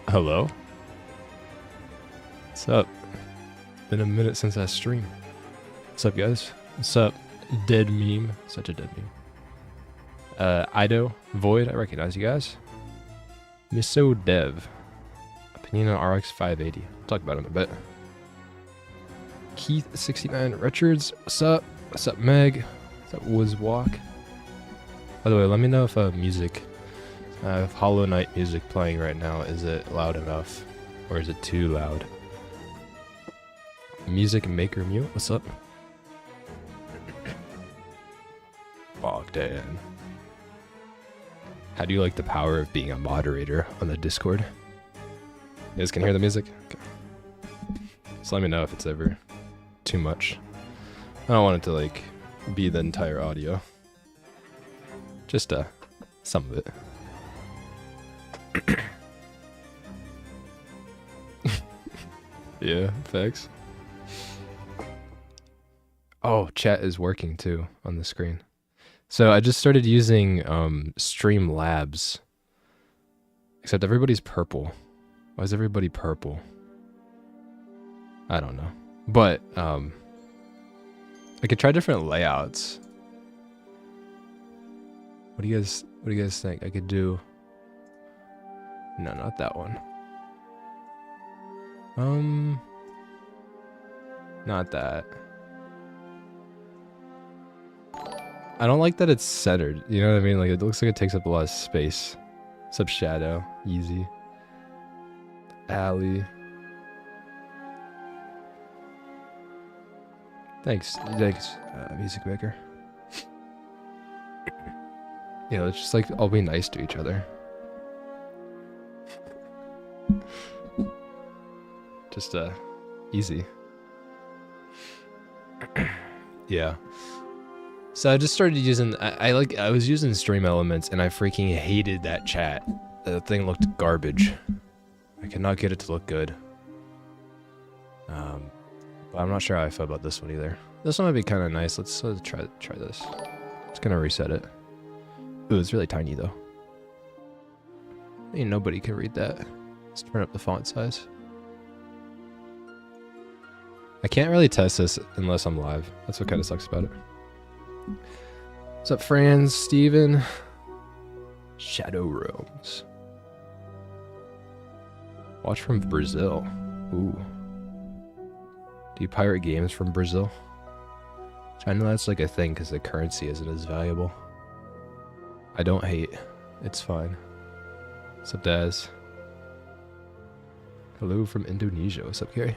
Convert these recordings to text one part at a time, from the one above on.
Hello? What's up? Been a minute since I streamed. What's up, guys? What's up? Dead meme. Such a dead meme. Ido, Void, I recognize you guys. Miso Dev. Opinion on RX 580. I'll talk about it in a bit. Keith69 Richards. What's up? What's up, Meg? What's up, Wizwalk? By the way, let me know if music, if Hollow Knight music playing right now, is it loud enough? Or is it too loud? Music Maker Mute, what's up? Bogdan. How do you like the power of being a moderator on the Discord? You guys can hear the music? Okay. Just let me know if it's ever too much. I don't want it to like be the entire audio. Just some of it. Yeah, thanks. Oh, chat is working too on the screen. So I just started using Streamlabs. Except everybody's purple. Why is everybody purple? I don't know. But I could try different layouts. What do you guys think? I could do... No, not that one. Not that. I don't like that it's centered. You know what I mean? Like, it looks like it takes up a lot of space. What's up, Shadow? Easy. Alley. Thanks, Music Maker. You know, it's just like, all be nice to each other. Just, easy. Yeah. So I just started using, I was using Stream Elements and I freaking hated that chat. The thing looked garbage. I could not get it to look good. But I'm not sure how I feel about this one either. This one might be kind of nice. Let's try this. Just gonna reset it. Ooh, it's really tiny though. Ain't nobody can read that. Let's turn up the font size. I can't really test this unless I'm live. That's what kind of sucks about it. What's up, Franz, Steven? Shadow Realms. Watch from Brazil. Ooh. Do you pirate games from Brazil? I know that's like a thing because the currency isn't as valuable. I don't hate. It's fine. What's up, Daz? Hello from Indonesia. What's up, Gary?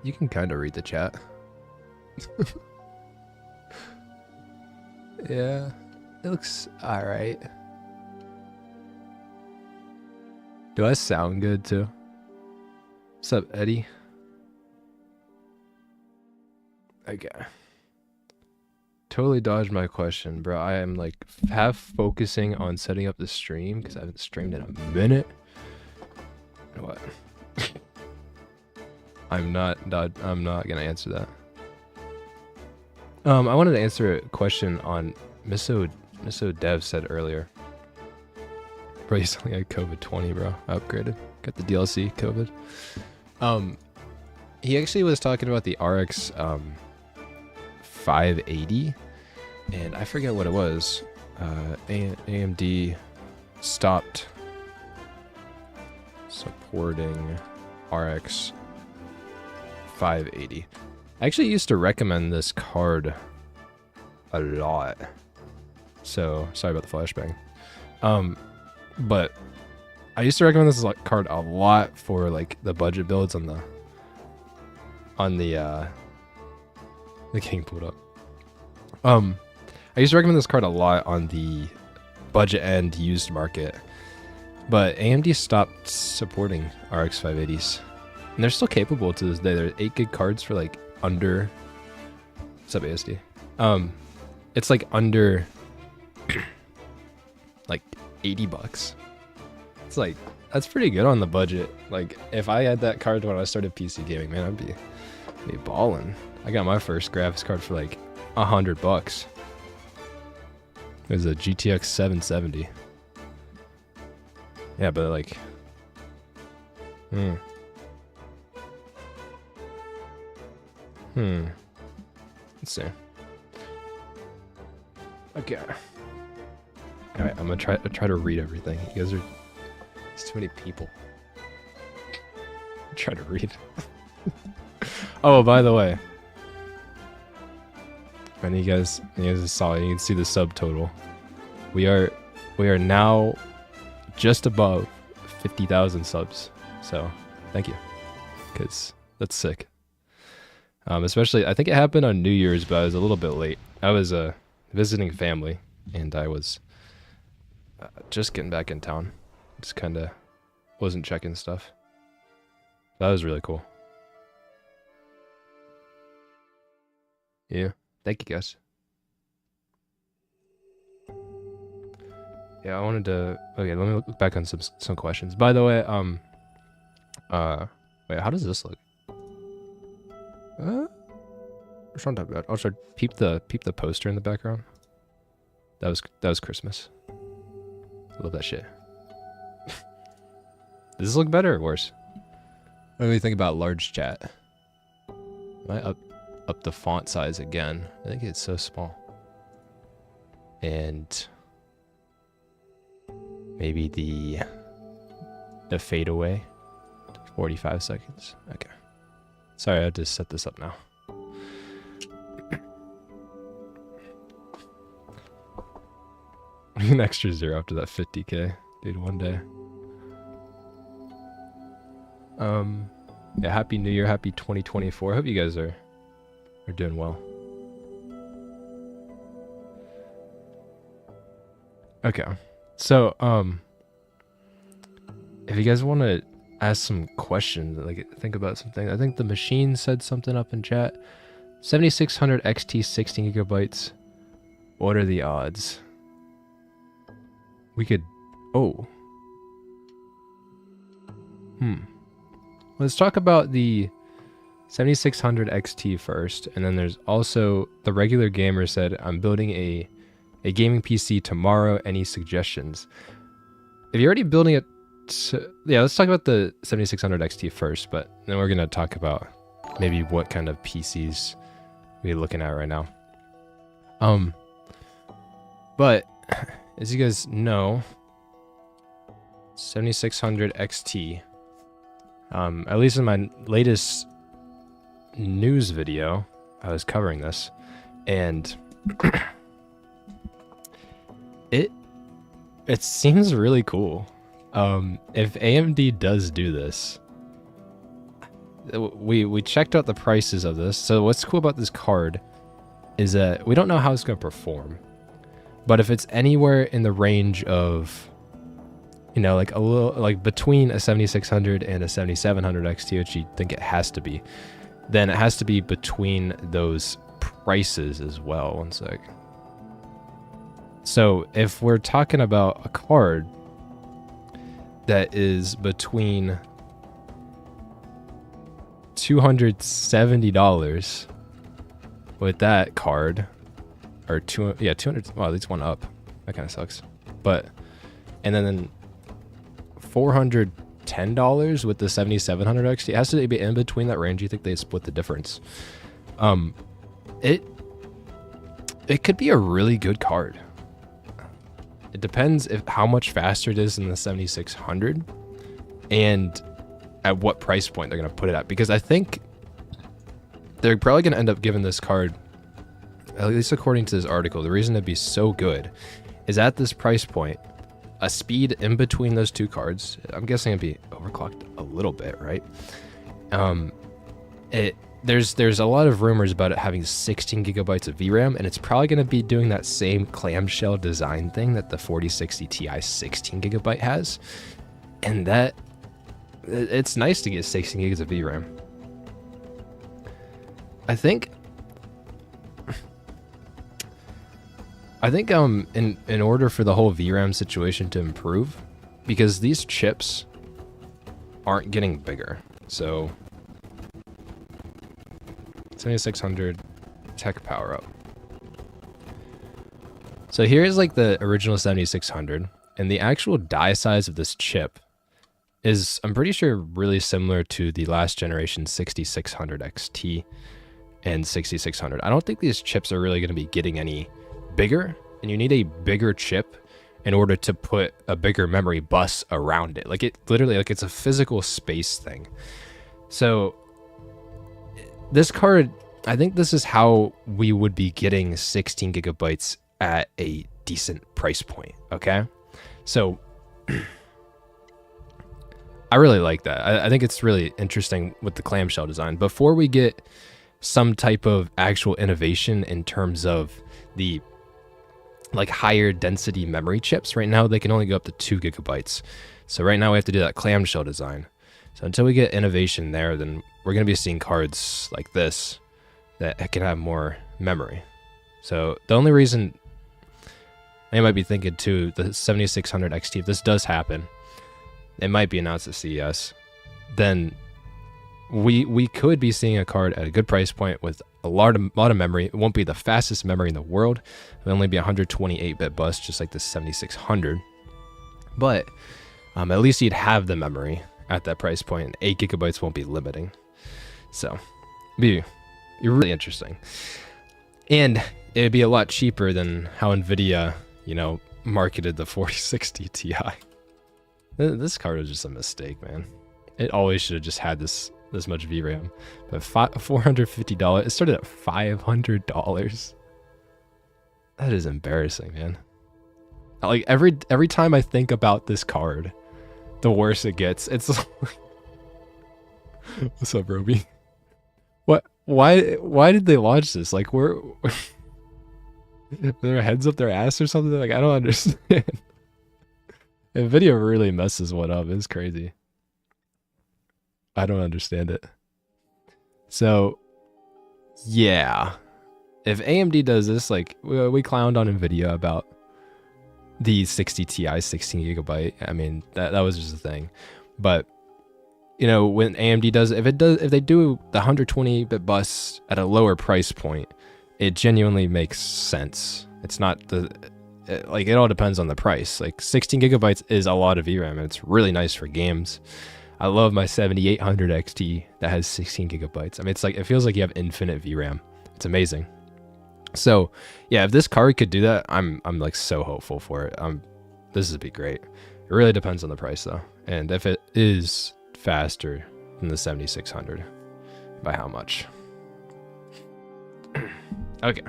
You can kind of read the chat. Yeah, it looks alright. Do I sound good too? What's up, Eddie? Okay. Totally dodged my question, bro. I am like half focusing on setting up the stream because I haven't streamed in a minute. What? I'm not gonna answer that. I wanted to answer a question on Miso Dev said earlier. Bro, you sound like COVID-20, bro. I upgraded. Got the DLC COVID. He actually was talking about the RX 580, and I forget what it was. AMD stopped supporting RX 580. I actually used to recommend this card a lot. So, sorry about the flashbang. But I used to recommend this card a lot for like the budget builds on the king pulled up. I used to recommend this card a lot on the budget end used market. But AMD stopped supporting RX 580s. And they're still capable to this day. They're 8 gig cards for like under... What's up, ASD? It's like under... like 80 bucks. It's like, that's pretty good on the budget. Like, if I had that card when I started PC gaming, man, I'd be balling. I got my first graphics card for like $100. There's a GTX 770. Yeah, but like, let's see. Okay. All right, I'm gonna try to read everything. You guys are, there's too many people. Try to read. Oh, by the way, and you guys saw it, you can see the subtotal. We are now just above 50,000 subs. So thank you, because that's sick. Especially, I think it happened on New Year's, but I was a little bit late. I was visiting family, and I was just getting back in town. Just kind of wasn't checking stuff. That was really cool. Yeah, thank you guys. Yeah, I wanted to. Okay, let me look back on some questions. By the way, wait, how does this look? It's not that bad. Also, peep the poster in the background. That was Christmas. I love that shit. Does this look better or worse? What do you think about large chat? Am I up the font size again? I think it's so small. And maybe the fade away. 45 seconds. Okay. Sorry, I had to set this up now. An extra 0 after that 50K. Dude, one day. Yeah, happy New Year, happy 2024. Hope you guys are doing well. Okay. So, if you guys want to ask some questions, like think about something. I think the machine said something up in chat. 7600 XT 16 gigabytes. What are the odds? We could, let's talk about the 7600 XT first, and then there's also the regular gamer said, I'm building a gaming PC tomorrow. Any suggestions? If you're already building it, yeah, let's talk about the 7600 XT first, but then we're gonna talk about maybe what kind of PCs we're looking at right now. But as you guys know, 7600 XT, at least in my latest news video, I was covering this, and it seems really cool. If AMD does do this, we checked out the prices of this. So what's cool about this card is that we don't know how it's going to perform, but if it's anywhere in the range of, you know, like a little, like between a 7600 and a 7700 XT, which you think it has to be, then it has to be between those prices as well. One sec. So if we're talking about a card that is between $270 with that card, or 200, well, at least one up. That kind of sucks. But, and then $410 with the 7700 XT. It has to be in between that range. You think they split the difference? It could be a really good card. It depends how much faster it is than the 7600 and at what price point they're going to put it at. Because I think they're probably going to end up giving this card, at least according to this article, the reason it'd be so good is at this price point, a speed in between those two cards, I'm guessing it'd be overclocked a little bit, right? There's a lot of rumors about it having 16 gigabytes of VRAM, and it's probably going to be doing that same clamshell design thing that the 4060 Ti 16 gigabyte has. And that, it's nice to get 16 gigs of VRAM. I think in order for the whole VRAM situation to improve, because these chips aren't getting bigger, so 7600 tech power up. So here's like the original 7600, and the actual die size of this chip is, I'm pretty sure, really similar to the last generation 6600 XT and 6600. I don't think these chips are really going to be getting any bigger, and you need a bigger chip in order to put a bigger memory bus around it. Like, it literally, like, it's a physical space thing. So this card, I think this is how we would be getting 16 gigabytes at a decent price point. Okay, so I really like that. I think it's really interesting with the clamshell design. Before we get some type of actual innovation in terms of the like higher density memory chips, right now they can only go up to 2 gigabytes. So right now we have to do that clamshell design. So until we get innovation there, then we're going to be seeing cards like this that can have more memory. So the only reason I might be thinking too, the 7600 XT, if this does happen, it might be announced at CES, then we could be seeing a card at a good price point with a lot of memory. It won't be the fastest memory in the world. It'll only be 128-bit bus, just like the 7600. But at least you'd have the memory at that price point, and 8 gigabytes won't be limiting. So, you're really interesting. And it'd be a lot cheaper than how Nvidia, you know, marketed the 4060 Ti. This card was just a mistake, man. It always should have just had this much VRAM. But $450, it started at $500. That is embarrassing, man. Like, every time I think about this card, the worse it gets. It's like, what's up, Roby? What? Why did they launch this? Like, we're their heads up their ass or something? Like, I don't understand. Nvidia really messes one up. It's crazy. I don't understand it. So, yeah. If AMD does this, like, we clowned on Nvidia about the 60 Ti 16 gigabyte. I mean, that was just a thing. But, you know, when AMD does, if they do the 120-bit bus at a lower price point, it genuinely makes sense. It's not like, it all depends on the price. Like, 16 gigabytes is a lot of VRAM, and it's really nice for games. I love my 7800 XT that has 16 gigabytes. I mean, it's like, it feels like you have infinite VRAM. It's amazing. So yeah, if this card could do that, I'm like so hopeful for it. This would be great. It really depends on the price though, and if it is faster than the 7600, by how much? Okay.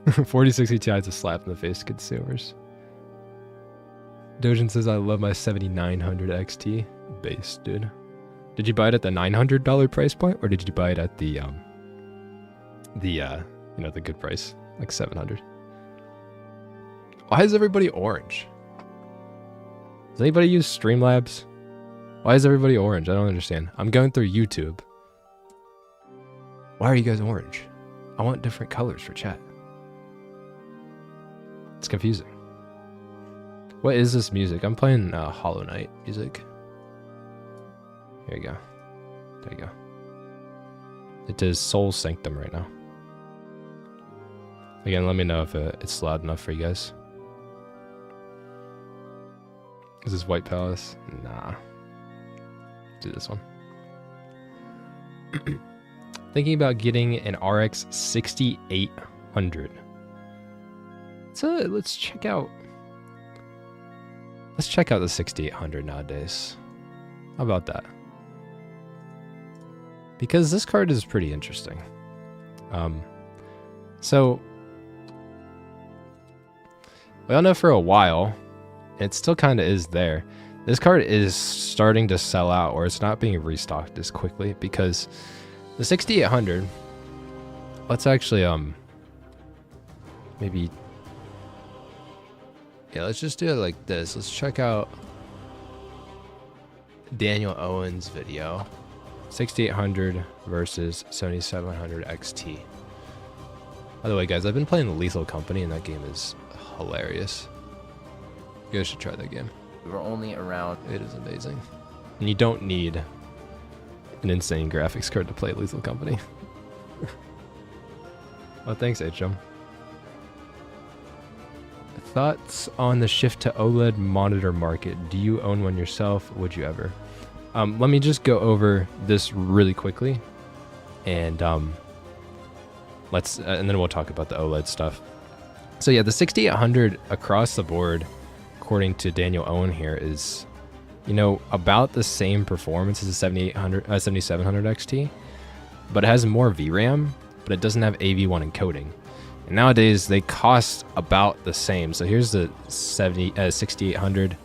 4060 Ti is a slap in the face to consumers. Dojin says, I love my 7900 XT. Base, dude. Did you buy it at the $900 price point, or did you buy it at the you know, the good price, like 700? Why is everybody orange? Does anybody use Streamlabs? Why is everybody orange? I don't understand. I'm going through YouTube. Why are you guys orange? I want different colors for chat. It's confusing. What is this music? I'm playing Hollow Knight music. Here you go. There you go. It is Soul Sanctum right now. Again, let me know if it's loud enough for you guys. Is this White Palace? Nah. Do this one. Thinking about getting an RX 6800. So let's check out the 6800 nowadays. How about that? Because this card is pretty interesting. So we all know for a while, it still kind of is there, this card is starting to sell out, or it's not being restocked as quickly, because the 6800, let's actually maybe, yeah, let's just do it like this. Let's check out Daniel Owen's video, 6800 versus 7700 XT. By the way, guys, I've been playing Lethal Company, and that game is hilarious. You guys should try that game. We were only around. It is amazing. And you don't need an insane graphics card to play Lethal Company. Well, thanks, HM. Thoughts on the shift to OLED monitor market? Do you own one yourself? Would you ever? Let me just go over this really quickly, and and then we'll talk about the OLED stuff. So yeah, the 6800 across the board, according to Daniel Owen here, is, you know, about the same performance as the 7700 XT, but it has more VRAM, but it doesn't have AV1 encoding. And nowadays they cost about the same. So here's the 6800,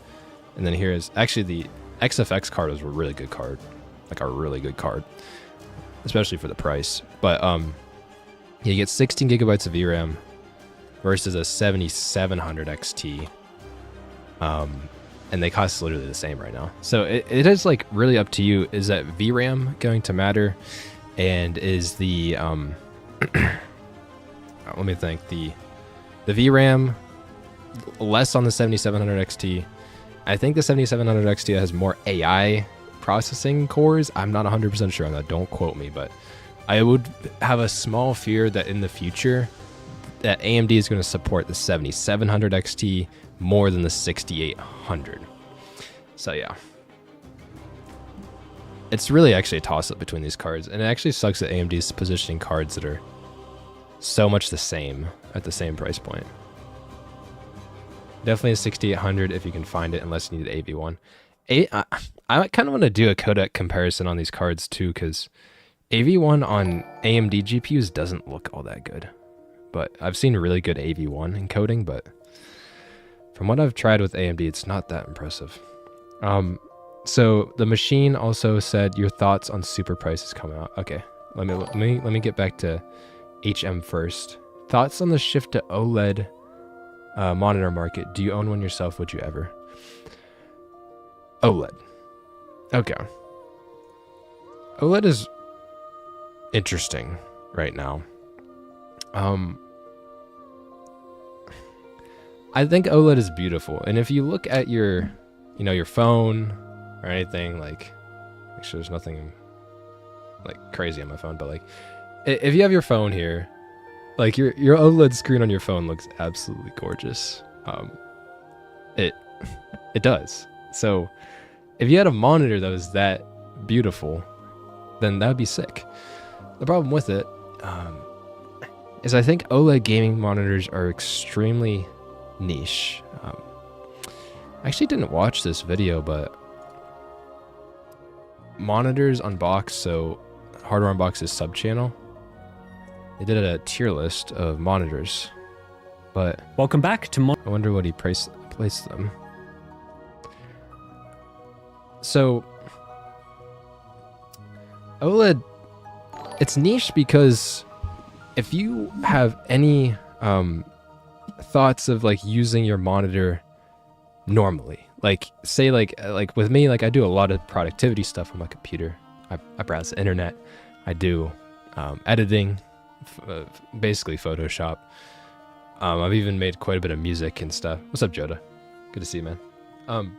and then here's actually the XFX card was a really good card, like a really good card, especially for the price. But yeah, you get 16 gigabytes of VRAM versus a 7700 XT, and they cost literally the same right now. So it is like really up to you. Is that VRAM going to matter, and is the let me think, the VRAM less on the 7700 XT. I think the 7700 XT has more AI processing cores. I'm not 100% sure on that, don't quote me, but I would have a small fear that in the future that AMD is going to support the 7700 XT more than the 6800. So yeah, it's really actually a toss-up between these cards, and it actually sucks that AMD is positioning cards that are so much the same at the same price point. Definitely a 6800 if you can find it, unless you need AV1. I kind of want to do a codec comparison on these cards too, because AV1 on AMD GPUs doesn't look all that good. But I've seen really good AV1 encoding, but from what I've tried with AMD, it's not that impressive. So the machine also said your thoughts on super prices coming out. Okay, let me get back to HM first. Thoughts on the shift to OLED monitor market? Do you own one yourself? Would you ever? OLED. Okay. OLED is interesting right now. I think OLED is beautiful, and if you look at your, you know, your phone or anything, like, make sure there's nothing like crazy on my phone, but like, if you have your phone here, like your OLED screen on your phone looks absolutely gorgeous. It does. So if you had a monitor that was that beautiful, then that would be sick. The problem with it is I think OLED gaming monitors are extremely niche. I actually didn't watch this video, but Monitors Unboxed, so Hardware Unboxed's sub-channel, they did a tier list of monitors, but welcome back to I wonder what he placed them. So OLED, it's niche because if you have any thoughts of like using your monitor normally, like say like with me, like I do a lot of productivity stuff on my computer. I browse the internet, I do editing, basically Photoshop. I've even made quite a bit of music and stuff. What's up, Joda? Good to see you, man.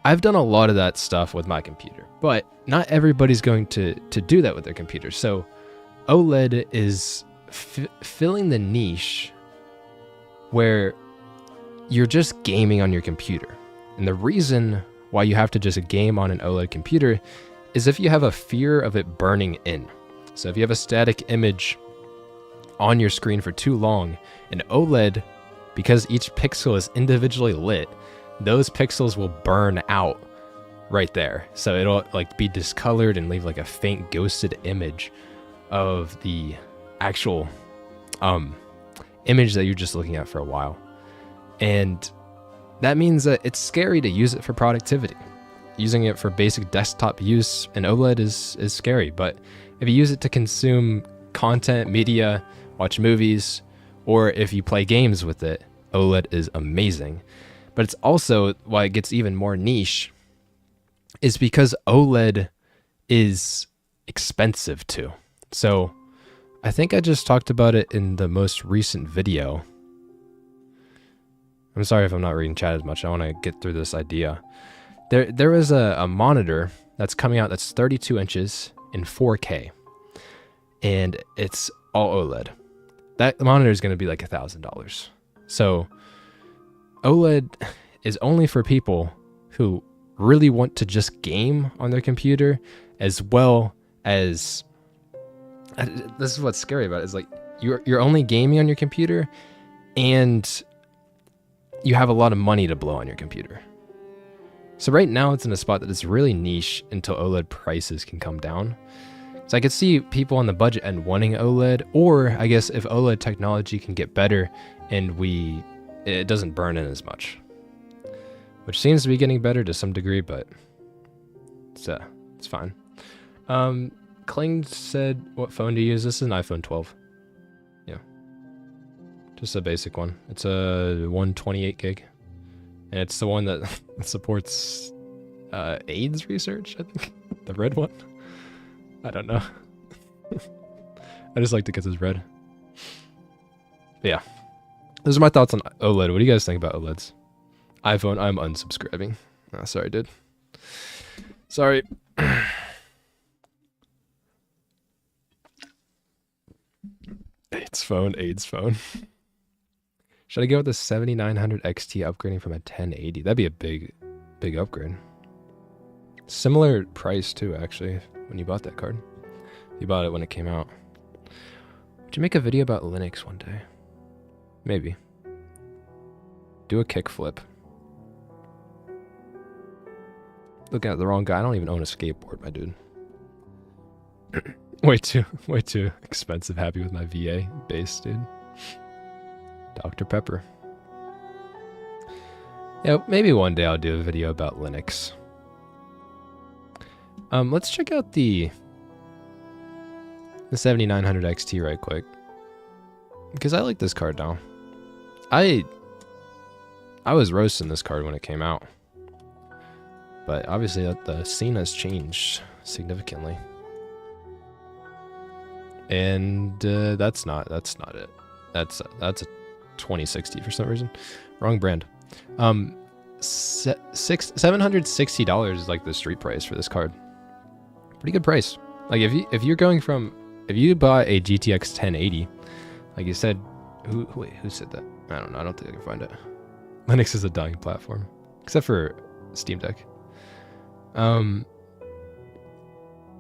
I've done a lot of that stuff with my computer, but not everybody's going to do that with their computer. So OLED is filling the niche where you're just gaming on your computer. And the reason why you have to just game on an OLED computer is if you have a fear of it burning in. So if you have a static image on your screen for too long, an OLED, because each pixel is individually lit, those pixels will burn out right there. So it'll like be discolored and leave like a faint ghosted image of the actual image that you're just looking at for a while. And that means that it's scary to use it for productivity. Using it for basic desktop use, an OLED is scary. But if you use it to consume content, media, watch movies, or if you play games with it, OLED is amazing. But it's also why it gets even more niche is because OLED is expensive too. So I think I just talked about it in the most recent video. I'm sorry if I'm not reading chat as much. I want to get through this idea. There is a monitor that's coming out that's 32 inches in 4K, and it's all OLED. That monitor is going to be like $1,000. So OLED is only for people who really want to just game on their computer, as well as, this is what's scary about it, is like you're only gaming on your computer and you have a lot of money to blow on your computer. So right now it's in a spot that is really niche until OLED prices can come down. So I could see people on the budget end wanting OLED, or I guess if OLED technology can get better and it doesn't burn in as much, which seems to be getting better to some degree, but it's fine. Kling said, what phone do you use? This is an iPhone 12. Yeah. Just a basic one. It's a 128 gig. And it's the one that supports AIDS research, I think. The red one. I don't know. I just like to get this red. But yeah. Those are my thoughts on OLED. What do you guys think about OLEDs? iPhone, I'm unsubscribing. Oh, sorry, dude. Sorry. AIDS phone. Should I go with the 7900 XT upgrading from a 1080? That'd be a big upgrade. Similar price too, actually, when you bought that card. You bought it when it came out. Would you make a video about Linux one day? Maybe. Do a kickflip. Looking at the wrong guy. I don't even own a skateboard, my dude. way too expensive. Happy with my VA base, dude. Dr. Pepper. Yeah, maybe one day I'll do a video about Linux. Let's check out the 7900 XT right quick, because I like this card now. I was roasting this card when it came out, but obviously the scene has changed significantly, and that's not it. That's a 2060 for some reason. Wrong brand. $760 is like the street price for this card. Pretty good price. Like if you buy a GTX 1080, like you said, who said that? I don't know. I don't think I can find it. Linux is a dying platform, except for Steam Deck.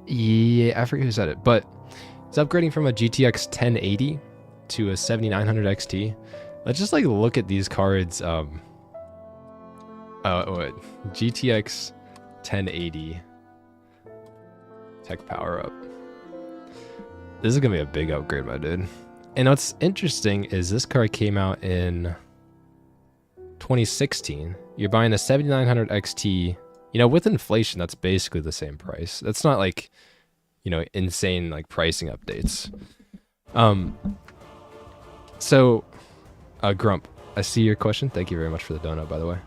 Yeah, I forget who said it, but it's upgrading from a GTX 1080 to a 7900 XT. Let's just like look at these cards. GTX 1080 tech power up. This is gonna be a big upgrade, my dude. And what's interesting is this card came out in 2016. You're buying a 7900 XT. You know, with inflation, that's basically the same price. That's not like, you know, insane like pricing updates. So, Grump, I see your question. Thank you very much for the donut, by the way.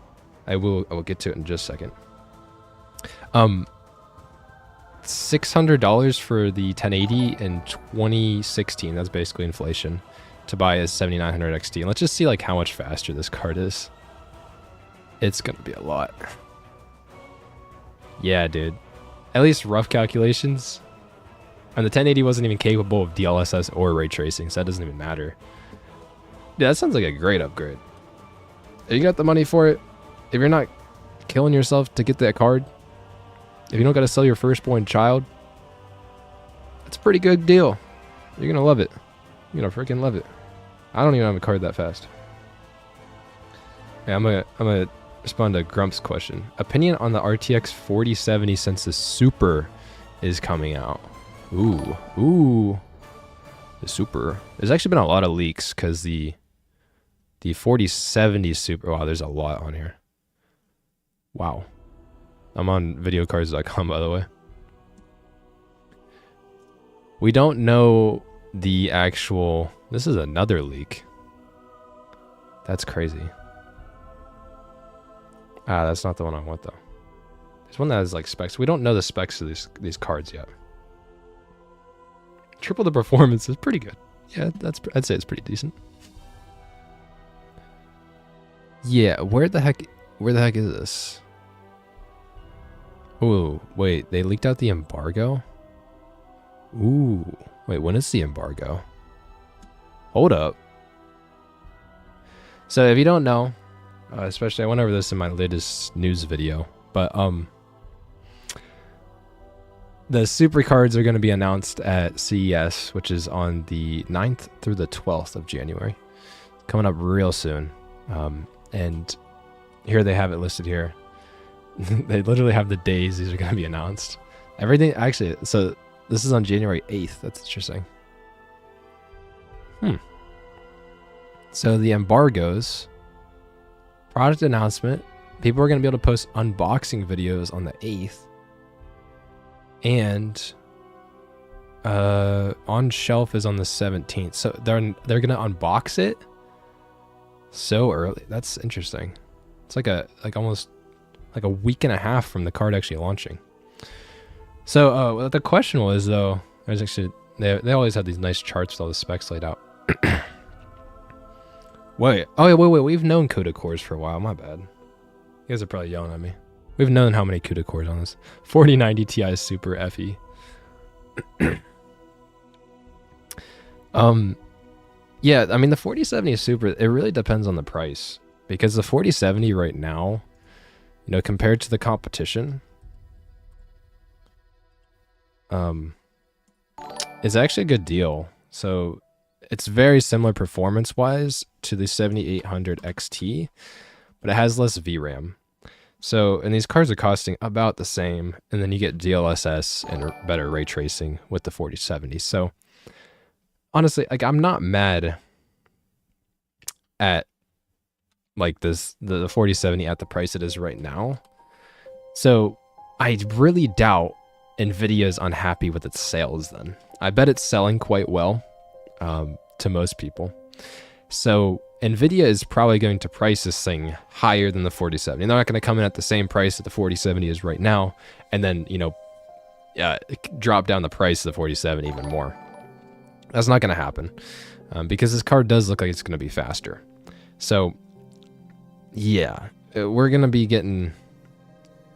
I will get to it in just a second. $600 for the 1080 in 2016. That's basically inflation to buy a 7900 XT. And let's just see like how much faster this card is. It's gonna be a lot. Yeah, dude. At least rough calculations. And the 1080 wasn't even capable of DLSS or ray tracing, so that doesn't even matter. Yeah, that sounds like a great upgrade. If you got the money for it, if you're not killing yourself to get that card, if you don't got to sell your firstborn child, that's a pretty good deal. You're going to love it. You're going to freaking love it. I don't even have a card that fast. Yeah, I'm gonna respond to Grump's question. Opinion on the RTX 4070 since the Super is coming out. Ooh. The Super. There's actually been a lot of leaks because the 4070 Super. Wow, there's a lot on here. Wow. I'm on videocards.com, by the way. We don't know the actual... This is another leak. That's crazy. Ah, that's not the one I want, though. There's one that has, like, specs. We don't know the specs of these cards yet. Triple the performance is pretty good. Yeah, I'd say it's pretty decent. Yeah, where the heck is this? Oh, wait, they leaked out the embargo? Ooh, wait, when is the embargo? Hold up. So if you don't know, especially I went over this in my latest news video, but the super cards are going to be announced at CES, which is on the 9th through the 12th of January. Coming up real soon. And here they have it listed here. They literally have the days these are going to be announced. Everything, actually, so this is on January 8th. That's interesting. So the embargoes, product announcement, people are going to be able to post unboxing videos on the 8th. And on shelf is on the 17th. So they're going to unbox it so early. That's interesting. It's like almost like a week and a half from the card actually launching. So what the question was, though, there's actually they always have these nice charts with all the specs laid out. wait, we've known CUDA cores for a while. My bad. You guys are probably yelling at me. We've known how many CUDA cores on this. 4090 Ti Super FE. Yeah, I mean the 4070 Super, it really depends on the price. Because the 4070 right now, you know, compared to the competition, is actually a good deal. So it's very similar performance-wise to the 7800 XT, but it has less VRAM. So, and these cards are costing about the same, and then you get DLSS and better ray tracing with the 4070. So, honestly, like, I'm not mad at like this the 4070 at the price it is right now. So, I really doubt Nvidia is unhappy with its sales. Then I bet it's selling quite well to most people. So Nvidia is probably going to price this thing higher than the 4070. They're not going to come in at the same price that the 4070 is right now, and then, you know, drop down the price of the 4070 even more. That's not going to happen because this card does look like it's going to be faster. So yeah, we're going to be getting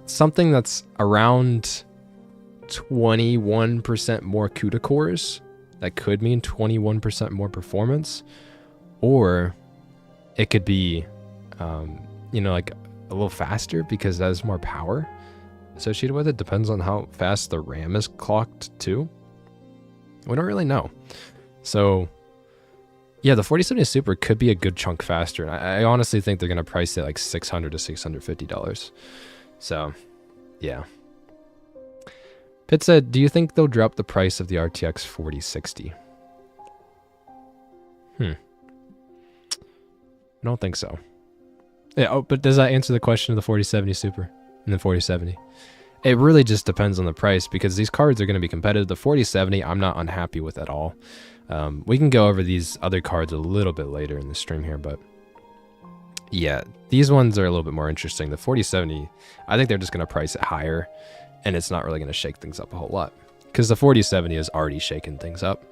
something that's around 21% more CUDA cores. That could mean 21% more performance, or it could be, you know, like a little faster because it has more power associated with it. Depends on how fast the RAM is clocked too. We don't really know. So yeah, the 4070 Super could be a good chunk faster. And I honestly think they're going to price it like $600 to $650. So yeah. Pitt said, do you think they'll drop the price of the RTX 4060? I don't think so. Yeah, oh, but does that answer the question of the 4070 Super and the 4070? It really just depends on the price because these cards are going to be competitive. The 4070, I'm not unhappy with at all. We can go over these other cards a little bit later in the stream here, but yeah, these ones are a little bit more interesting. The 4070, I think they're just going to price it higher, and it's not really going to shake things up a whole lot because the 4070 is already shaking things up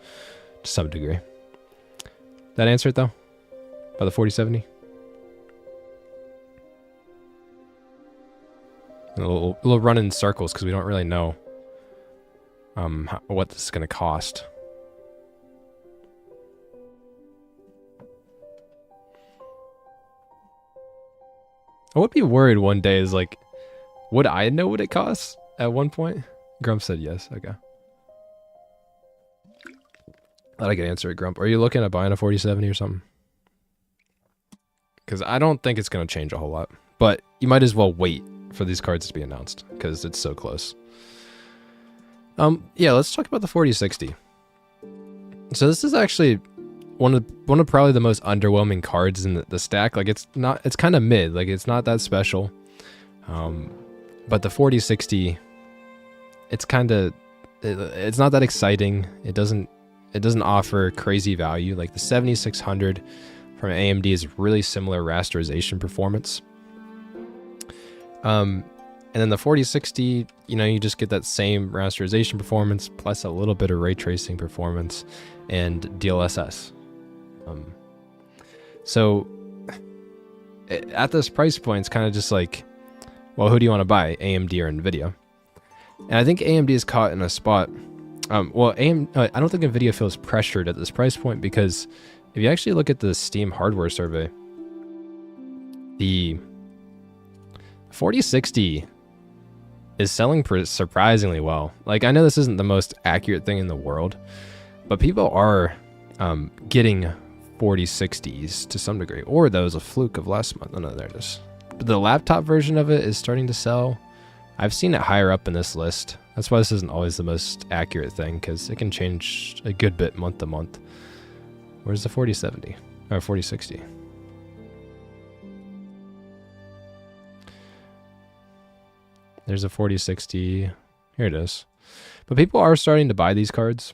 to some degree. That answer it though? By the 4070? A little run in circles because we don't really know what this is going to cost. I would be worried one day is like, would I know what it costs at one point? Grump said yes. Okay. Thought I could answer it, Grump. Are you looking at buying a 4070 or something? Because I don't think it's going to change a whole lot. But you might as well wait for these cards to be announced because it's so close. Yeah, let's talk about the 4060. So this is actually one of probably the most underwhelming cards in the stack. Like it's kind of mid. Like it's not that special. But the 4060, it's not that exciting. It doesn't offer crazy value. Like the 7600 from AMD is really similar rasterization performance. And then the 4060, you know, you just get that same rasterization performance plus a little bit of ray tracing performance and DLSS. So at this price point, it's kind of just like, well, who do you want to buy, AMD or Nvidia? And I think AMD is caught in a spot. I don't think Nvidia feels pressured at this price point because if you actually look at the Steam hardware survey, The 4060 is selling surprisingly well. Like, I know this isn't the most accurate thing in the world, but people are getting 4060s to some degree. Or that was a fluke of last month. Oh no, there it is. But the laptop version of it is starting to sell. I've seen it higher up in this list. That's why this isn't always the most accurate thing, because it can change a good bit month to month. Where's the 4070? Or 4060? There's a 4060. Here it is. But people are starting to buy these cards.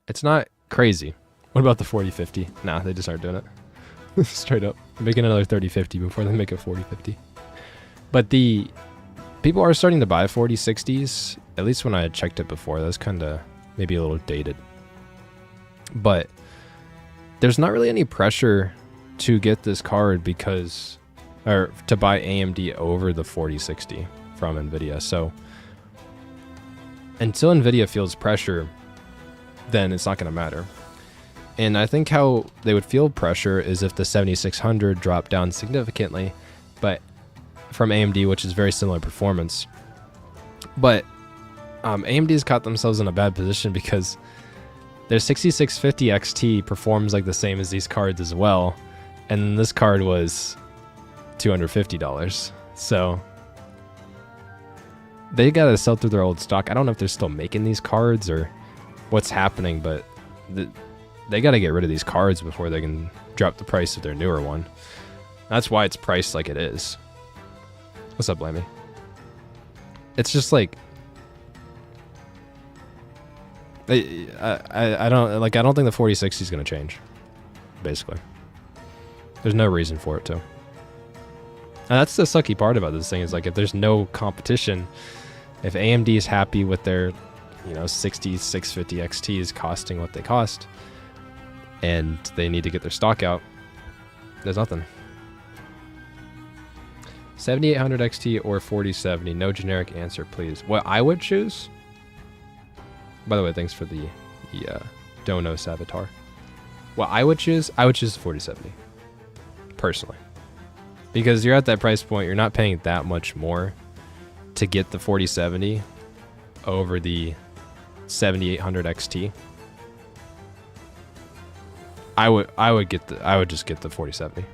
It's not crazy. What about the 4050? Nah, they just aren't doing it. Straight up. They're making another 3050 before they make a 4050. But the people are starting to buy 4060s. At least when I had checked it before. That was kind of maybe a little dated. But there's not really any pressure to get this card because, or to buy AMD over the 4060 from Nvidia. So until Nvidia feels pressure, then it's not going to matter. And I think how they would feel pressure is if the 7600 dropped down significantly, but from AMD, which is very similar performance. But AMD's caught themselves in a bad position because their 6650 XT performs like the same as these cards as well, and this card was $250. So they gotta sell through their old stock. I don't know if they're still making these cards or what's happening, but they gotta get rid of these cards before they can drop the price of their newer one. That's why it's priced like it is. What's up, Blamey? It's just like I don't think the 4060 is gonna change. Basically, there's no reason for it to. And that's the sucky part about this thing is like if there's no competition, if AMD is happy with their 60 650 XTs costing what they cost, and they need to get their stock out, there's nothing. 7800 XT or 4070, no generic answer, please. What I would choose. By the way, thanks for the Donos avatar. What I would choose the 4070. Personally. Because you're at that price point, you're not paying that much more to get the 4070 over the 7800 XT. I would just get the 4070.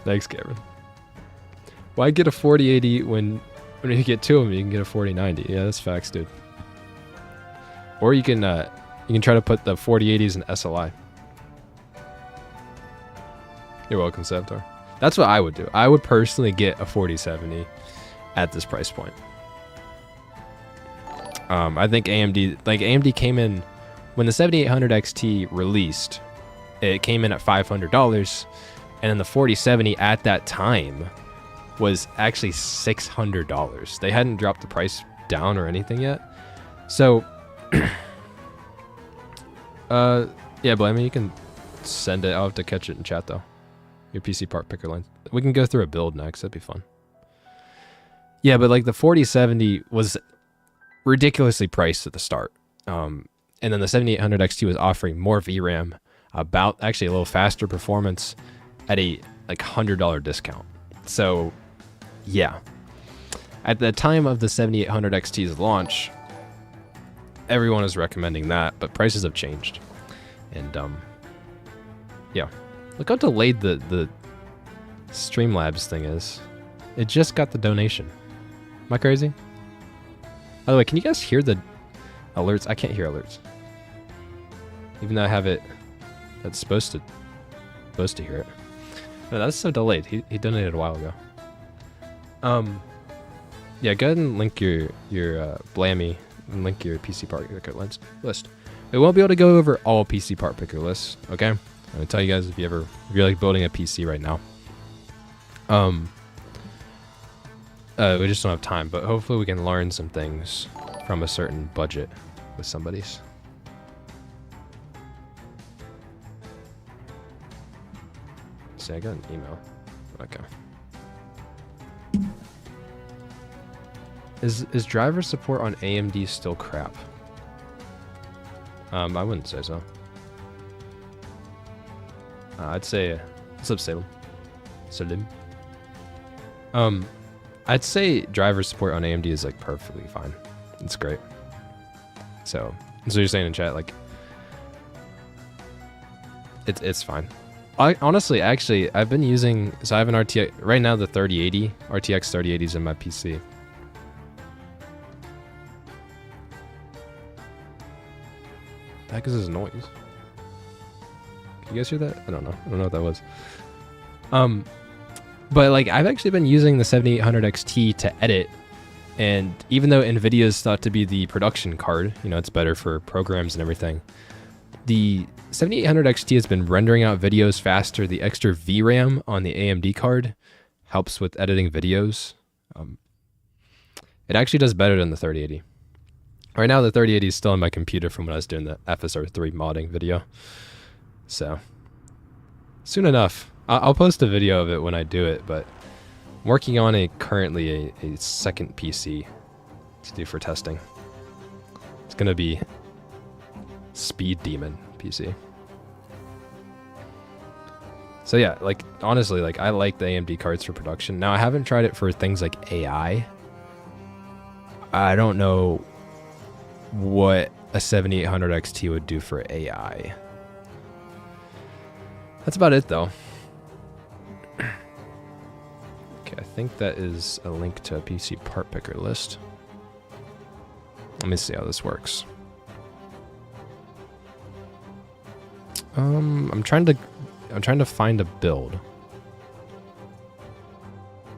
Thanks, Cameron. Why get a 4080 when you get two of them, you can get a 4090. Yeah, that's facts, dude. Or you can try to put the 4080s in SLI. You're welcome, Savtar. That's what I would do. I would personally get a 4070 at this price point. I think AMD came in when the 7800 XT released. It came in at $500, and then the 4070 at that time was actually $600. They hadn't dropped the price down or anything yet. So, yeah, Blamey, you can send it. I'll have to catch it in chat though. Your PC part picker line. We can go through a build next. That'd be fun. Yeah, but like the 4070 was ridiculously priced at the start. And then the 7800 XT was offering more VRAM, actually a little faster performance at a like $100 discount. So, yeah. At the time of the 7800 XT's launch, everyone was recommending that, but prices have changed. And yeah. Look how delayed the Streamlabs thing is. It just got the donation. Am I crazy? By the way, can you guys hear the alerts? I can't hear alerts. Even though I have it, that's supposed to hear it. No, that's so delayed. He donated a while ago. Yeah, go ahead and link your Blammy and link your PC part picker list. We won't be able to go over all PC part picker lists, okay? I'm gonna tell you guys if you're like building a PC right now. We just don't have time, but hopefully we can learn some things from a certain budget with somebody's. See, I got an email. Okay. Is driver support on AMD still crap? I wouldn't say so. I'd say, what's up, Salem? Salim. I'd say driver support on AMD is like perfectly fine. It's great. So you're saying in chat, like, it's fine. Honestly, actually, I've been using, so I have an RTX, right now the 3080, RTX 3080 is in my PC. The heck is this noise? Can you guys hear that? I don't know. I don't know what that was. But like, I've actually been using the 7800 XT to edit, and even though Nvidia is thought to be the production card, you know, it's better for programs and everything, the 7800 XT has been rendering out videos faster. The extra VRAM on the AMD card helps with editing videos. It actually does better than the 3080. Right now, the 3080 is still on my computer from when I was doing the FSR3 modding video. So, soon enough. I'll post a video of it when I do it, but I'm working on currently a second PC to do for testing. It's going to be Speed Demon PC. So yeah, like, honestly, like, I like the AMD cards for production. Now, I haven't tried it for things like AI. I don't know what a 7800 XT would do for AI. That's about it, though. Okay, I think that is a link to a PC part picker list. Let me see how this works. I'm trying to find a build.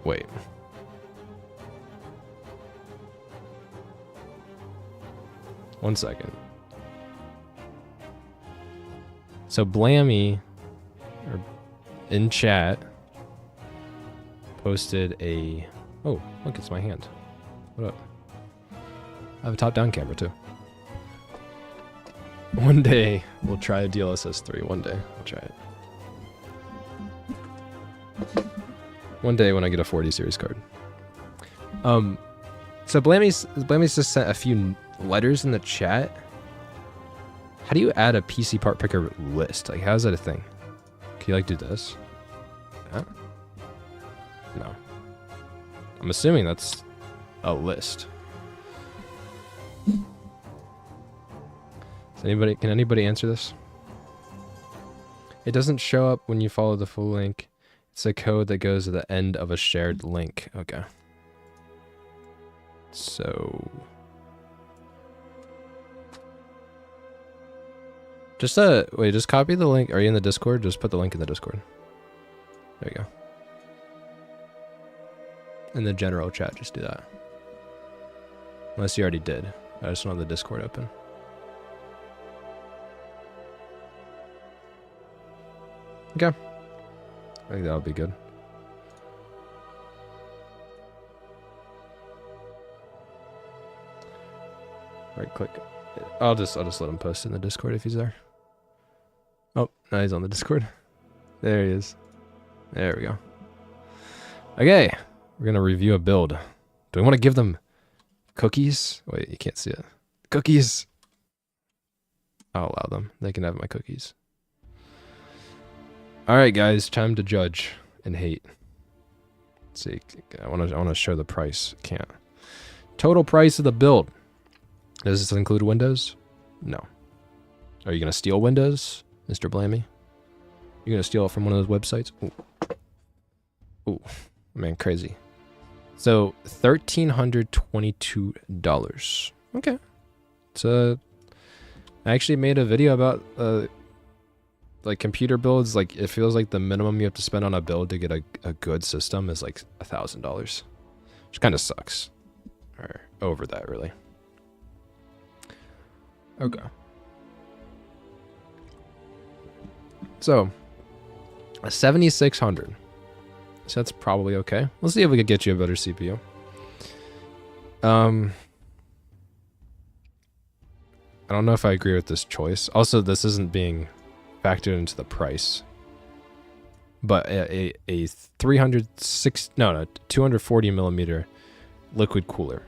Wait. One second. So Blammy, or in chat, posted a... Oh, look, it's my hand. What up? I have a top-down camera, too. One day, we'll try a DLSS 3. One day, I'll try it. One day when I get a 40 series card. So Blammy's just sent a few letters in the chat. How do you add a PC part picker list? Like, how is that a thing? Can you, like, do this? Huh? No. I'm assuming that's a list. Can anybody answer this? It doesn't show up when you follow the full link. It's a code that goes to the end of a shared link. Okay. So... wait, just copy the link. Are you in the Discord? Just put the link in the Discord. There you go. In the general chat, just do that. Unless you already did. I just don't have the Discord open. Okay. I think that'll be good. Right click. I'll just let him post in the Discord if he's there. Oh, now he's on the Discord. There he is. There we go. Okay. We're gonna review a build. Do we want to give them cookies? Wait, you can't see it. Cookies. I'll allow them. They can have my cookies. All right, guys, time to judge and hate. Let's see, I want to show the price. Can't. Total price of the build. Does this include Windows? No. Are you gonna steal Windows, Mr. Blammy? You're gonna steal it from one of those websites? Ooh, ooh, man, crazy. So $1,322. Okay. So I actually made a video about like computer builds. Like, it feels like the minimum you have to spend on a build to get a good system is like $1,000, which kind of sucks. Or over that, really. Okay. So a 7600. So that's probably okay. Let's see if we could get you a better CPU. I don't know if I agree with this choice. Also, this isn't being factored into the price. But a 240 millimeter liquid cooler.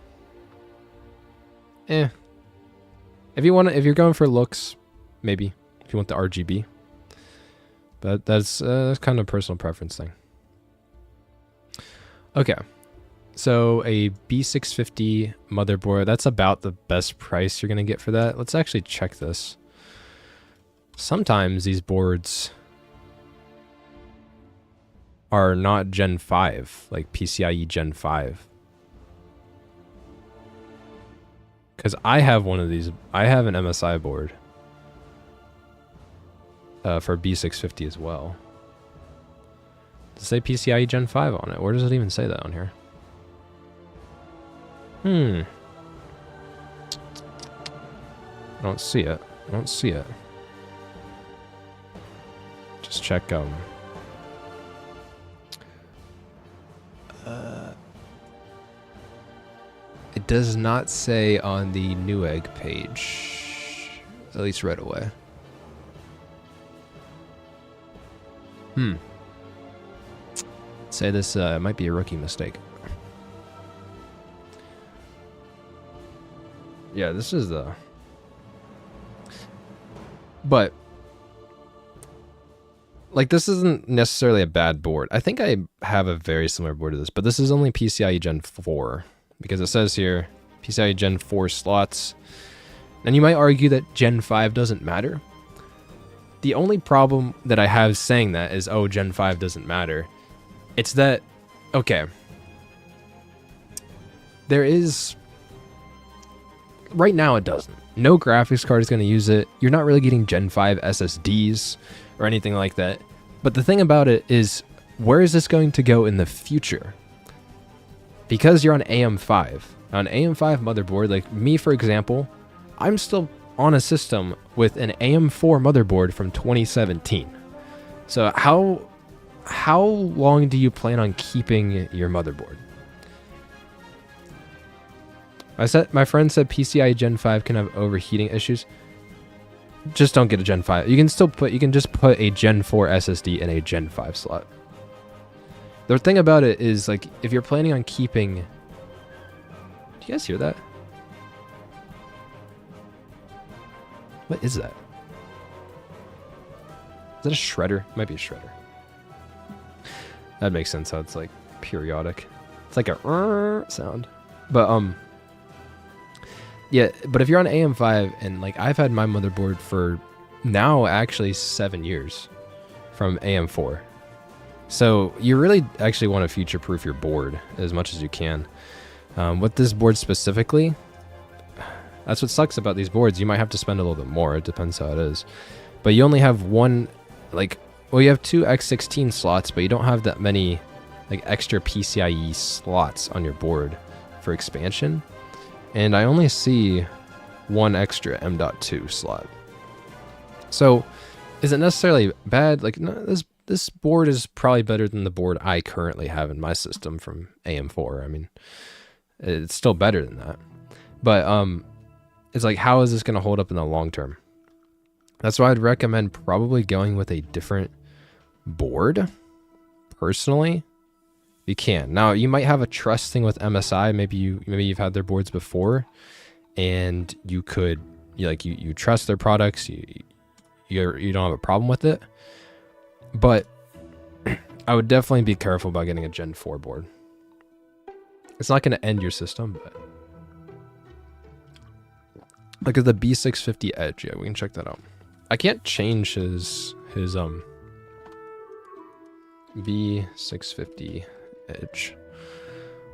If you're going for looks, maybe. If you want the RGB. But that's kind of a personal preference thing. Okay. So a B650 motherboard, that's about the best price you're going to get for that. Let's actually check this. Sometimes these boards are not Gen 5, like PCIe Gen 5. Because I have one of these. I have an MSI board for B650 as well. Does it say PCIe Gen 5 on it? Where does it even say that on here? I don't see it. I don't see it. Just check, it does not say on the Newegg page, at least right away. Say this might be a rookie mistake. Yeah, this is the... But... like, this isn't necessarily a bad board. I think I have a very similar board to this, but this is only PCIe Gen 4. Because it says here, PCIe Gen 4 slots. And you might argue that Gen 5 doesn't matter. The only problem that I have saying that is, oh, Gen 5 doesn't matter. It's that, okay. There is... right now it doesn't. No graphics card is going to use it. You're not really getting Gen 5 SSDs or anything like that. But the thing about it is, where is this going to go in the future? Because you're on AM5. On AM5 motherboard, like me for example, I'm still on a system with an AM4 motherboard from 2017. So how long do you plan on keeping your motherboard? My friend said PCIe Gen 5 can have overheating issues. Just don't get a Gen 5. You can just put a Gen 4 SSD in a Gen 5 slot. The thing about it is, like, if you're planning on keeping... Do you guys hear that? What is that? Is that a shredder? It might be a shredder. That makes sense how it's, like, periodic. It's like a sound. But, yeah, but if you're on AM5, and, like, I've had my motherboard for now actually 7 years from AM4. So you really actually want to future-proof your board as much as you can. With this board specifically, that's what sucks about these boards. You might have to spend a little bit more. It depends how it is. But you only have one, like, well, you have two X16 slots, but you don't have that many, like, extra PCIe slots on your board for expansion. And I only see one extra M.2 slot. So, is it necessarily bad? Like, no, this board is probably better than the board I currently have in my system from AM4. I mean, it's still better than that. But it's like, how is this going to hold up in the long term? That's why I'd recommend probably going with a different board, personally. You can. Now, you might have a trust thing with MSI. Maybe you've had their boards before, and you could, you trust their products. You don't have a problem with it. But I would definitely be careful about getting a Gen 4 board. It's not going to end your system, but look at the B650 Edge. Yeah, we can check that out. I can't change his B650 Edge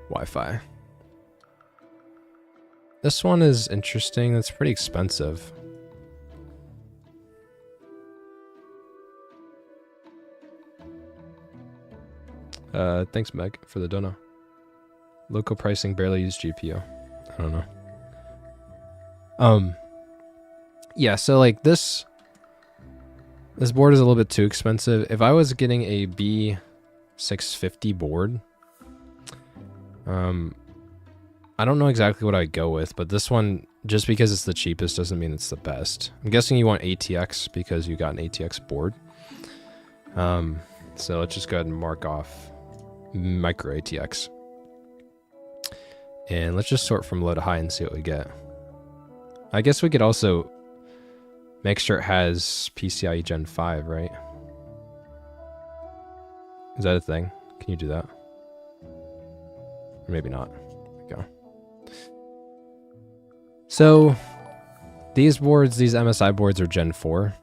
Wi-Fi. This one is interesting. It's pretty expensive. Thanks, Meg, for the dono. Local pricing, barely used GPU. I don't know. Yeah, so like this board is a little bit too expensive. If I was getting a B650 board, I don't know exactly what I'd go with, but this one, just because it's the cheapest doesn't mean it's the best. I'm guessing you want ATX because you got an ATX board. So let's just go ahead and mark off micro ATX. And let's just sort from low to high and see what we get. I guess we could also make sure it has PCIe Gen 5, right? Is that a thing? Can you do that? Or maybe not. There we go. So these boards, these MSI boards are Gen 4.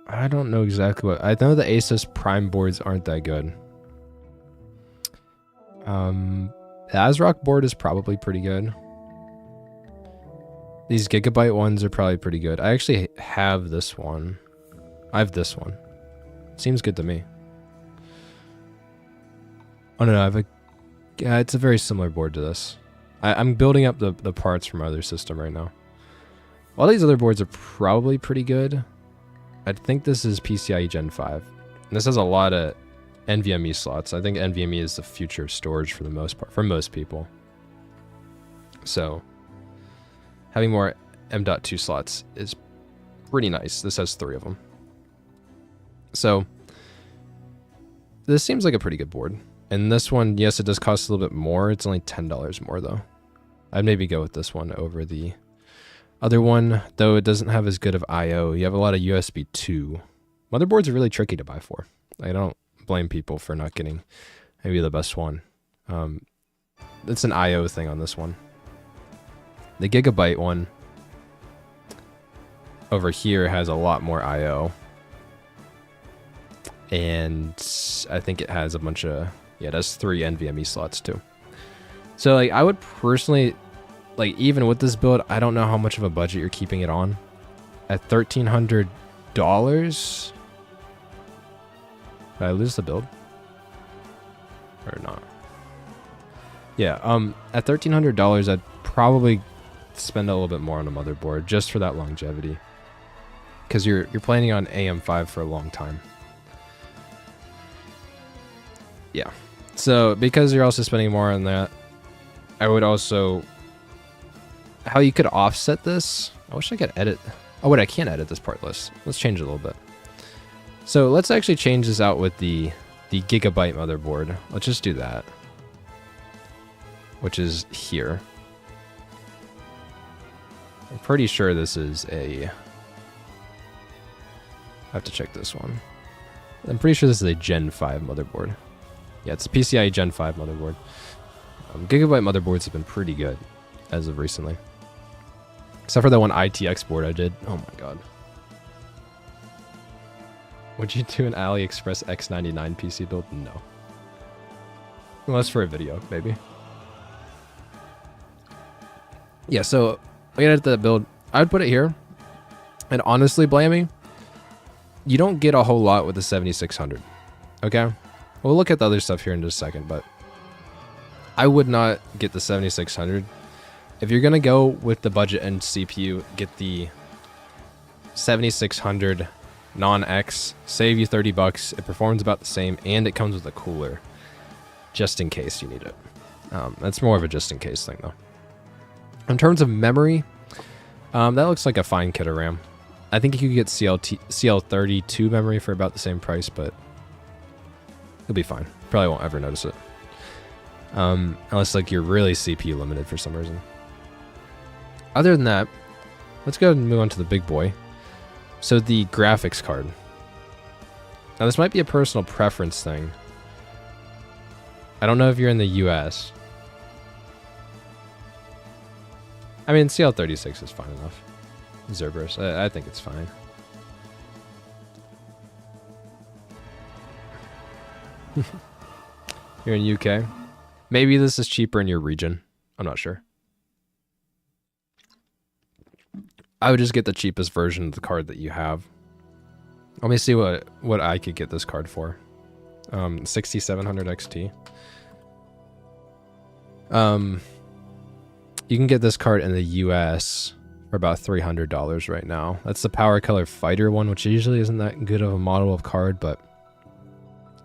I don't know exactly what... I know the Asus Prime boards aren't that good. The ASRock board is probably pretty good. These Gigabyte ones are probably pretty good. I actually have this one. I have this one. Seems good to me. Oh no, I have a... Yeah, it's a very similar board to this. I'm building up the parts from my other system right now. All these other boards are probably pretty good. I think this is PCIe Gen 5. And this has a lot of NVMe slots. I think NVMe is the future of storage for the most part, for most people. So, having more M.2 slots is pretty nice. This has 3 of them. So, this seems like a pretty good board. And this one, yes, it does cost a little bit more. It's only $10 more, though. I'd maybe go with this one over the other one, though it doesn't have as good of I.O. You have a lot of USB 2. Motherboards are really tricky to buy for. I don't blame people for not getting maybe the best one. It's an I.O. thing on this one. The Gigabyte one over here has a lot more I.O. And I think it has a bunch of... Yeah, it has 3 NVMe slots too. So, like, I would personally... Like, even with this build, I don't know how much of a budget you're keeping it on. At $1,300... Did I lose the build? Or not? Yeah, at $1,300, I'd probably spend a little bit more on a motherboard just for that longevity. Because you're planning on AM5 for a long time. Yeah. So, because you're also spending more on that, I would also... How you could offset this? I wish I could edit... Oh, wait, I can't edit this part list. Let's change it a little bit. So, let's actually change this out with the Gigabyte motherboard. Let's just do that. Which is here. I'm pretty sure this is a... I have to check this one. I'm pretty sure this is a Gen 5 motherboard. Yeah, it's a PCIe Gen 5 motherboard. Gigabyte motherboards have been pretty good as of recently. Except for that one ITX board I did. Oh my god. Would you do an AliExpress X99 PC build? No. Unless for a video, maybe. Yeah, so looking at the build, I would put it here. And honestly, Blammy, you don't get a whole lot with the 7600. Okay? We'll look at the other stuff here in just a second, but I would not get the 7600. If you're going to go with the budget and CPU, get the 7600 non-X, save you $30. It performs about the same, and it comes with a cooler, just in case you need it. That's more of a just in case thing, though. In terms of memory, that looks like a fine kit of RAM. I think you could get CL32 memory for about the same price, but you'll be fine. Probably won't ever notice it. Unless like you're really CPU limited for some reason. Other than that, let's go and move on to the big boy. So the graphics card. Now this might be a personal preference thing. I don't know if you're in the US. I mean, CL36 is fine enough. Zerberus, I think it's fine. You're in UK. Maybe this is cheaper in your region. I'm not sure. I would just get the cheapest version of the card that you have. Let me see what I could get this card for. 6700 XT. You can get this card in the US for about $300 right now. That's the Power Color Fighter one, which usually isn't that good of a model of card, but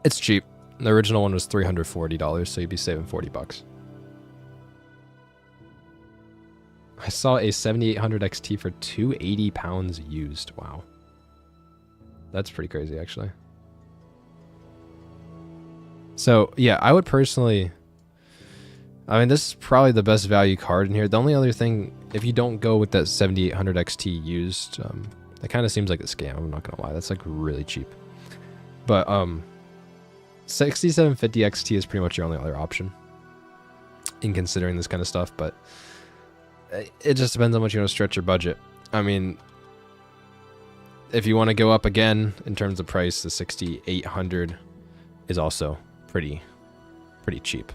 it's cheap. The original one was $340, so you'd be saving $40. I saw a 7800 XT for £280 used. Wow. That's pretty crazy, actually. So, yeah, I would personally... I mean, this is probably the best value card in here. The only other thing, if you don't go with that 7800 XT used, that kind of seems like a scam. I'm not gonna lie, that's like really cheap. But 6750 XT is pretty much your only other option in considering this kind of stuff. But it just depends on what you want to stretch your budget. I mean, if you want to go up again in terms of price, the 6800 is also pretty cheap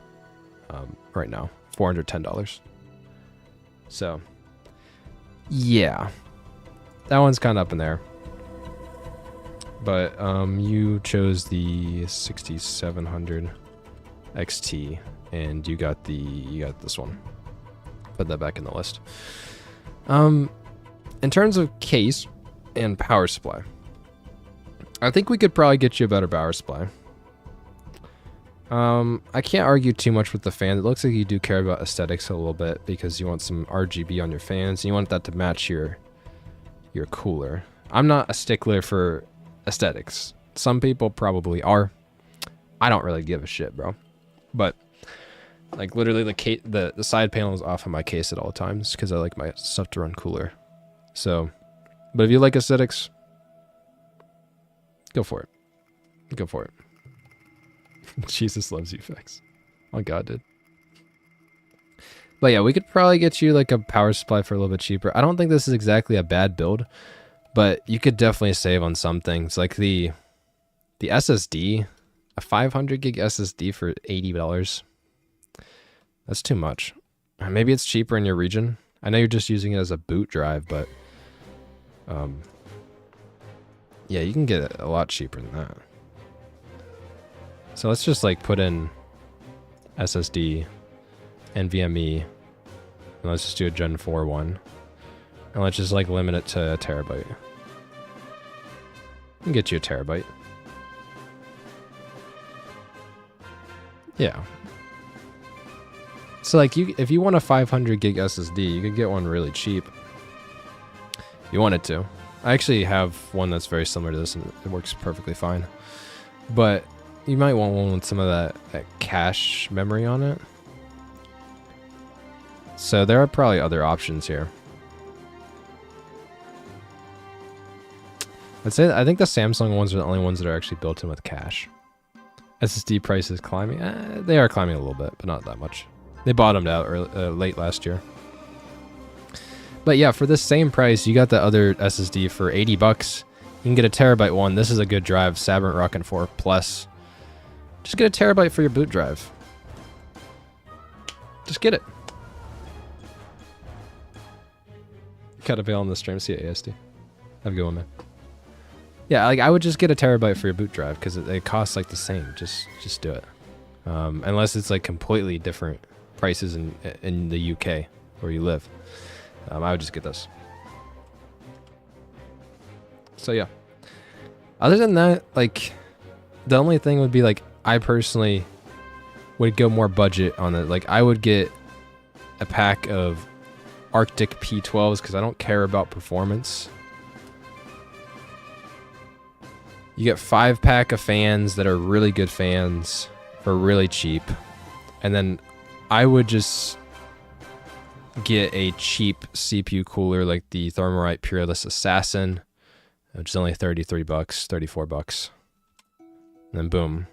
right now, $410. So yeah, that one's kind of up in there. But you chose the 6700 XT, and you got this one. Put that back in the list. In terms of case and power supply, I think we could probably get you a better power supply. I can't argue too much with the fan. It looks like you do care about aesthetics a little bit because you want some RGB on your fans and you want that to match your cooler. I'm not a stickler for aesthetics. Some people probably are. I don't really give a shit, bro. But like literally the side panel is off of my case at all times because I like my stuff to run cooler. So, but if you like aesthetics, go for it. Go for it. Jesus loves you, Fex. Oh god, dude. But yeah, we could probably get you like a power supply for a little bit cheaper. I don't think this is exactly a bad build, but you could definitely save on some things. Like the SSD, a 500 gig SSD for $80. That's too much. Maybe it's cheaper in your region. I know you're just using it as a boot drive, but yeah, you can get it a lot cheaper than that. So let's just like put in SSD, NVMe, and let's just do a Gen 4 one. And let's just like limit it to a terabyte. We can get you a terabyte. Yeah. So like if you want a 500 gig SSD, you could get one really cheap. If you wanted to. I actually have one that's very similar to this and it works perfectly fine. But you might want one with some of that cache memory on it. So there are probably other options here. I think the Samsung ones are the only ones that are actually built in with cache. SSD prices climbing. They are climbing a little bit, but not that much. They bottomed out late last year. But yeah, for this same price, you got the other SSD for $80. You can get a terabyte one. This is a good drive. Sabrent Rockin' 4 Plus. Just get a terabyte for your boot drive. Just get it. Got a veil on the stream. See you, ASD. Have a good one, man. Yeah, like I would just get a terabyte for your boot drive because it costs like the same. Just do it. Unless it's like completely different prices in the UK where you live. I would just get this. So yeah. Other than that, like the only thing would be like I personally would go more budget on it. Like I would get a pack of Arctic P12s because I don't care about performance. You get 5-pack of fans that are really good fans for really cheap. And then I would just get a cheap CPU cooler like the Thermalright Peerless Assassin, which is only $33, $34. And then boom.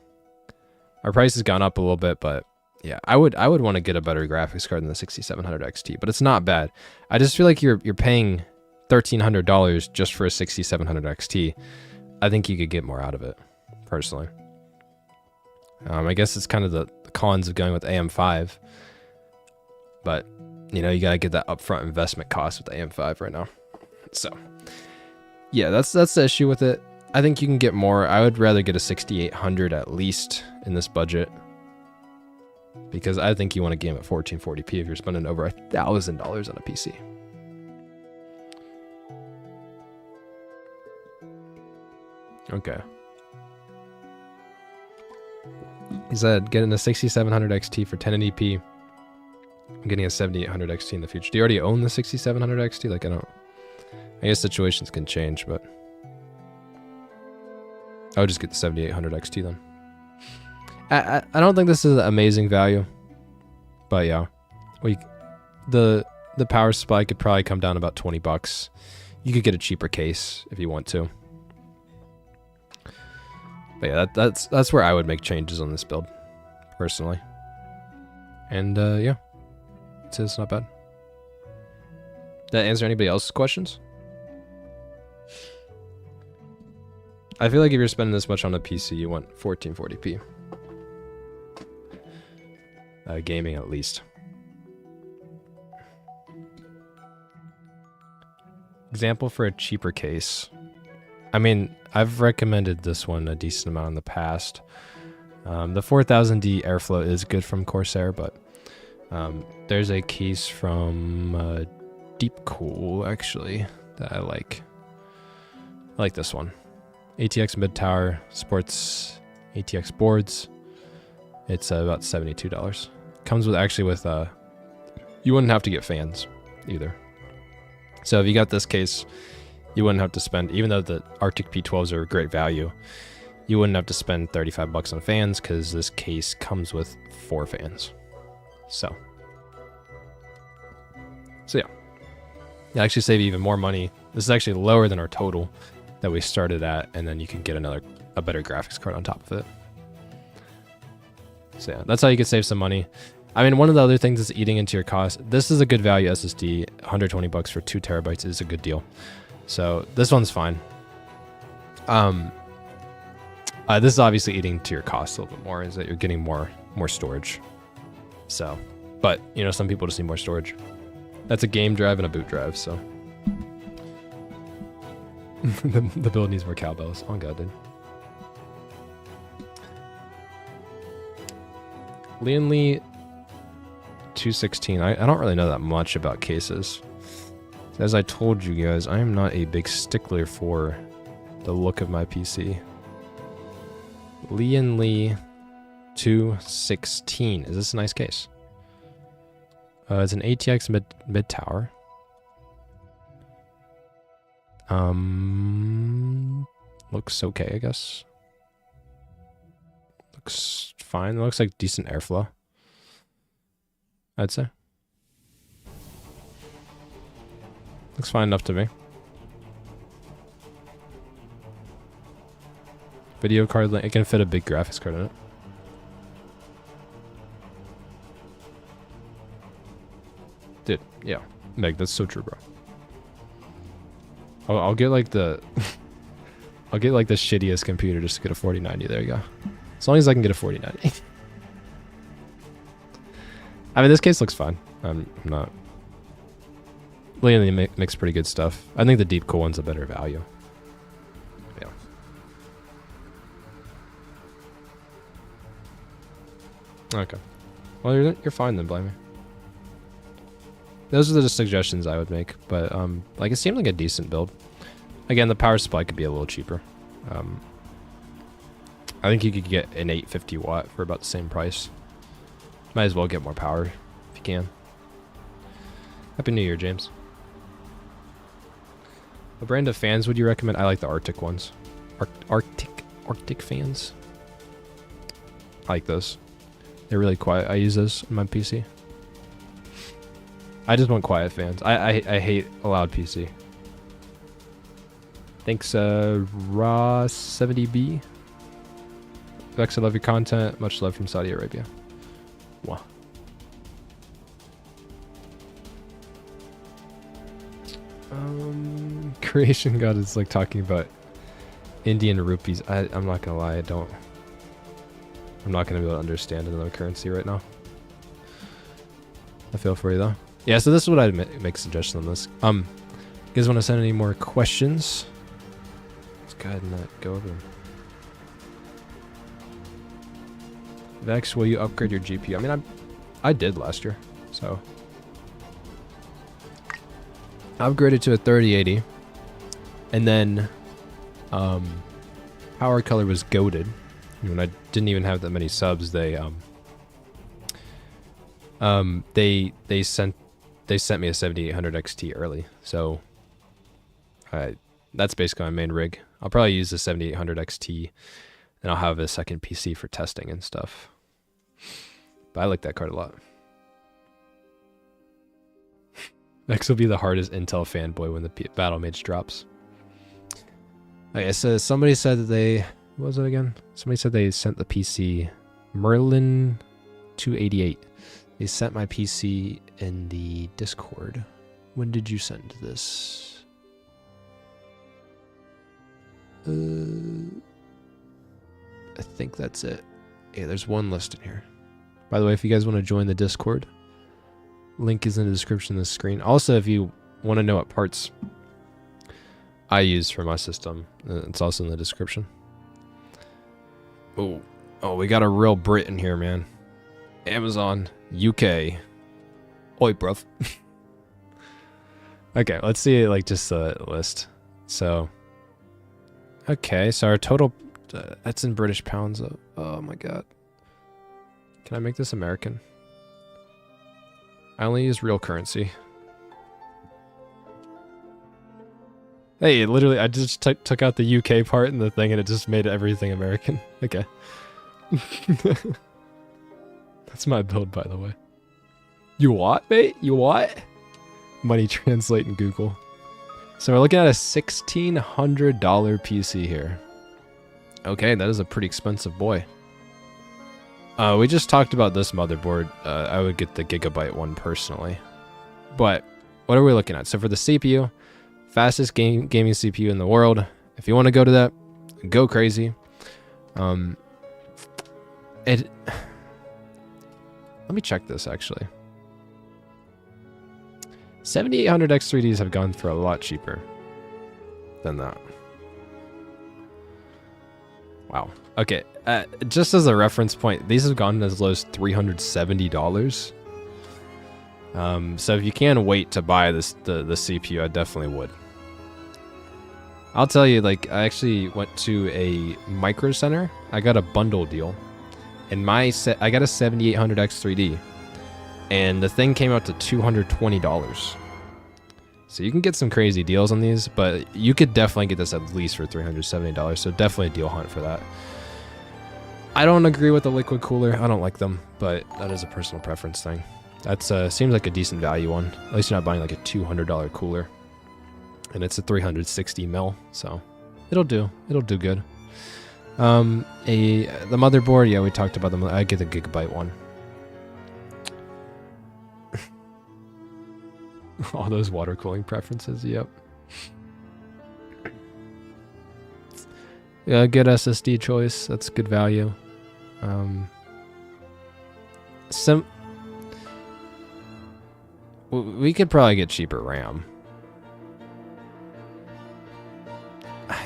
Our price has gone up a little bit, but yeah, I would want to get a better graphics card than the 6700 XT, but it's not bad. I just feel like you're paying $1,300 just for a 6700 XT. I think you could get more out of it, personally. I guess it's kind of the cons of going with AM5, but you know, you gotta get that upfront investment cost with the AM5 right now. So yeah, that's the issue with it. I think you can get more. I would rather get a 6800 at least in this budget, because I think you want a game at 1440p if you're spending over $1,000 on a PC. Okay. He said getting a 6700 XT for 1080p. I'm getting a 7800 XT in the future. Do you already own the 6700 XT? Like, I guess situations can change, but I would just get the 7800 XT then. I don't think this is amazing value, But yeah, the power supply could probably come down about $20. You could get a cheaper case if you want to. But yeah, that's where I would make changes on this build, personally. And yeah, it's not bad. Did that answer anybody else's questions? I feel like if you're spending this much on a PC, you want 1440p. Gaming at least. Example for a cheaper case. I mean, I've recommended this one a decent amount in the past. The 4000D Airflow is good from Corsair, but there's a case from Deepcool, actually, that I like. I like this one. ATX mid-tower, supports ATX boards. It's about $72. Comes with, actually with, you wouldn't have to get fans either. So if you got this case, you wouldn't have to spend, even though the Arctic P12s are a great value, you wouldn't have to spend $35 on fans because this case comes with 4 fans. So yeah. You actually save even more money. This is actually lower than our total that we started at, and then you can get a better graphics card on top of it. So yeah, that's how you could save some money. I mean, one of the other things that's eating into your cost, this is a good value SSD. $120 for 2 terabytes is a good deal. So this one's fine. This is obviously eating to your cost a little bit more, is that you're getting more storage. So, but you know, some people just need more storage. That's a game drive and a boot drive, so. the build needs more cowbells. Oh god, dude. Lian Lee 216. I don't really know that much about cases. As I told you guys, I am not a big stickler for the look of my PC. Lian Lee 216. Is this a nice case? It's an ATX mid tower. Looks okay, I guess. Looks fine. Looks like decent airflow, I'd say. Looks fine enough to me. Video card, it can fit a big graphics card in it. Dude, yeah. Meg, that's so true, bro. I'll get like the I'll get like the shittiest computer just to get a 4090. There you go. As long as I can get a 4090. I mean, this case looks fine. I'm not. Lian makes pretty good stuff. I think the Deepcool one's a better value. Yeah. Okay. Well, you're fine then, Blimey. Those are the suggestions I would make, but like it seemed like a decent build. Again, the power supply could be a little cheaper. I think you could get an 850 watt for about the same price. Might as well get more power if you can. Happy New Year, James. What brand of fans would you recommend? I like the Arctic ones. Arctic fans. I like those. They're really quiet. I use those on my PC. I just want quiet fans. I hate a loud PC. Thanks, Raw70B. Vex, I love your content. Much love from Saudi Arabia. Wow. Creation God is like talking about Indian rupees. I'm not gonna lie, I'm not gonna be able to understand another currency right now. I feel for you though. Yeah, so this is what I'd make a suggestion on this. You guys want to send any more questions? Let's go ahead and go over them. Vex, will you upgrade your GPU? I mean, I did last year, so. I upgraded to a 3080. And then, Power Color was goated. When I didn't even have that many subs, they sent me a 7800 XT early, so that's basically my main rig. I'll probably use the 7800 XT, and I'll have a second PC for testing and stuff. But I like that card a lot. Next will be the hardest Intel fanboy when the Battle Mage drops. Okay, so somebody said that they... What was it again? Somebody said they sent the PC Merlin 288. They sent my PC in the Discord. When did you send this? I think that's it. Yeah, there's one list in here. By the way, if you guys want to join the Discord, link is in the description of the screen. Also, if you want to know what parts I use for my system, it's also in the description. Oh, we got a real Brit in here, man. Amazon, UK. Oi, bruv. Okay, let's see like just the list. So, okay, so our total, that's in British pounds. Oh my god. Can I make this American? I only use real currency. Hey, literally, I just took out the UK part in the thing and it just made everything American. Okay. That's my build, by the way. You what, mate? You what? Money translate in Google. So we're looking at a $1,600 PC here. Okay, that is a pretty expensive boy. We just talked about this motherboard. I would get the Gigabyte one personally. But what are we looking at? So for the CPU, fastest gaming CPU in the world. If you want to go to that, go crazy. Let me check this actually. 7800 X3Ds have gone for a lot cheaper than that. Wow. Okay. Just as a reference point, these have gone as low as $370. So if you can wait to buy this the CPU, I definitely would. I'll tell you, like, I actually went to a Micro Center. I got a bundle deal, and I got a 7800 X3D, and the thing came out to $220. So you can get some crazy deals on these, but you could definitely get this at least for $370. So definitely a deal hunt for that. I don't agree with the liquid cooler. I don't like them, but that is a personal preference thing. That's seems like a decent value one. At least you're not buying like a $200 cooler. And it's a 360 mil, so it'll do. It'll do good. The motherboard, yeah, we talked about them. I get the Gigabyte one. All those water cooling preferences, yep. Yeah, good SSD choice. That's good value. We could probably get cheaper RAM.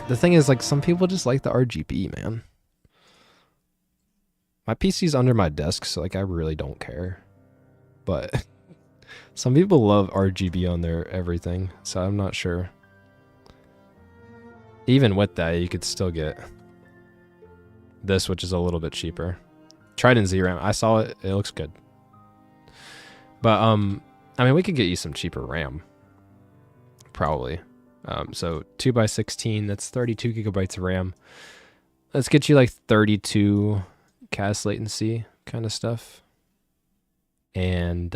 The thing is, like, some people just like the RGB, man. My PC's under my desk, so, like, I really don't care. But some people love RGB on their everything, so I'm not sure. Even with that, you could still get this, which is a little bit cheaper. Trident Z RAM. I saw it. It looks good. But, I mean, we could get you some cheaper RAM. Probably. So 2x16, that's 32 gigabytes of RAM. Let's get you like 32 CAS latency kind of stuff. And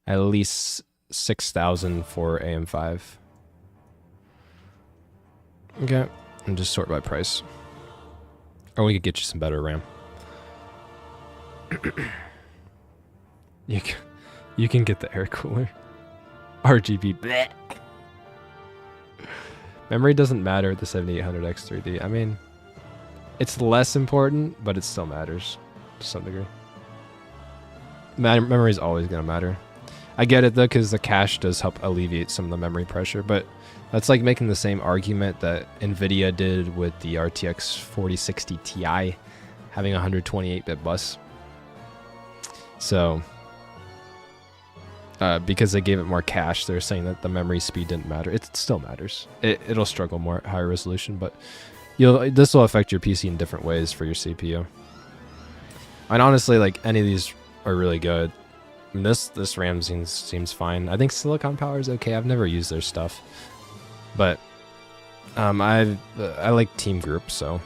at least 6,000 for AM5. Okay, and just sort by price. Or we could get you some better RAM. You can get the air cooler. RGB. Bleh. Memory doesn't matter with the 7800 X3D. I mean, it's less important, but it still matters to some degree. Memory is always going to matter. I get it though, because the cache does help alleviate some of the memory pressure, but that's like making the same argument that Nvidia did with the RTX 4060 Ti having a 128-bit bus. So, because they gave it more cache, they're saying that the memory speed didn't matter. It still matters. It'll struggle more at higher resolution, but this will affect your PC in different ways for your CPU. And honestly, like, any of these are really good. I mean, this RAM seems fine. I think Silicon Power is okay. I've never used their stuff, but I like Team Group, so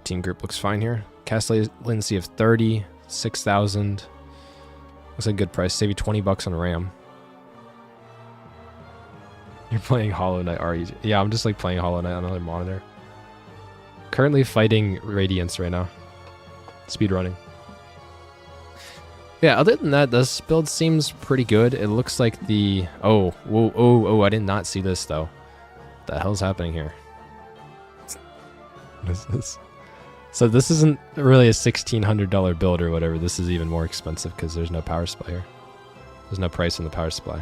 Team Group looks fine here. CAS latency of 30, 6,000. That's a good price. Save you 20 bucks on RAM. You're playing Hollow Knight RE. Yeah, I'm just like playing Hollow Knight on another monitor. Currently fighting Radiance right now. Speedrunning. Yeah, other than that, this build seems pretty good. It looks like the... Oh, whoa, oh, I did not see this, though. What the hell's happening here? What is this? So this isn't really a $1,600 build or whatever. This is even more expensive because there's no power supply here. There's no price on the power supply.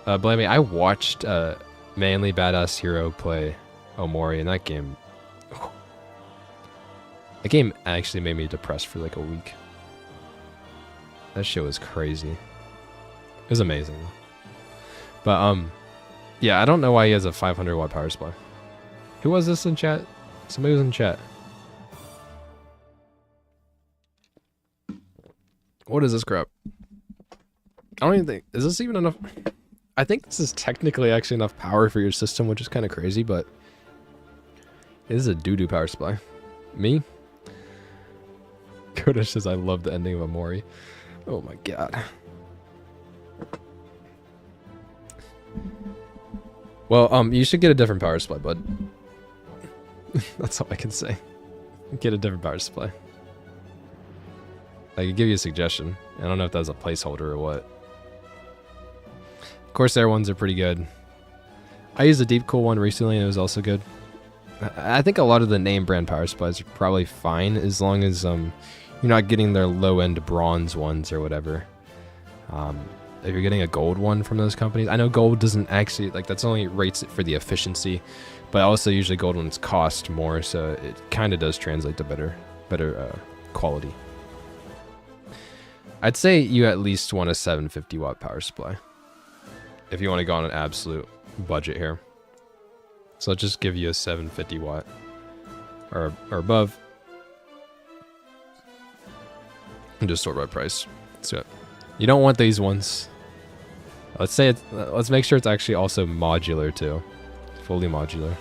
Blame me, I watched Manly Badass Hero play Omori, and that game... That game actually made me depressed for like a week. That shit was crazy. It was amazing. But, yeah, I don't know why he has a 500 watt power supply. Who was this in chat? Somebody was in chat. What is this crap? I don't even think... Is this even enough? I think this is technically actually enough power for your system, which is kind of crazy, but... It is a doo-doo power supply. Me? Koda says, I love the ending of Omori. Oh my god. Well, you should get a different power supply, bud. That's all I can say. Get a different power supply. I could give you a suggestion. I don't know if that's a placeholder or what. Corsair ones are pretty good. I used a Deep Cool one recently and it was also good. I think a lot of the name brand power supplies are probably fine as long as you're not getting their low-end bronze ones or whatever. If you're getting a gold one from those companies, I know gold doesn't actually, like, that's only rates it for the efficiency, but also usually gold ones cost more, so it kind of does translate to better quality. I'd say you at least want a 750 watt power supply if you want to go on an absolute budget here. So I'll just give you a 750 watt or above. And just sort by price. So you don't want these ones. Let's say it's, let's make sure it's actually also modular too. Fully modular.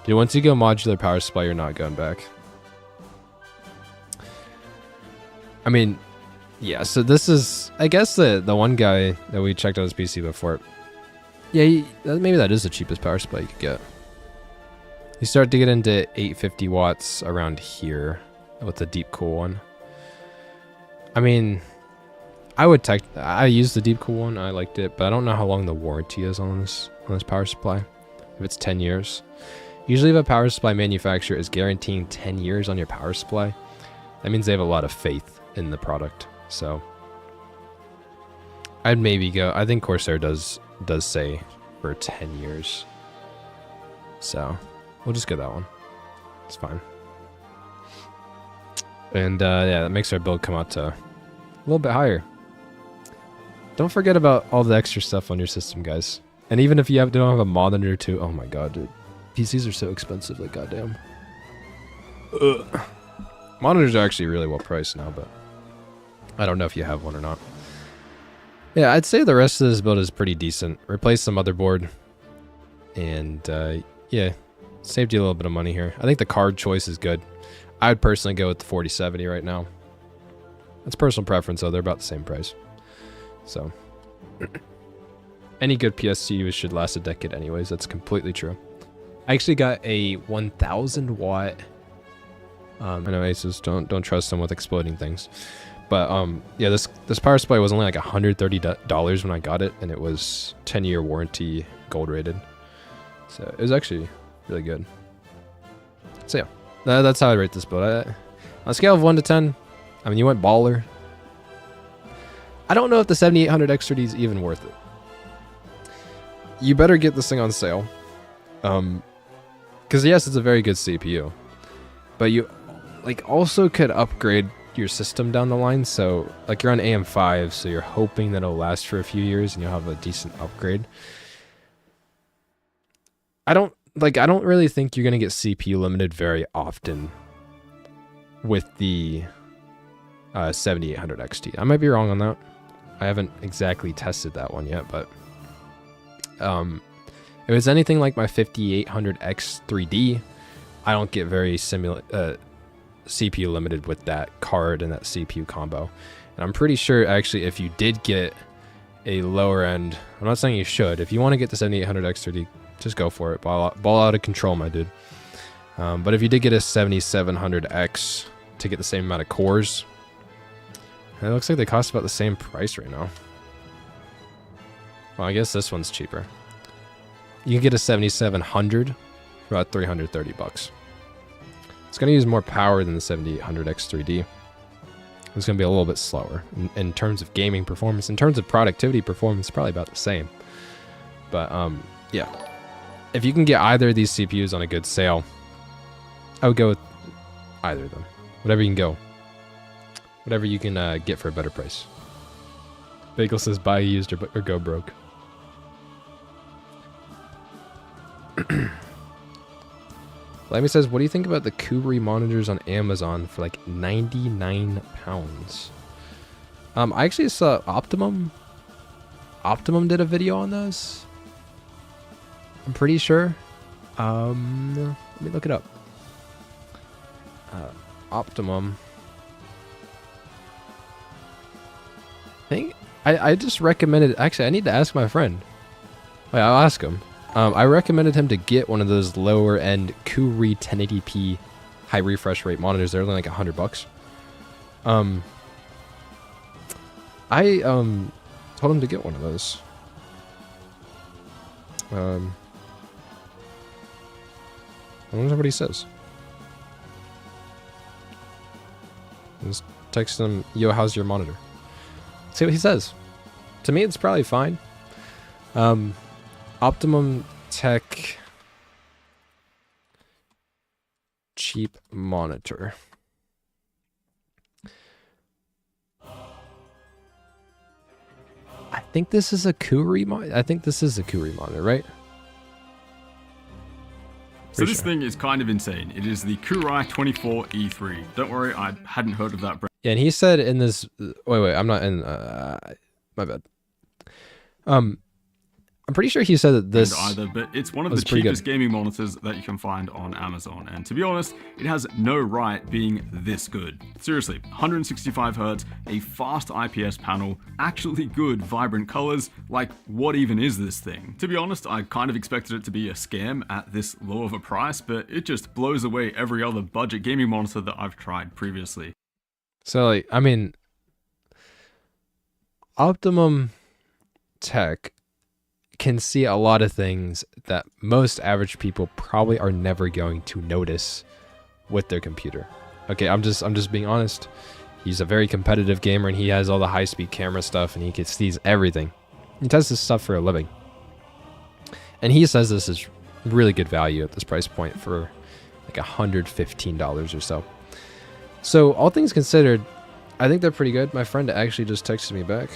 Dude, once you go modular power supply, you're not going back. I mean, yeah, so this is, I guess the one guy that we checked out his PC before. Yeah, maybe that is the cheapest power supply you could get. You start to get into 850 watts around here with the Deep Cool one. I mean, I used the Deep Cool one, I liked it, but I don't know how long the warranty is on this power supply. If it's 10 years. Usually if a power supply manufacturer is guaranteeing 10 years on your power supply, that means they have a lot of faith in the product. So I'd maybe go, I think Corsair does say for 10 years. So we'll just get that one. It's fine. And yeah, that makes our build come out to a little bit higher. Don't forget about all the extra stuff on your system, guys. And even if you don't have a monitor too, oh my god, dude. PCs are so expensive, like goddamn. Ugh. Monitors are actually really well priced now, but I don't know if you have one or not. Yeah, I'd say the rest of this build is pretty decent. Replace the motherboard. And yeah, saved you a little bit of money here. I think the card choice is good. I would personally go with the 4070 right now. That's personal preference, though. They're about the same price. So, any good PSU should last a decade anyways. That's completely true. I actually got a 1000 watt. I know Asus don't trust them with exploding things. But yeah, this power supply was only like $130 when I got it, and it was 10-year warranty, gold rated. So it was actually really good. So yeah, that's how I rate this build. On a scale of 1 to 10, I mean, you went baller. I don't know if the 7800 X3D is even worth it. You better get this thing on sale. Because yes, it's a very good CPU. But you like also could upgrade your system down the line. So like you're on AM5, so you're hoping that it'll last for a few years and you'll have a decent upgrade. I don't really think you're going to get CPU limited very often with the 7800 XT. I might be wrong on that. I haven't exactly tested that one yet, but if it's anything like my 5800X 3D, I don't get very CPU limited with that card and that CPU combo. And I'm pretty sure actually if you did get a lower end, I'm not saying you should. If you want to get the 7800X3D, just go for it. Ball out of control, my dude. But if you did get a 7700X to get the same amount of cores, it looks like they cost about the same price right now. Well, I guess this one's cheaper. You can get a 7700 for about 330 bucks. It's going to use more power than the 7800X3D. It's going to be a little bit slower in terms of gaming performance. In terms of productivity performance, probably about the same. But yeah, if you can get either of these CPUs on a good sale, I would go with either of them. Whatever you can go. Whatever you can get for a better price. Bagel says buy used or go broke. Lammy says, what do you think about the Kubri monitors on Amazon for like 99 pounds? I actually saw Optimum did a video on those. I'm pretty sure. Let me look it up. Optimum. I just recommended, actually I need to ask my friend. Wait, I'll ask him. I recommended him to get one of those lower end Kubri 1080p high refresh rate monitors. They're only like $100. I told him to get one of those. I wonder what he says. Just text him, yo, how's your monitor? See what he says. To me, it's probably fine. Optimum Tech cheap monitor. I think this is a Kubri monitor. I think this is a Kubri monitor, right? So this thing is kind of insane. It is the Kubri 24E3. Don't worry, I hadn't heard of that brand. Yeah, and he said in this. Wait, I'm not in. My bad. I'm pretty sure he said that this either, but it's one of the cheapest gaming monitors that you can find on Amazon. And to be honest, it has no right being this good. Seriously, 165 Hz, a fast IPS panel, actually good, vibrant colors. Like, what even is this thing? To be honest, I kind of expected it to be a scam at this low of a price, but it just blows away every other budget gaming monitor that I've tried previously. So, like, I mean, Optimum Tech can see a lot of things that most average people probably are never going to notice with their computer. Okay, I'm just being honest. He's a very competitive gamer and he has all the high-speed camera stuff and he sees everything. He does this stuff for a living. And he says this is really good value at this price point for like $115 or so. So all things considered, I think they're pretty good. My friend actually just texted me back.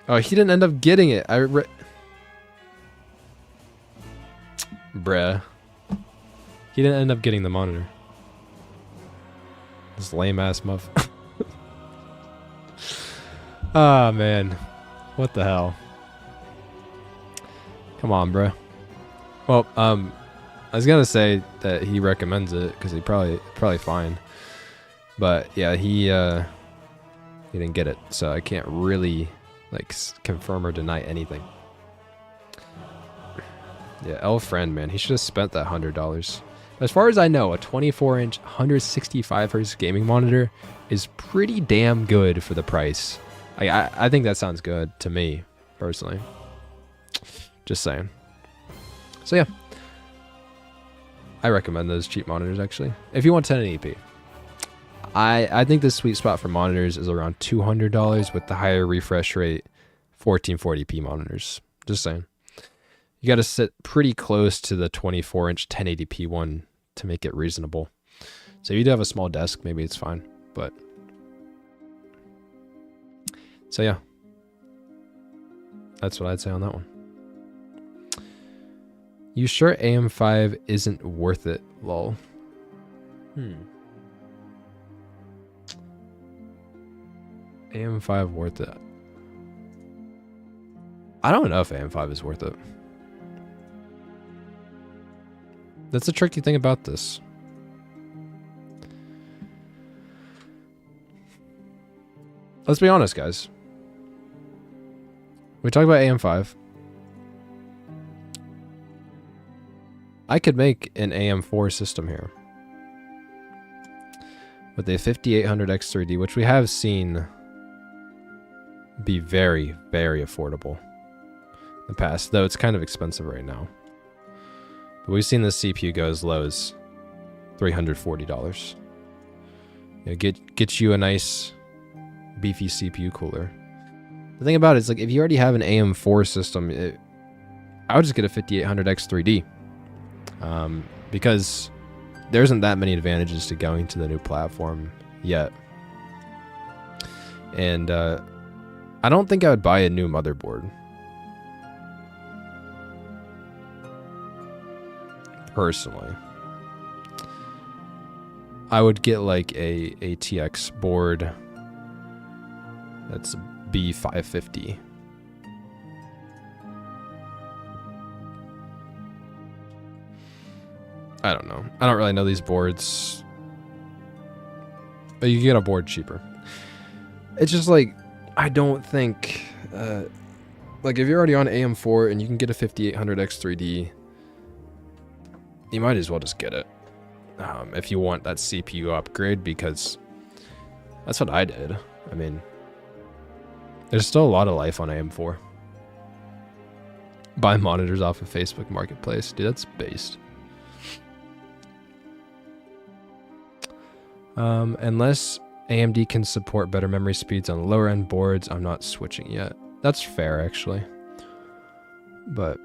Oh, he didn't end up getting it. Bruh. He didn't end up getting the monitor. This lame ass muff. Ah, man. What the hell? Come on, bruh. Well, I was gonna say that he recommends it because he probably fine. But yeah, he didn't get it, so I can't really like confirm or deny anything. Yeah, L friend, man, he should have spent that $100. As far as I know, a 24-inch 165 Hz gaming monitor is pretty damn good for the price. I think that sounds good to me personally. Just saying. So yeah, I recommend those cheap monitors actually. If you want 1080p. I think the sweet spot for monitors is around $200 with the higher refresh rate 1440p monitors. Just saying. You got to sit pretty close to the 24-inch 1080p one to make it reasonable. So if you do have a small desk, maybe it's fine. But so yeah, that's what I'd say on that one. You sure AM5 isn't worth it? Lol. AM5 worth it? I don't know if AM5 is worth it. That's the tricky thing about this. Let's be honest, guys. We talk about AM5. I could make an AM4 system here with a 5800 X3D, which we have seen be very, very affordable in the past, though it's kind of expensive right now. But we've seen this CPU go as low as $340. You know, get you a nice beefy CPU cooler. The thing about it is, like, if you already have an AM4 system, I would just get a 5800 X3D. Because there isn't that many advantages to going to the new platform yet. And I don't think I would buy a new motherboard. Personally. I would get like a ATX board that's B550. I don't know. I don't really know these boards. But you can get a board cheaper. It's just like, I don't think, like if you're already on AM4 and you can get a 5800 X3D, you might as well just get it. If you want that CPU upgrade, because that's what I did. I mean, there's still a lot of life on AM4. Buy monitors off of Facebook Marketplace. Dude, that's based. Unless AMD can support better memory speeds on lower end boards, I'm not switching yet. That's fair, actually. But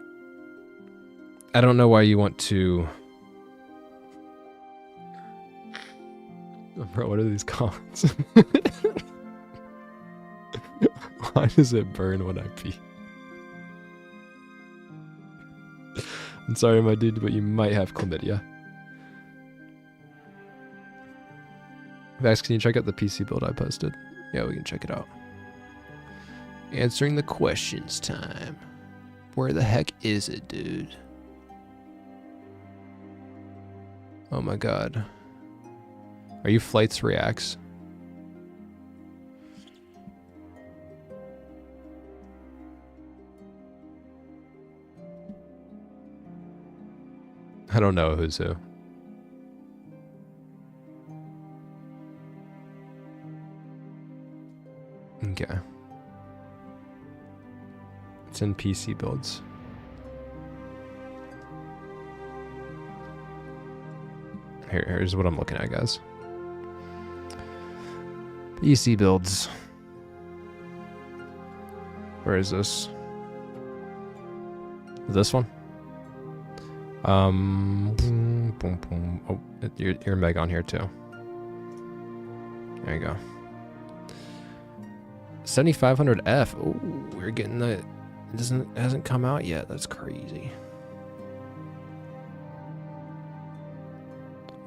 I don't know why you want to... Bro, what are these comments? Why does it burn when I pee? I'm sorry, my dude, but you might have chlamydia. Vax, can you check out the PC build I posted? Yeah, we can check it out. Answering the questions time. Where the heck is it, dude? Oh my god. Are you Flights Reacts? I don't know who's who. Okay. It's in PC builds. Here's what I'm looking at, guys. PC builds. Where is this? This one? Boom, boom. Oh, you're Meg on here too. There you go. 7500F. Oh, we're getting the. It hasn't come out yet. That's crazy.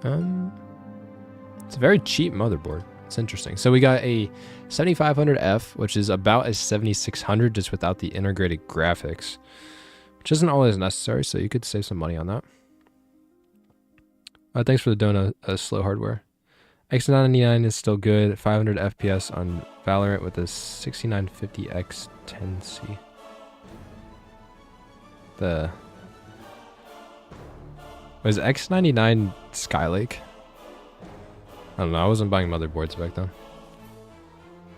It's a very cheap motherboard. It's interesting. So we got a 7500F, which is about a 7600, just without the integrated graphics, which isn't always necessary. So you could save some money on that. Thanks for the donut, slow hardware. X99 is still good. 500 FPS on Valorant with a 6950X 10C. Was X99 Skylake? I don't know. I wasn't buying motherboards back then.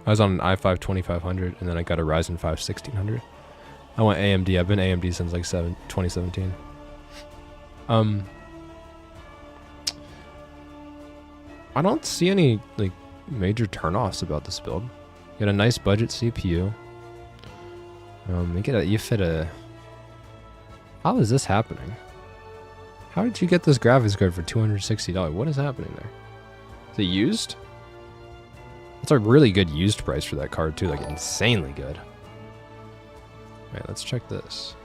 I was on an i5 2500 and then I got a Ryzen 5 1600. I went AMD. I've been AMD since like 2017. I don't see any like major turnoffs about this build. You got a nice budget CPU. You fit a. How is this happening? How did you get this graphics card for $260? What is happening there? Is it used? That's a really good used price for that card too, like insanely good. Alright, let's check this.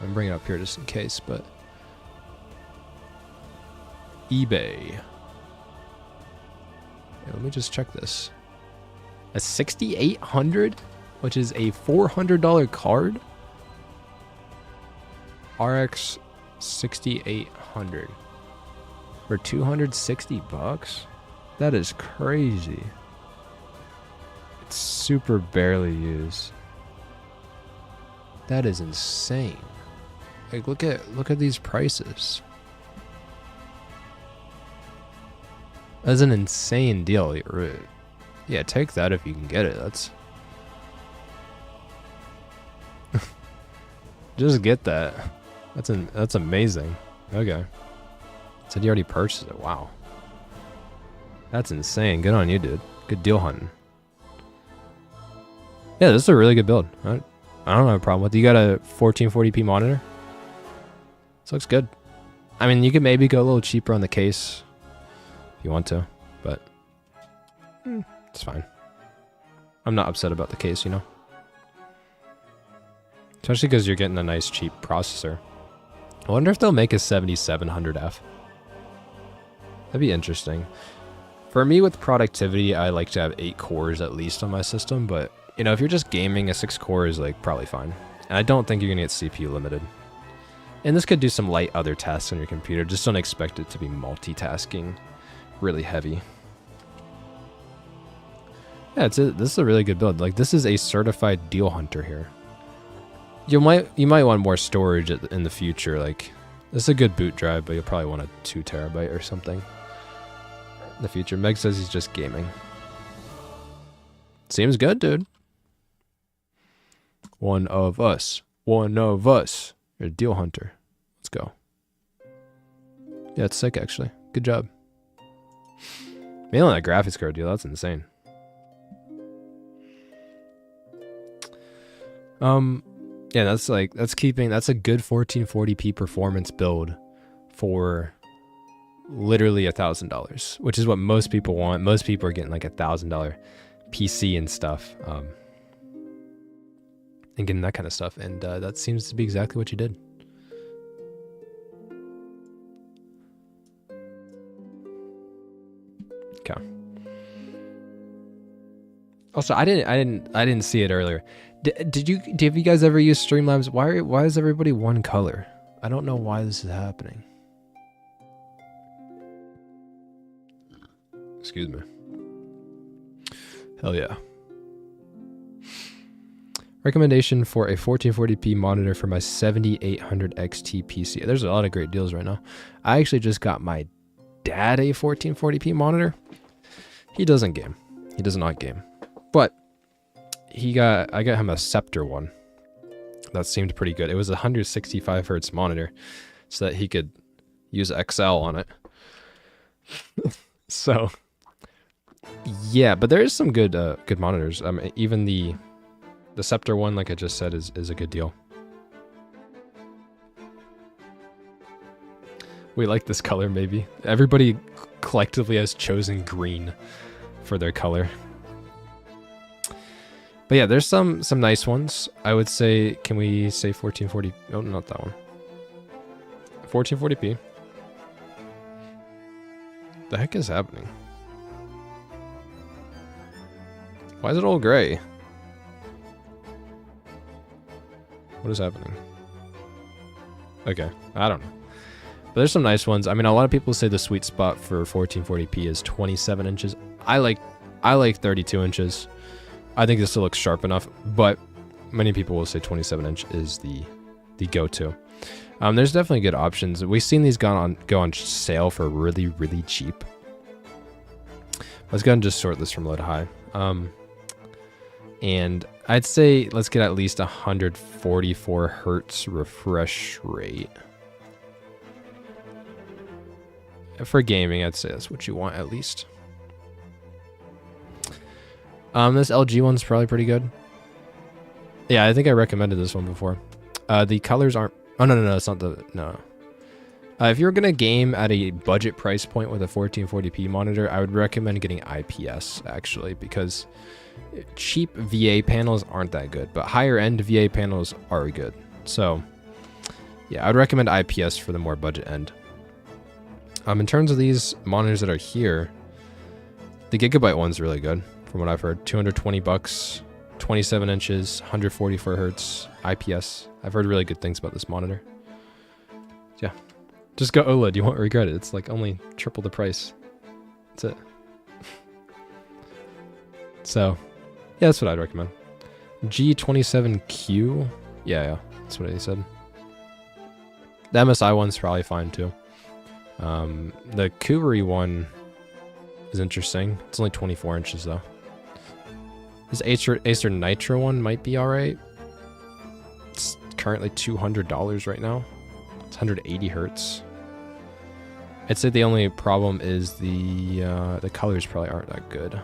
I'm bringing it up here just in case, but eBay. Yeah, let me just check this. A 6800, which is a $400 card. RX 6800. For 260 bucks? That is crazy. It's super barely used. That is insane. Like look at these prices. That's an insane deal. Yeah, take that if you can get it. That's just get that. That's amazing. Okay. Said you already purchased it. Wow. That's insane. Good on you, dude. Good deal hunting. Yeah, this is a really good build. I don't have a problem with it. You got a 1440p monitor? This looks good. I mean, you could maybe go a little cheaper on the case if you want to, but it's fine. I'm not upset about the case, you know? Especially because you're getting a nice cheap processor. I wonder if they'll make a 7700F. That'd be interesting. For me, with productivity, I like to have 8 cores at least on my system, but you know, if you're just gaming, a 6 core is like probably fine. And I don't think you're gonna get CPU limited. And this could do some light other tasks on your computer. Just don't expect it to be multitasking really heavy. Yeah, this is a really good build. Like this is a certified deal hunter here. You might want more storage in the future. Like this is a good boot drive, but you'll probably want a 2 terabyte or something in the future. Meg says he's just gaming. Seems good, dude. One of us. One of us. You're a deal hunter. Let's go. Yeah, it's sick actually. Good job. Mainly on that graphics card deal. That's insane. Yeah, that's a good 1440p performance build for literally $1,000, which is what most people want. Most people are getting like $1,000 PC and stuff, and getting that kind of stuff, and that seems to be exactly what you did. Okay. Also, I didn't see it earlier. Have you guys ever used Streamlabs? Why is everybody one color? I don't know why this is happening. Excuse me. Hell yeah. Recommendation for a 1440p monitor for my 7800 XT PC. There's a lot of great deals right now. I actually just got my dad a 1440p monitor. He doesn't game. He does not game. But I got him a Scepter one. That seemed pretty good. It was a 165 hertz monitor so that he could use XL on it. So yeah, but there is some good monitors. Even the Scepter one, like I just said, is a good deal. We like this color, maybe. Everybody collectively has chosen green for their color. But yeah, there's some nice ones. I would say, can we say 1440? Oh, not that one. 1440p. The heck is happening? Why is it all gray? What is happening? Okay, I don't know. But there's some nice ones. I mean, a lot of people say the sweet spot for 1440p is 27 inches. I like 32 inches. I think this still looks sharp enough, but many people will say 27 inch is the go-to. There's definitely good options. We've seen these go on sale for really, really cheap. Let's go ahead and just sort this from low to high. And I'd say let's get at least 144 hertz refresh rate. For gaming, I'd say that's what you want at least. This LG one's probably pretty good. Yeah, I think I recommended this one before. The colors aren't... Oh, no, it's not the... No. If you're going to game at a budget price point with a 1440p monitor, I would recommend getting IPS, actually, because cheap VA panels aren't that good, but higher-end VA panels are good. So, yeah, I would recommend IPS for the more budget end. In terms of these monitors that are here, the Gigabyte one's really good, from what I've heard. 220 bucks, 27 inches, 144 hertz, IPS. I've heard really good things about this monitor. Yeah, Just go OLED. You won't regret it. It's like only triple the price. That's it. So, yeah, that's what I'd recommend. G27Q. Yeah, that's what he said. The MSI one's probably fine too. The Kuveri one is interesting. It's only 24 inches though. This Acer Nitro one might be alright. It's currently $200 right now. It's 180 hertz. I'd say the only problem is the colors probably aren't that good.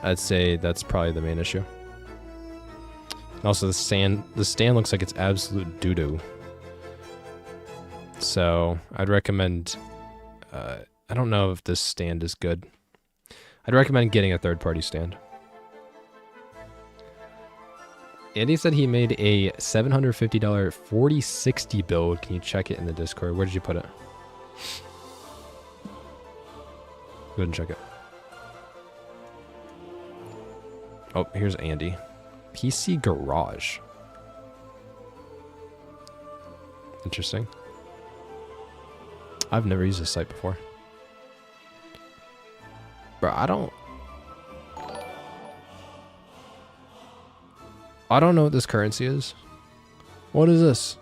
I'd say that's probably the main issue. And also the stand looks like it's absolute doo-doo. So I'd recommend, I don't know if this stand is good. I'd recommend getting a third-party stand. Andy said he made a $750 4060 build. Can you check it in the Discord? Where did you put it? Go ahead and check it. Oh, here's Andy. PC Garage. Interesting. I've never used this site before. Bro, I don't know what this currency is. What is this?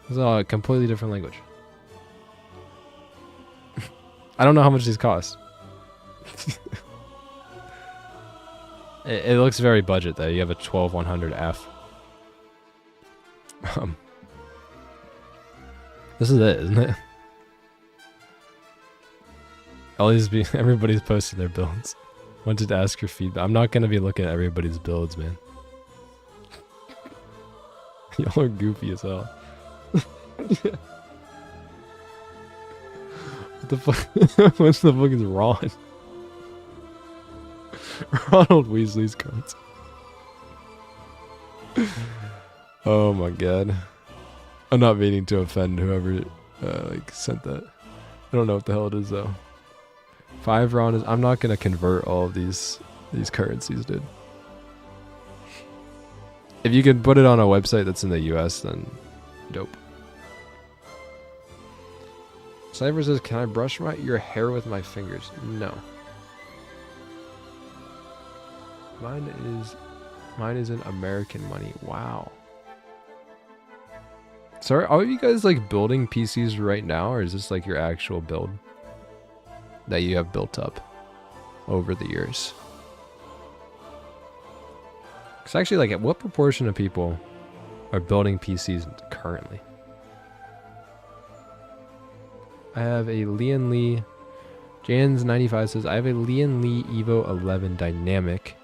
It's a completely different language. I don't know how much these cost. It looks very budget though. You have a 12100F. This is it, isn't it? Everybody's posting their builds. Wanted to ask your feedback. I'm not gonna be looking at everybody's builds, man. Y'all are goofy as hell. What the fuck? What the fuck is Ron? Ronald Weasley's cunt. Oh my god. I'm not meaning to offend whoever like sent that. I don't know what the hell it is though. 5 Ron is. I'm not gonna convert all of these currencies, dude. If you can put it on a website that's in the US, then dope. Cypher says, "Can I brush your hair with my fingers?" No. Mine is in American money. Wow. So are you guys like building PCs right now, or is this like your actual build that you have built up over the years? Because actually, like, what proportion of people are building PCs currently? I have a Lian Li. Jans95 says, I have a Lian Li Evo 11 Dynamic.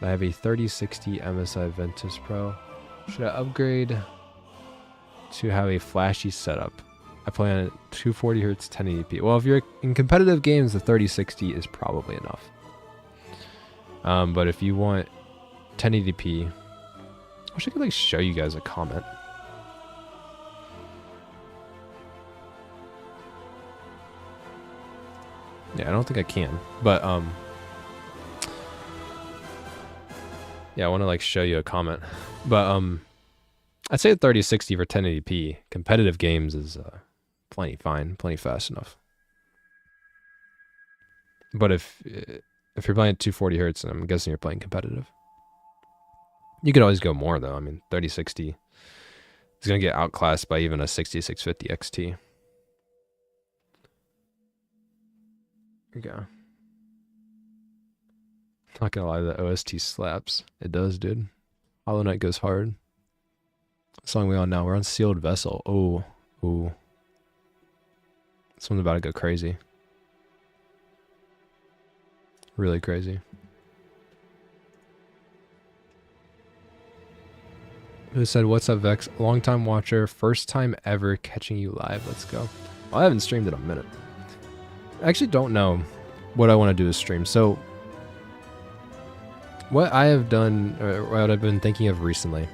I have a 3060 MSI Ventus Pro. Should I upgrade to have a flashy setup? I play on 240 Hz 1080p. Well, if you're in competitive games, the 3060 is probably enough. But if you want 1080p, I wish I could like show you guys a comment. Yeah, I don't think I can, but yeah, I want to like show you a comment. But I'd say 3060 for 1080p competitive games is plenty fine, plenty fast enough. But if you're playing at 240 Hz, and I'm guessing you're playing competitive, you could always go more though. I mean, 3060 is gonna get outclassed by even a 6650 XT. Okay. Not gonna lie, the OST slaps. It does, dude. Hollow Knight goes hard. What song are we on now? We're on Sealed Vessel. Oh, ooh. Someone's about to go crazy. Really crazy. Who said, "What's up, Vex? Long time watcher, first time ever catching you live. Let's go." Well, I haven't streamed in a minute. I actually don't know what I want to do is stream. So what I have done, or what I've been thinking of recently,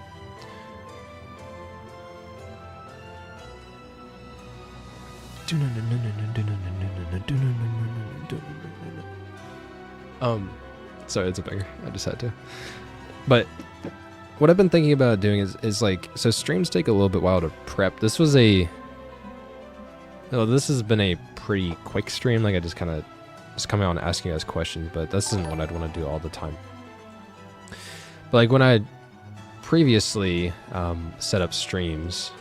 sorry, it's a banger. I just had to. But what I've been thinking about doing is like, so streams take a little bit while to prep. This was this has been a pretty quick stream. Like I just kind of just coming out and asking you guys questions, but this isn't what I'd want to do all the time. But like when I previously set up streams,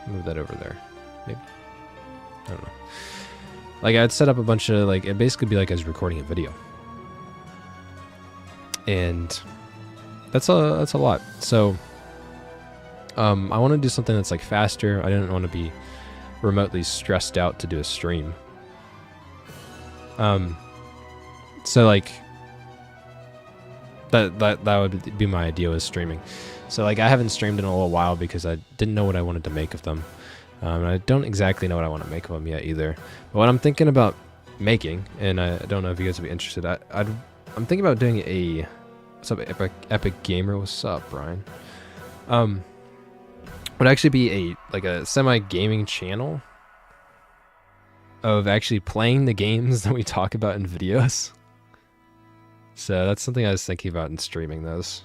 move that over there, maybe, I don't know. Like I'd set up a bunch of like, it'd basically be like I was recording a video, and that's a lot. So I want to do something that's like faster. I didn't want to be remotely stressed out to do a stream. So like that would be my idea with streaming. So like I haven't streamed in a little while because I didn't know what I wanted to make of them. And I don't exactly know what I want to make of them yet either. But what I'm thinking about making, and I don't know if you guys would be interested, I'm thinking about doing a, what's up Epic Gamer, what's up Brian? Would actually be a semi-gaming channel of actually playing the games that we talk about in videos. So that's something I was thinking about in streaming those.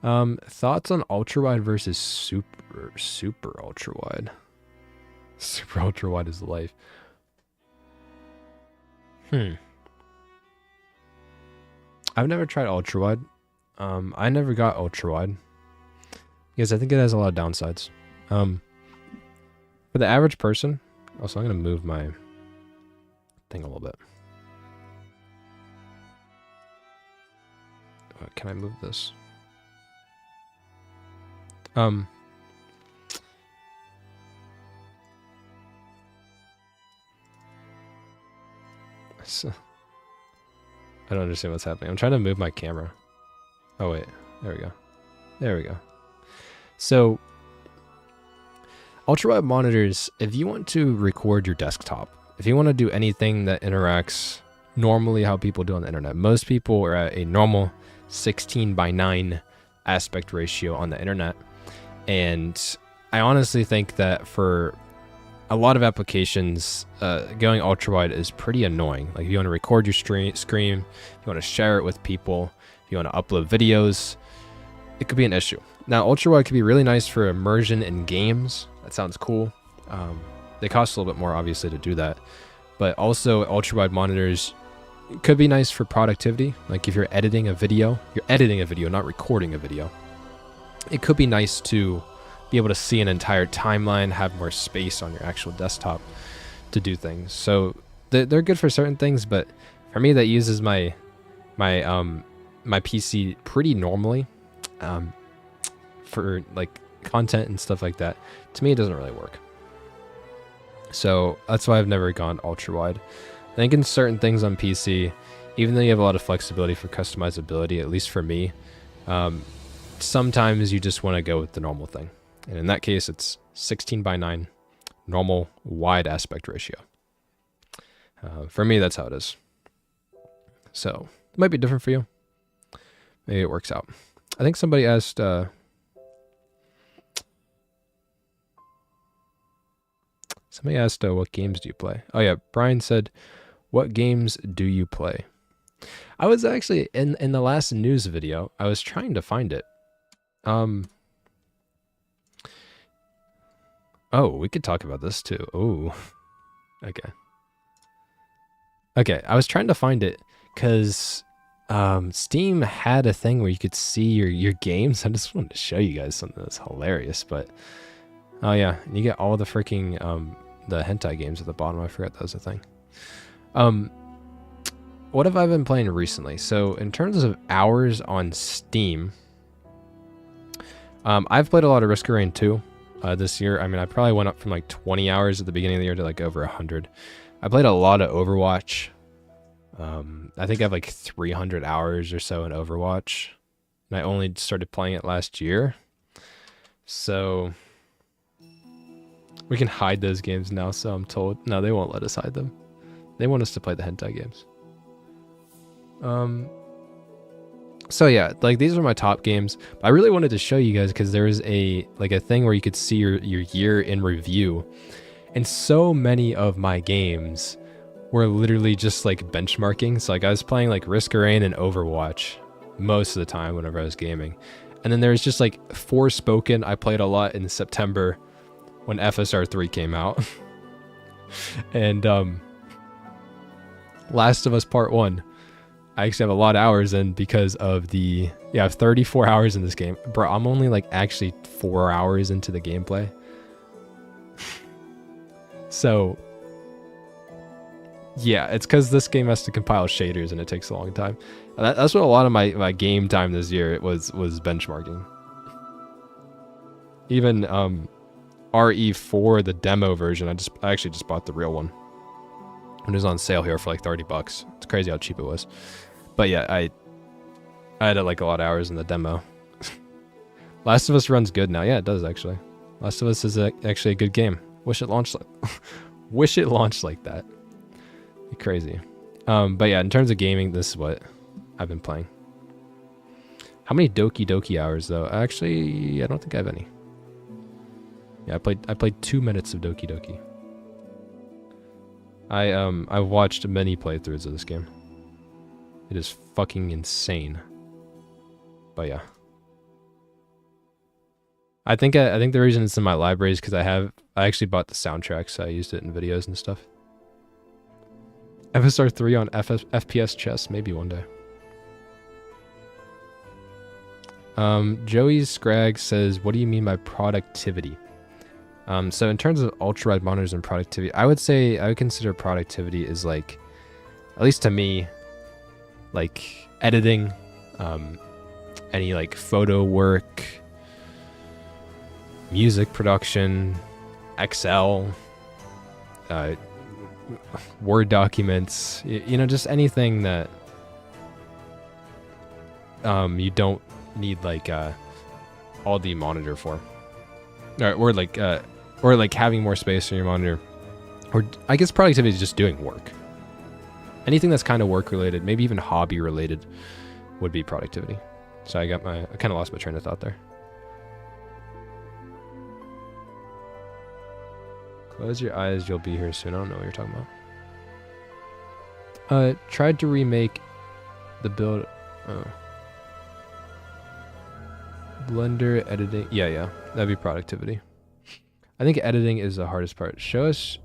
Thoughts on ultra wide versus super ultra wide? Super ultra wide is life. I've never tried ultra wide. I never got ultra wide because I think it has a lot of downsides. For the average person, also I'm gonna move my thing a little bit. Can I move this? So, I don't understand what's happening. I'm trying to move my camera. Oh wait, there we go. There we go. So, ultra-wide monitors, if you want to record your desktop, if you want to do anything that interacts normally how people do on the internet, most people are at a normal 16:9 aspect ratio on the internet. And I honestly think that for a lot of applications, going ultra-wide is pretty annoying. Like if you want to record your screen, if you want to share it with people, if you want to upload videos, it could be an issue. Now, ultra-wide could be really nice for immersion in games. That sounds cool. They cost a little bit more, obviously, to do that. But also, ultra-wide monitors could be nice for productivity. Like if you're editing a video, not recording a video. It could be nice to be able to see an entire timeline, have more space on your actual desktop to do things. So they're good for certain things, but for me, that uses my PC pretty normally for like content and stuff like that. To me, it doesn't really work. So that's why I've never gone ultra wide. I think in certain things on PC, even though you have a lot of flexibility for customizability, at least for me, sometimes you just want to go with the normal thing. And in that case, it's 16:9 normal wide aspect ratio. For me, that's how it is. So it might be different for you. Maybe it works out. I think somebody asked, what games do you play? Oh yeah, Brian said, what games do you play? I was actually, in the last news video, I was trying to find it. Oh, we could talk about this too. Oh, okay. Okay, I was trying to find it because Steam had a thing where you could see your games. I just wanted to show you guys something that's hilarious, but oh yeah, you get all the freaking the hentai games at the bottom. I forgot that was a thing. What have I been playing recently? So in terms of hours on Steam, I've played a lot of Risk of Rain 2 this year. I mean, I probably went up from like 20 hours at the beginning of the year to like over 100. I played a lot of Overwatch. I think I have like 300 hours or so in Overwatch. And I only started playing it last year. So we can hide those games now, so I'm told. No, they won't let us hide them. They want us to play the hentai games. So yeah, like these are my top games. I really wanted to show you guys because there is a thing where you could see your year in review. And so many of my games were literally just like benchmarking. So like I was playing like Risk of Rain and Overwatch most of the time whenever I was gaming. And then there's just like Forspoken I played a lot in September when FSR 3 came out. And Last of Us Part 1. I actually have a lot of hours in because of the... Yeah, I have 34 hours in this game. Bro, I'm only like actually 4 hours into the gameplay. So... Yeah, it's because this game has to compile shaders and it takes a long time. That's what a lot of my game time this year was benchmarking. Even RE4, the demo version, I actually just bought the real one. It was on sale here for like $30. It's crazy how cheap it was. But yeah, I had like a lot of hours in the demo. Last of Us runs good now. Yeah, it does actually. Last of Us is actually a good game. Wish it launched like that. Be crazy. But yeah, in terms of gaming, this is what I've been playing. How many Doki Doki hours though? Actually, I don't think I have any. Yeah, I played 2 minutes of Doki Doki. I watched many playthroughs of this game. It is fucking insane. But yeah. I think the reason it's in my library is because I actually bought the soundtrack, so I used it in videos and stuff. FSR 3 on FPS chess, maybe one day. Joey Scragg says, what do you mean by productivity? So in terms of ultra-wide monitors and productivity, I would consider productivity is like, at least to me, like editing, any like photo work, music production, Excel, Word documents, you know, just anything that you don't need like all the monitor for, or like having more space on your monitor, or I guess productivity is just doing work. Anything that's kind of work related, maybe even hobby related, would be productivity. So I kind of lost my train of thought there. Close your eyes, you'll be here soon. I don't know what you're talking about. Tried to remake the build. Blender editing. Yeah, that'd be productivity. I think editing is the hardest part. Show us.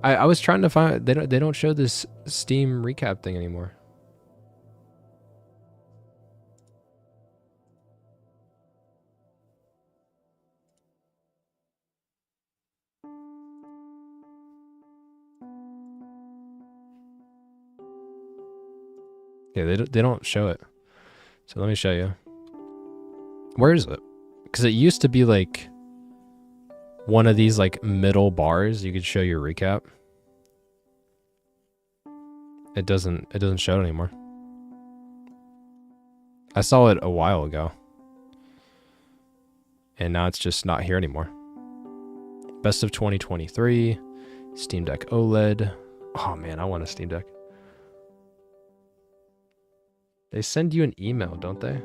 I was trying to find. They don't show this Steam recap thing anymore. Yeah, they don't show it. So let me show you. Where is it? Because it used to be like one of these like middle bars. You could show your recap. It doesn't show it anymore. I saw it a while ago. And now it's just not here anymore. Best of 2023. Steam Deck OLED. Oh man, I want a Steam Deck. They send you an email, don't they?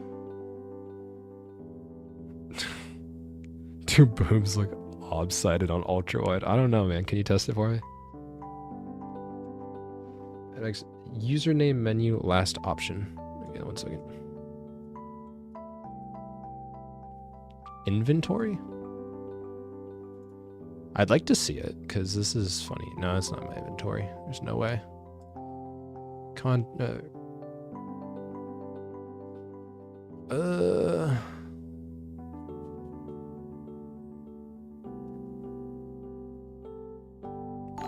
Two boobs look lopsided on ultra wide. I don't know, man. Can you test it for me? Username menu last option. Okay, 1 second. Inventory? I'd like to see it because this is funny. No, it's not my inventory. There's no way.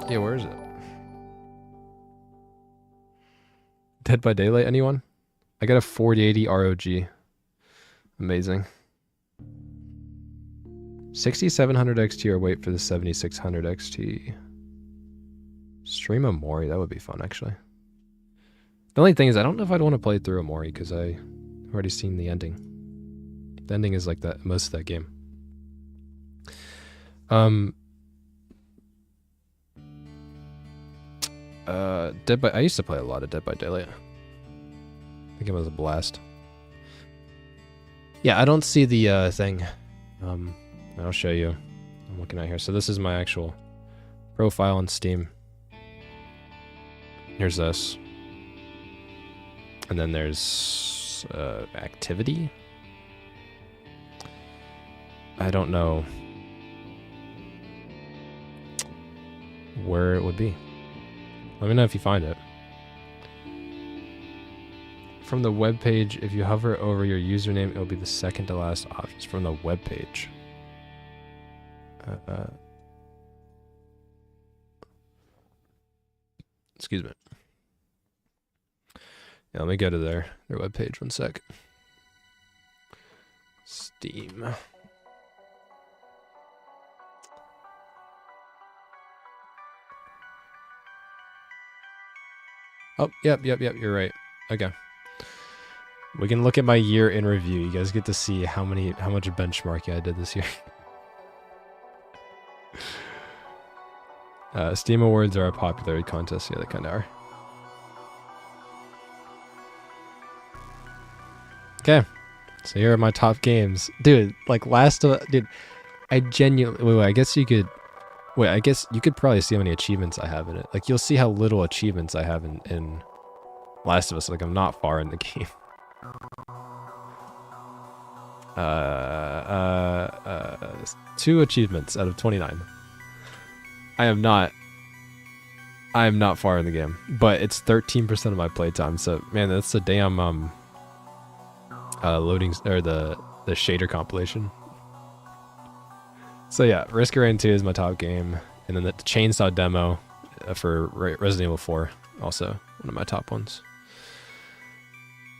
Yeah, where is it? Dead by Daylight, anyone? I got a 4080 ROG. Amazing. 6700 XT or wait for the 7600 XT. Stream Amori, that would be fun actually. The only thing is I don't know if I'd want to play through Amori because I've already seen the ending. The ending is like that most of that game. I used to play a lot of Dead by Daylight. I think it was a blast. Yeah, I don't see the thing. I'll show you. I'm looking at here. So this is my actual profile on Steam. Here's this. And then there's activity. I don't know where it would be. Let me know if you find it. From the web page, if you hover over your username, it will be the second to last options from the web page. Excuse me. Yeah, let me go to their web page 1 sec. Steam. Oh, yep, you're right. Okay. We can look at my year in review. You guys get to see how much benchmarking I did this year. Steam Awards are a popularity contest. Yeah, they kind of are. Okay. So here are my top games. Dude, like dude, I genuinely, wait, I guess you could, I guess you could probably see how many achievements I have in it. Like, you'll see how little achievements I have in Last of Us. Like, I'm not far in the game. 2 achievements out of 29. I am not far in the game, but it's 13% of my playtime. So, man, that's the damn loading, or the shader compilation. So yeah, Risk of Rain 2 is my top game, and then the Chainsaw demo for Resident Evil 4, also one of my top ones.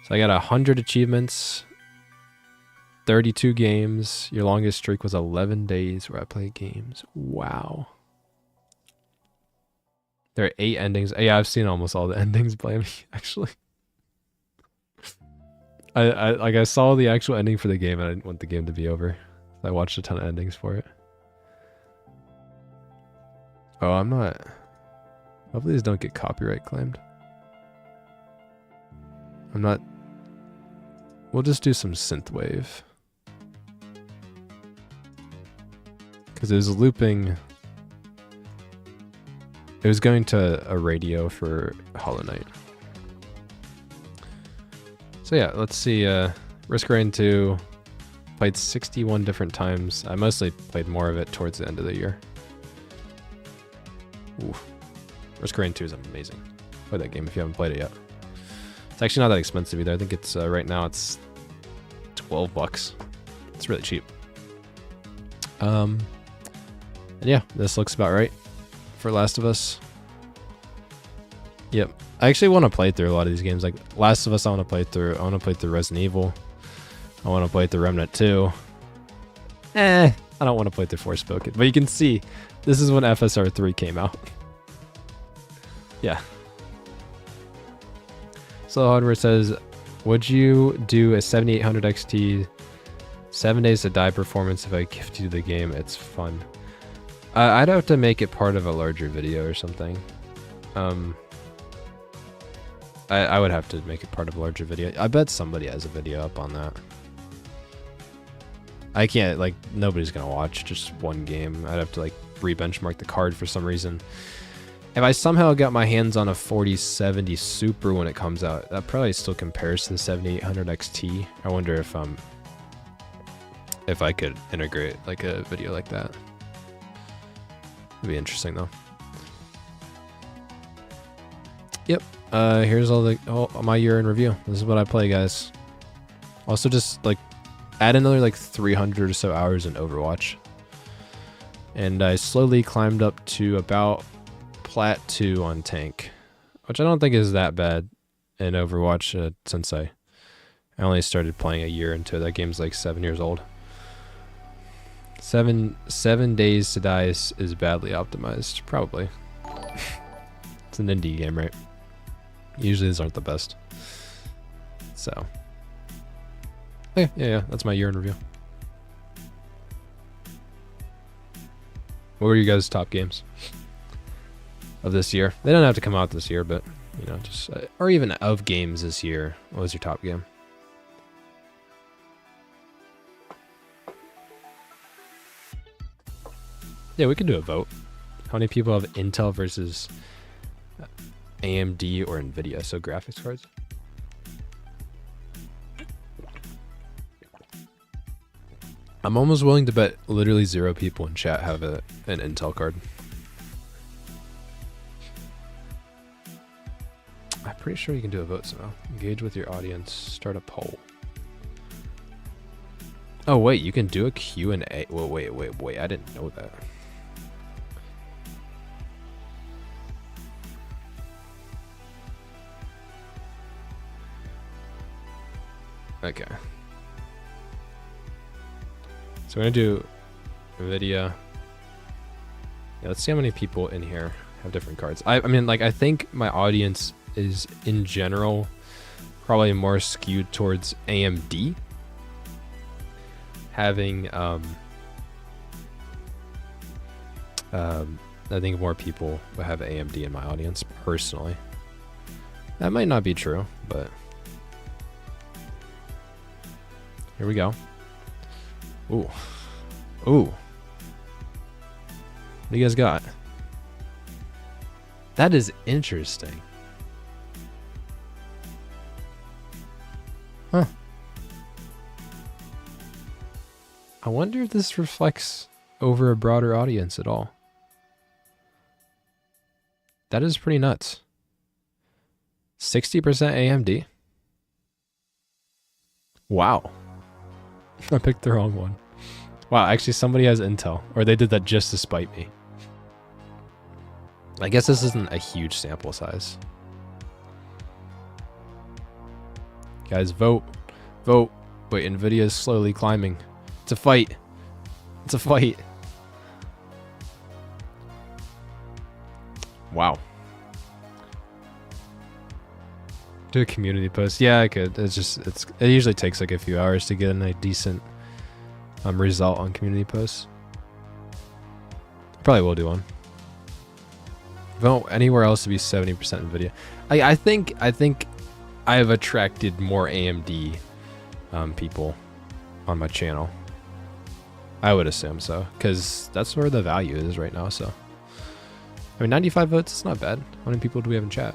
So I got 100 achievements, 32 games. Your longest streak was 11 days where I played games. Wow. There are 8 endings. Yeah, I've seen almost all the endings, blame me, actually. I saw the actual ending for the game and I didn't want the game to be over. I watched a ton of endings for it. Oh, I'm not... Hopefully these don't get copyright claimed. I'm not... We'll just do some synthwave. Because it was looping... It was going to a radio for Hollow Knight. So yeah, let's see. Risk of Rain 2, played 61 different times. I mostly played more of it towards the end of the year. Ooh. Risk of Rain 2 is amazing. Play that game if you haven't played it yet. It's actually not that expensive either. I think it's right now it's $12. It's really cheap. And yeah, this looks about right for Last of Us. Yep. I actually want to play through a lot of these games. Like Last of Us, I want to play through. I want to play through Resident Evil. I want to play through Remnant 2. I don't want to play through Forspoken. But you can see, this is when FSR 3 came out. Yeah. So Hardware says, would you do a 7800 XT 7 days to die performance if I gift you the game? It's fun. I'd have to make it part of a larger video or something. I would have to make it part of a larger video. I bet somebody has a video up on that. I can't, like, nobody's gonna watch just one game. I'd have to, like, re-benchmark the card for some reason. If I somehow got my hands on a 4070 Super when it comes out, that probably still compares to the 7800 XT. I wonder if I could integrate, like, a video like that. It'd be interesting, though. Yep. Here's all my year in review. This is what I play, guys. Also, just like add another like 300 or so hours in Overwatch, and I slowly climbed up to about Plat 2 on tank, which I don't think is that bad in Overwatch since I only started playing a year into it. That game's like 7 years old. 7 days to die is badly optimized, probably. It's an indie game, right? Usually these aren't the best. So, yeah, that's my year in review. What were you guys' top games of this year? They don't have to come out this year, but, you know, just, or even of games this year. What was your top game? Yeah, we could do a vote. How many people have Intel versus AMD or Nvidia, so graphics cards. I'm almost willing to bet literally 0 people in chat have an Intel card. I'm pretty sure you can do a vote somehow. Engage with your audience. Start a poll. Oh wait, you can do a Q&A. Whoa, wait. I didn't know that. Okay. So we're gonna do Nvidia. Yeah, let's see how many people in here have different cards. I mean, like, I think my audience is in general probably more skewed towards AMD. Having I think more people will have AMD in my audience personally. That might not be true, but here we go. Ooh. Ooh. What do you guys got? That is interesting. Huh. I wonder if this reflects over a broader audience at all. That is pretty nuts. 60% AMD. Wow. I picked the wrong one. Wow, actually somebody has Intel, or they did that just to spite me. I guess this isn't a huge sample size. Guys, vote. Vote. Wait, Nvidia is slowly climbing. It's a fight. It's a fight. Wow. Do a community post. Yeah, I could. It usually takes like a few hours to get a decent result on community posts. Probably will do one. Vote anywhere else to be 70% Nvidia. I think I have attracted more AMD people on my channel. I would assume so, because that's where the value is right now. So, I mean, 95 votes is not bad. How many people do we have in chat?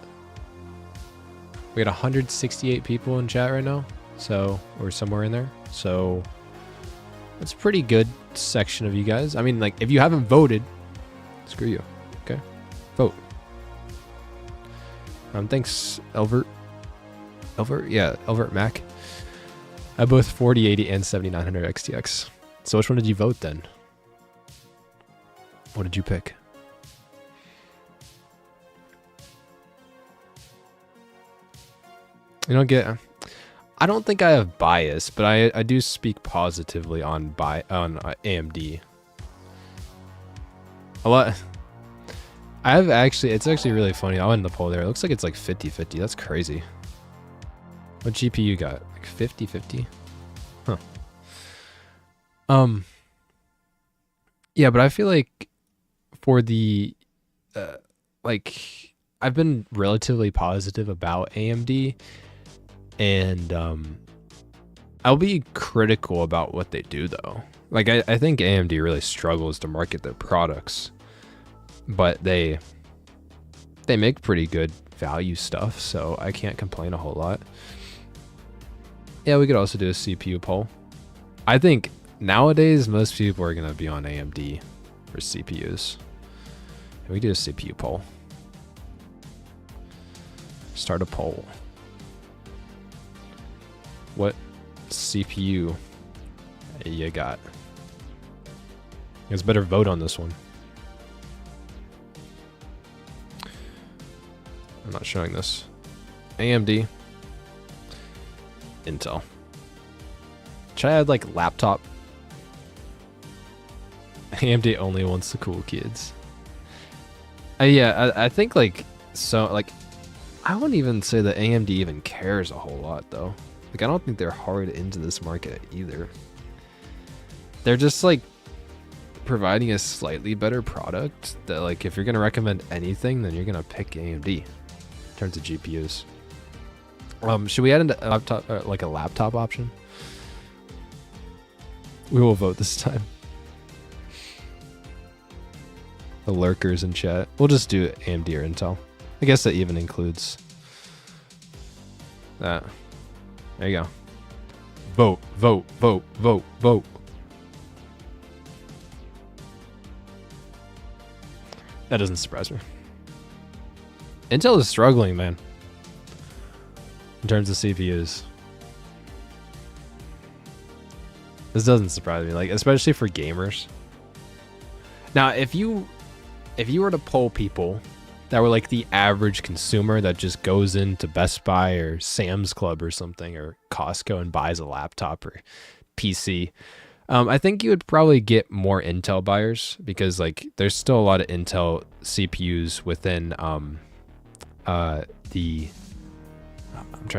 We got 168 people in chat right now, so we're somewhere in there. So that's a pretty good section of you guys. I mean, like, if you haven't voted, screw you. Okay, vote. Thanks, Elvert. Yeah, Elvert Mac. I have both 4080 and 7900 XTX. So which one did you vote then? What did you pick? You don't get. I don't think I have bias, but I do speak positively on AMD. A lot. I have actually. It's actually really funny. I went in the poll there. It looks like it's like 50-50. That's crazy. What GPU you got? Like 50-50? Huh. Yeah, but I feel like for the like, I've been relatively positive about AMD, and I'll be critical about what they do though. Like, I think AMD really struggles to market their products, but they make pretty good value stuff, so I can't complain a whole lot. Yeah, we could also do a CPU poll. I think nowadays most people are gonna be on AMD for CPUs. And we do a CPU poll. Start a poll. What CPU you got? You guys better vote on this one. I'm not showing this. AMD. Intel. Should I add like laptop? AMD only wants the cool kids. Yeah, I think like, so like, I wouldn't even say that AMD even cares a whole lot though. Like, I don't think they're hard into this market either. They're just like providing a slightly better product that, like, if you're gonna recommend anything, then you're gonna pick AMD in terms of GPUs. Should we add in a laptop, like a laptop option? We will vote this time. The lurkers in chat. We'll just do AMD or Intel. I guess that even includes that. There you go. Vote, vote, vote, vote, vote. That doesn't surprise me. Intel is struggling, man, in terms of CPUs. This doesn't surprise me, like, especially for gamers. Now, if you were to poll people that were like the average consumer that just goes into Best Buy or Sam's Club or something, or Costco, and buys a laptop or PC, I think you would probably get more Intel buyers, because like there's still a lot of Intel CPUs within I'm trying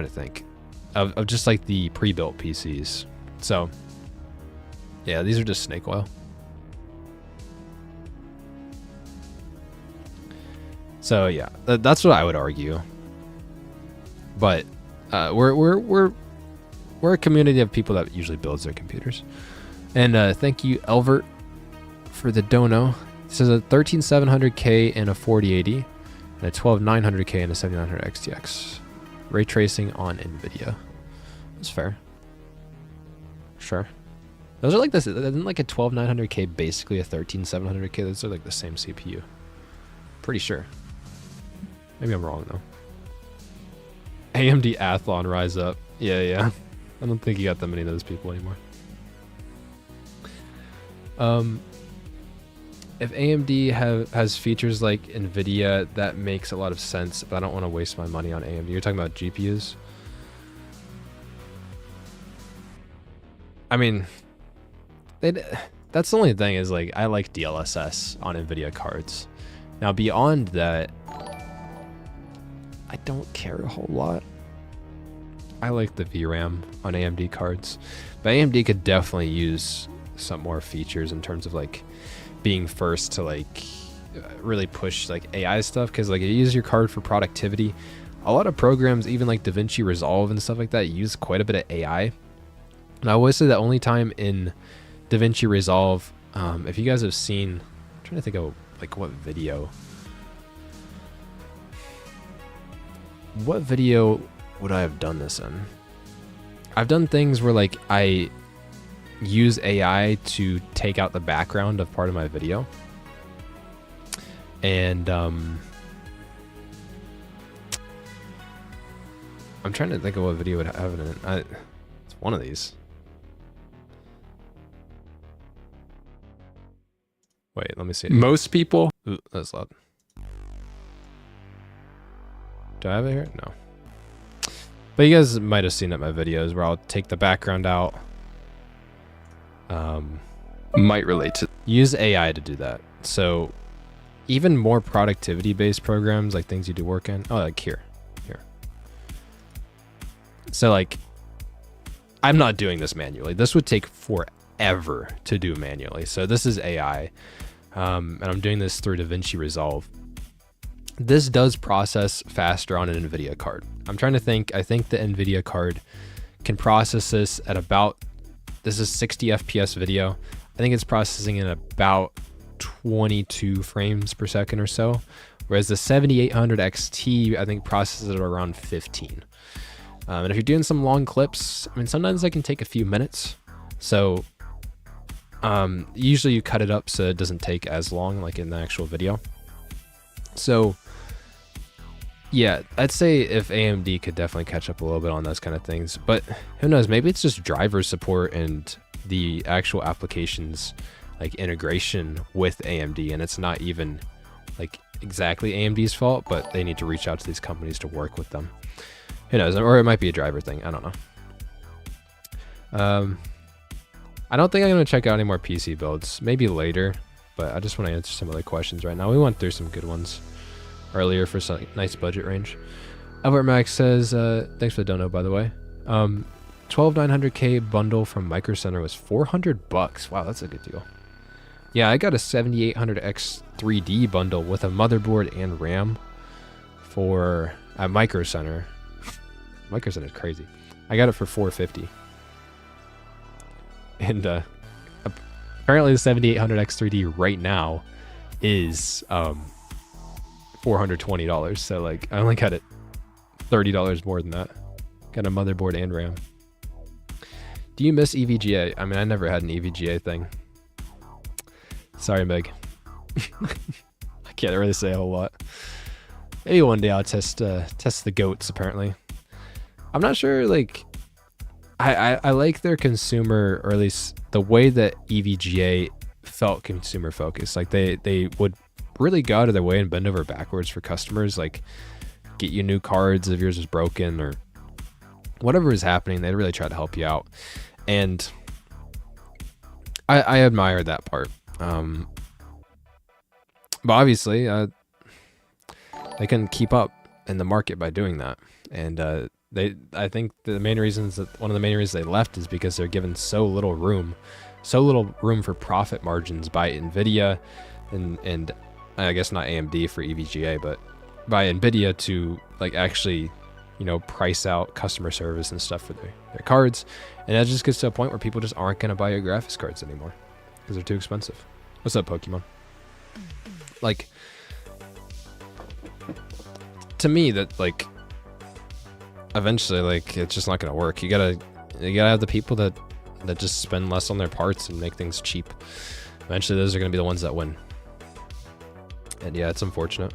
to think of just like the pre-built PCs. So yeah, these are just snake oil. So yeah, that's what I would argue. But we're a community of people that usually builds their computers. And thank you, Elvert, for the dono. This is a 13700K and a 4080, and a 12900K and a 7900 XTX. Ray tracing on Nvidia. That's fair. Sure. Those are like this. Isn't like a 12900K basically a 13700K? Those are like the same CPU. Pretty sure. Maybe I'm wrong though. AMD Athlon rise up. Yeah. I don't think you got that many of those people anymore. If AMD has features like Nvidia, that makes a lot of sense, but I don't want to waste my money on AMD. You're talking about GPUs? I mean, that's the only thing is like I like DLSS on Nvidia cards. Now beyond that, I don't care a whole lot. I like the VRAM on AMD cards, but AMD could definitely use some more features in terms of like being first to like really push like AI stuff, because like you use your card for productivity. A lot of programs, even like DaVinci Resolve and stuff like that, use quite a bit of AI. And I always say the only time in DaVinci Resolve, if you guys have seen, I'm trying to think of like what video would I have done this in? I've done things where like I use AI to take out the background of part of my video. And I'm trying to think of what video would have it in. It's one of these. Wait, let me see. Most people... Ooh, that's loud. Do I have it here? No. But you guys might have seen it in my videos where I'll take the background out. Might relate to... Use AI to do that. So even more productivity-based programs, like things you do work in. Oh, like here. So like, I'm not doing this manually. This would take forever to do manually. So this is AI. And I'm doing this through DaVinci Resolve. This does process faster on an NVIDIA card. I'm trying to think. I think the NVIDIA card can process this at about, this is 60 FPS video. I think it's processing in about 22 frames per second or so. Whereas the 7800 XT, I think processes at around 15. And if you're doing some long clips, I mean, sometimes that can take a few minutes. So usually you cut it up so it doesn't take as long, like in the actual video. So yeah, I'd say if AMD could definitely catch up a little bit on those kind of things, but who knows, maybe it's just driver support and the actual applications like integration with AMD, and it's not even like exactly AMD's fault, but they need to reach out to these companies to work with them. Who knows, or it might be a driver thing, I don't know. I don't think I'm going to check out any more PC builds, maybe later, but I just want to answer some other questions right now. We went through some good ones earlier for some nice budget range. Albert Max says, thanks for the dono, by the way. 12900K bundle from Micro Center was $400. Wow, that's a good deal. Yeah, I got a 7800X 3D bundle with a motherboard and RAM for at Micro Center. Micro Center is crazy. I got it for $450. And apparently the 7800X 3D right now is $420. So like I only got it $30 more than that. Got a motherboard and RAM. Do you miss EVGA? I mean, I never had an EVGA thing. Sorry, Meg. I can't really say a whole lot. Maybe one day I'll test the goats. Apparently, I'm not sure. Like, I like their consumer, or at least the way that EVGA felt consumer focused. Like they would really go out of their way and bend over backwards for customers. Like, get you new cards if yours is broken or whatever is happening. They really try to help you out, and I admire that part. But obviously, they couldn't keep up in the market by doing that, and I think the main reasons that one of the main reasons they left is because they're given so little room for profit margins by Nvidia, and I guess not AMD for EVGA, but by Nvidia to like actually, you know, price out customer service and stuff for their cards, and that just gets to a point where people just aren't going to buy your graphics cards anymore because they're too expensive. What's up, Pokemon? Like, to me, that like eventually, like, it's just not gonna work. You gotta have the people that just spend less on their parts and make things cheap. Eventually, those are gonna be the ones that win. And yeah, it's unfortunate.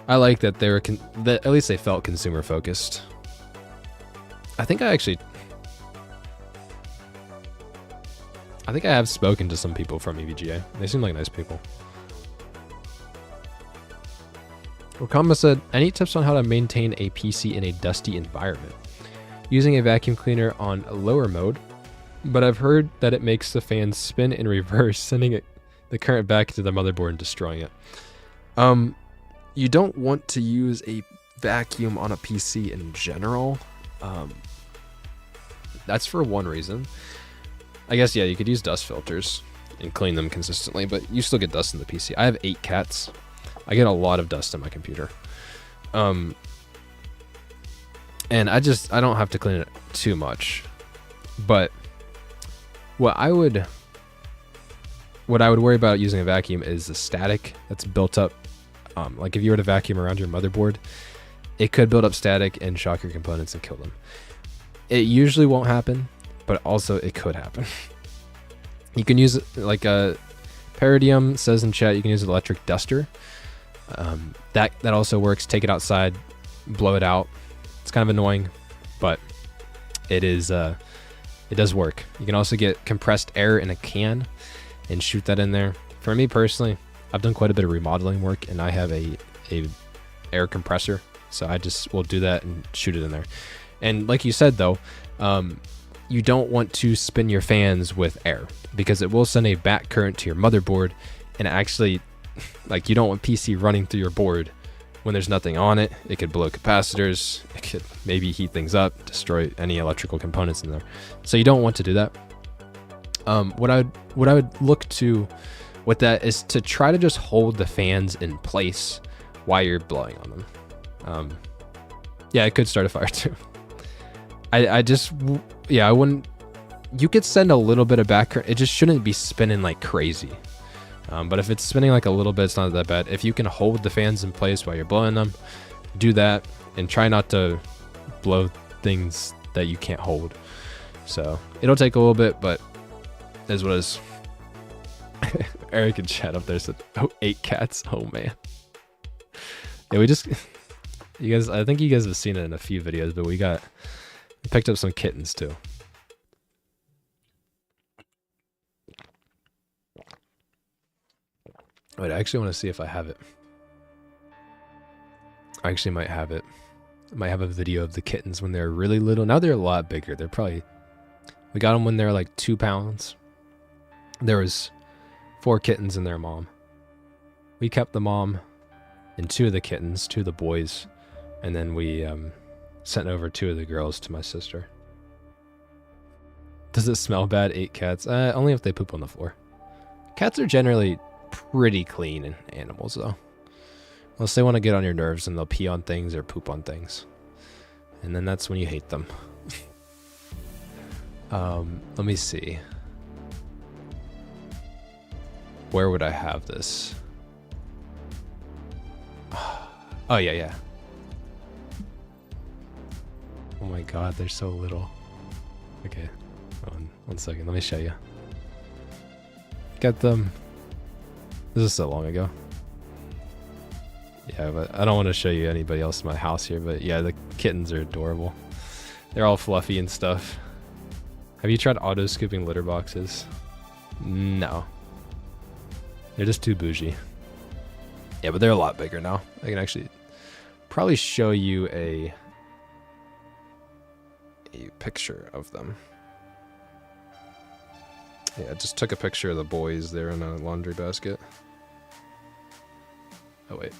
I like that they were that at least they felt consumer focused. I think I have spoken to some people from EVGA. They seem like nice people. Wakama said, any tips on how to maintain a PC in a dusty environment? Using a vacuum cleaner on lower mode, but I've heard that it makes the fan spin in reverse, sending the current back to the motherboard and destroying it. You don't want to use a vacuum on a PC in general. That's for one reason. I guess, yeah, you could use dust filters and clean them consistently, but you still get dust in the PC. I have 8 cats. I get a lot of dust in my computer. And I don't have to clean it too much. But what I would worry about using a vacuum is the static that's built up. Like if you were to vacuum around your motherboard, it could build up static and shock your components and kill them. It usually won't happen, but also it could happen. You can use like a Paradium says in chat, you can use an electric duster. That also works. Take it outside, blow it out. It's kind of annoying, but it does work. You can also get compressed air in a can and shoot that in there. For me personally, I've done quite a bit of remodeling work, and I have a air compressor, so I just will do that and shoot it in there. And like you said though, you don't want to spin your fans with air because it will send a back current to your motherboard, and actually, like, you don't want PC running through your board when there's nothing on it. It could blow capacitors, it could maybe heat things up, destroy any electrical components in there. So you don't want to do that. What I would look to with that is to try to just hold the fans in place while you're blowing on them. Yeah, it could start a fire too. I wouldn't. You could send a little bit of back current. It just shouldn't be spinning like crazy. But if it's spinning like a little bit, it's not that bad. If you can hold the fans in place while you're blowing them, do that, and try not to blow things that you can't hold. So it'll take a little bit, but it is what it is. Eric in chat up there said, "Oh, 8 cats. Oh man." Yeah, you guys. I think you guys have seen it in a few videos, but we picked up some kittens too. Wait, I actually want to see if I have it. I actually might have it. I might have a video of the kittens when they're really little. Now they're a lot bigger. We got them when they were like 2 pounds. There was 4 kittens and their mom. We kept the mom and 2 of the kittens, 2 of the boys, and then we sent over 2 of the girls to my sister. Does it smell bad? 8 cats? Only if they poop on the floor. Cats are generally pretty clean animals though, unless they want to get on your nerves and they'll pee on things or poop on things, and then that's when you hate them. Let me see, where would I have this? Oh, yeah, yeah. Oh my god, they're so little. Okay, hold on 1 second. Let me show you. Get them. This is so long ago. Yeah, but I don't want to show you anybody else in my house here, but yeah, the kittens are adorable. They're all fluffy and stuff. Have you tried auto scooping litter boxes? No. They're just too bougie. Yeah, but they're a lot bigger now. I can actually probably show you a picture of them. Yeah, I just took a picture of the boys. They're in a laundry basket. Oh, wait.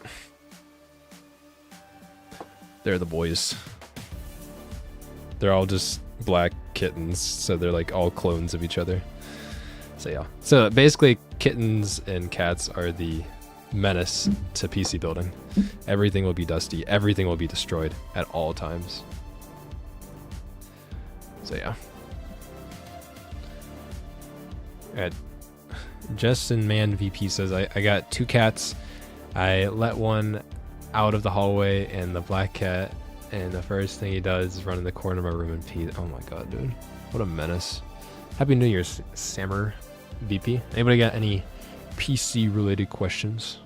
They're the boys. They're all just black kittens, so they're like all clones of each other. So yeah. So basically, kittens and cats are the menace to PC building. Everything will be dusty. Everything will be destroyed at all times. So yeah. Alright. Justin Man VP says, I got 2 cats. I let one out of the hallway, and the black cat, and the first thing he does is run in the corner of my room and pee. Oh my god, dude. What a menace. Happy New Year, Sammer VP. Anybody got any PC related questions?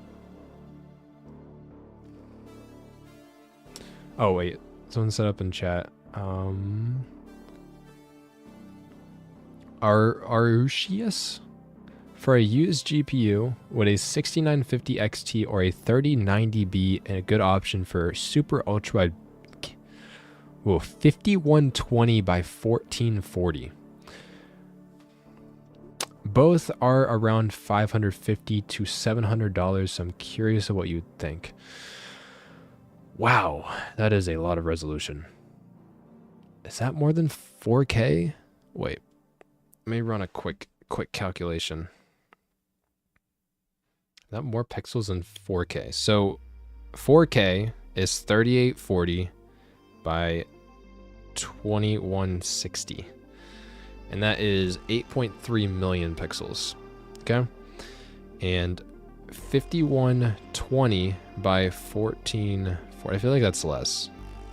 Oh wait, someone set up in chat. Arushius? For a used GPU, would a 6950 XT or a 3090B and a good option for super ultra wide? Whoa, 5120 by 1440. Both are around $550 to $700, so I'm curious of what you'd think. Wow, that is a lot of resolution. Is that more than 4K? Wait, let me run a quick calculation. Is that more pixels than 4K? So 4K is 3840 by 2160. And that is 8.3 million pixels. Okay? And 5120 by 1440. I feel like that's less.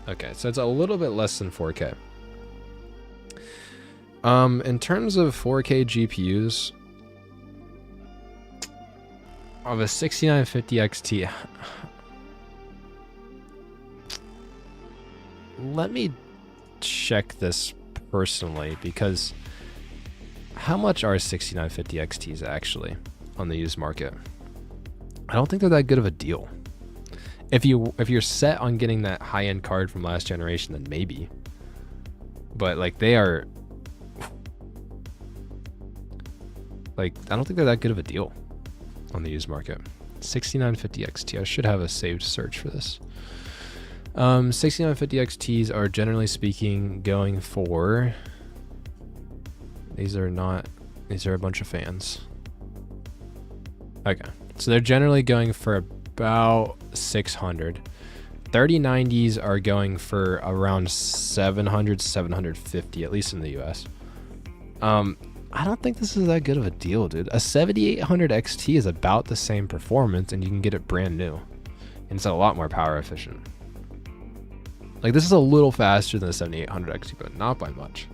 Okay, so it's a little bit less than 4K. In terms of 4K GPUs, of a 6950 XT, let me check this personally, because how much are 6950 XTs actually on the used market? I don't think they're that good of a deal. If you're set on getting that high-end card from last generation, then maybe. But like they are, like I don't think they're that good of a deal on the used market. 6950 XT. I should have a saved search for this. 6950 XTs are generally speaking going for, these are a bunch of fans. Okay, so they're generally going for about 600. 3090s are going for around 700, 750, at least in the US. I don't think this is that good of a deal, dude. A 7800 XT is about the same performance, and you can get it brand new, and it's a lot more power efficient. Like, this is a little faster than the 7800 XT, but not by much.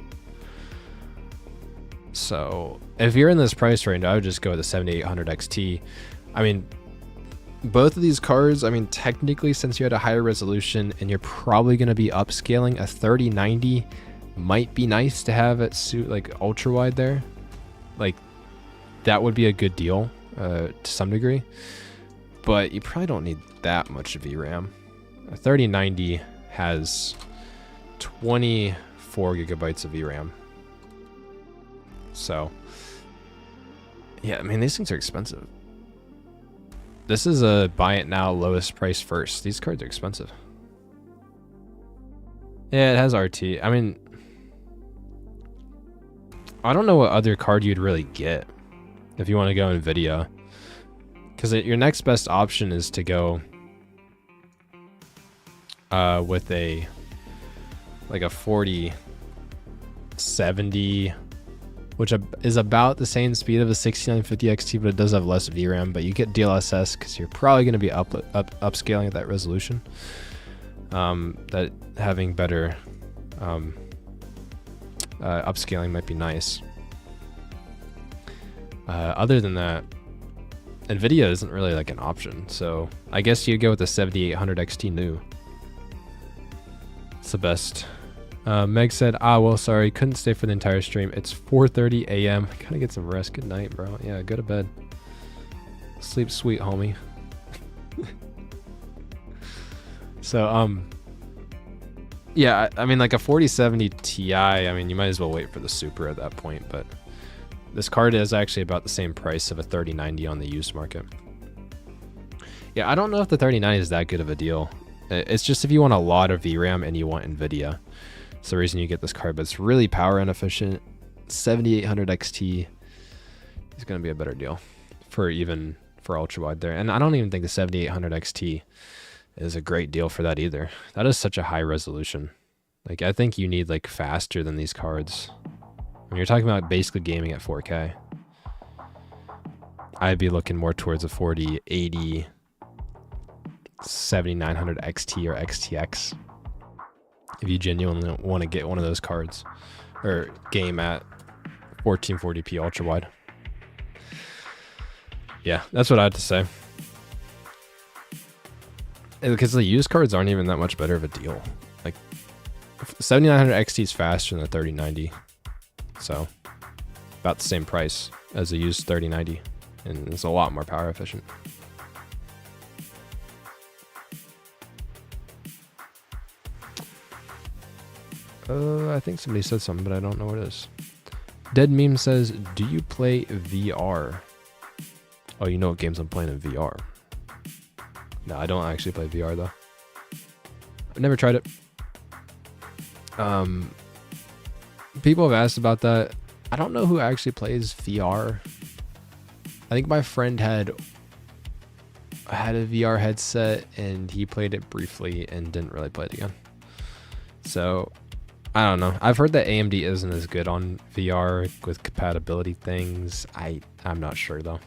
So if you're in this price range, I would just go with the 7800 XT. I mean, both of these cards, I mean, technically, since you had a higher resolution and you're probably going to be upscaling, a 3090 might be nice to have it suit like ultra wide there. Like, that would be a good deal to some degree, but you probably don't need that much VRAM. A 3090 has 24 gigabytes of VRAM. So yeah, I mean, these things are expensive. This is a buy it now, lowest price first. These cards are expensive. Yeah, it has RT. I mean, I don't know what other card you'd really get if you want to go Nvidia, because your next best option is to go with a like a 4070 which is about the same speed of a 6950 XT, but it does have less VRAM. But you get DLSS because you're probably going to be upscaling at that resolution. That having better upscaling might be nice. Other than that, Nvidia isn't really like an option, so I guess you'd go with the 7800 XT new. It's the best. Meg said, well, sorry, couldn't stay for the entire stream. It's 4:30 a.m. Gotta get some rest. Good night, bro. Yeah, go to bed. Sleep sweet, homie. So, yeah, I mean, like a 4070 Ti, I mean, you might as well wait for the Super at that point, but this card is actually about the same price of a 3090 on the used market. Yeah, I don't know if the 3090 is that good of a deal. It's just if you want a lot of VRAM and you want Nvidia. It's the reason you get this card, but it's really power inefficient. 7800 XT is going to be a better deal for ultra wide there. And I don't even think the 7800 XT is a great deal for that either. That is such a high resolution. Like, I think you need like faster than these cards. When you're talking about basically gaming at 4K, I'd be looking more towards a 4080 7900 XT or XTX if you genuinely want to get one of those cards or game at 1440p ultra wide. Yeah, that's what I had to say. Because the used cards aren't even that much better of a deal. Like 7900 XT is faster than the 3090. So about the same price as a used 3090, and it's a lot more power efficient. I think somebody said something, but I don't know what it is. Dead Meme says, do you play VR? Oh, you know what games I'm playing in VR. No, I don't actually play VR though. I've never tried it. People have asked about that. I don't know who actually plays VR. I think my friend had a VR headset and he played it briefly and didn't really play it again. So I don't know. I've heard that AMD isn't as good on VR with compatibility things. I'm not sure though.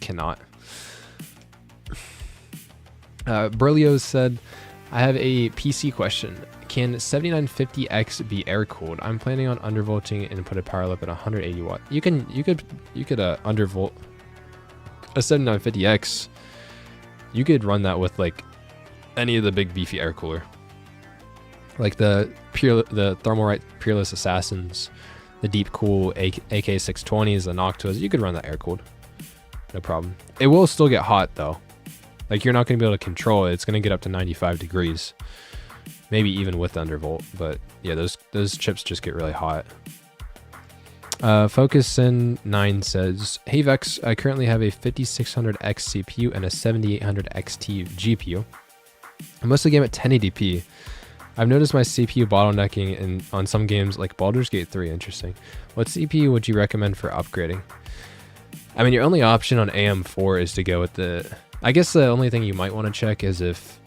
Cannot. Berlioz said, I have a PC question. Can 7950X be air cooled? I'm planning on undervolting and put a power up at 180 watt. You could undervolt a 7950X. You could run that with like any of the big beefy air cooler, like the Thermalright Peerless Assassins, the Deep Cool AK620s, the Noctuas. You could run that air cooled, no problem. It will still get hot though. Like you're not going to be able to control it. It's going to get up to 95 degrees. Maybe even with undervolt, but yeah, those chips just get really hot. Focusin9 says, hey Vex, I currently have a 5600X CPU and a 7800XT GPU. I mostly game at 1080p. I've noticed my CPU bottlenecking on some games like Baldur's Gate 3. Interesting. What CPU would you recommend for upgrading? I mean, your only option on AM4 is to go with the... I guess the only thing you might want to check is if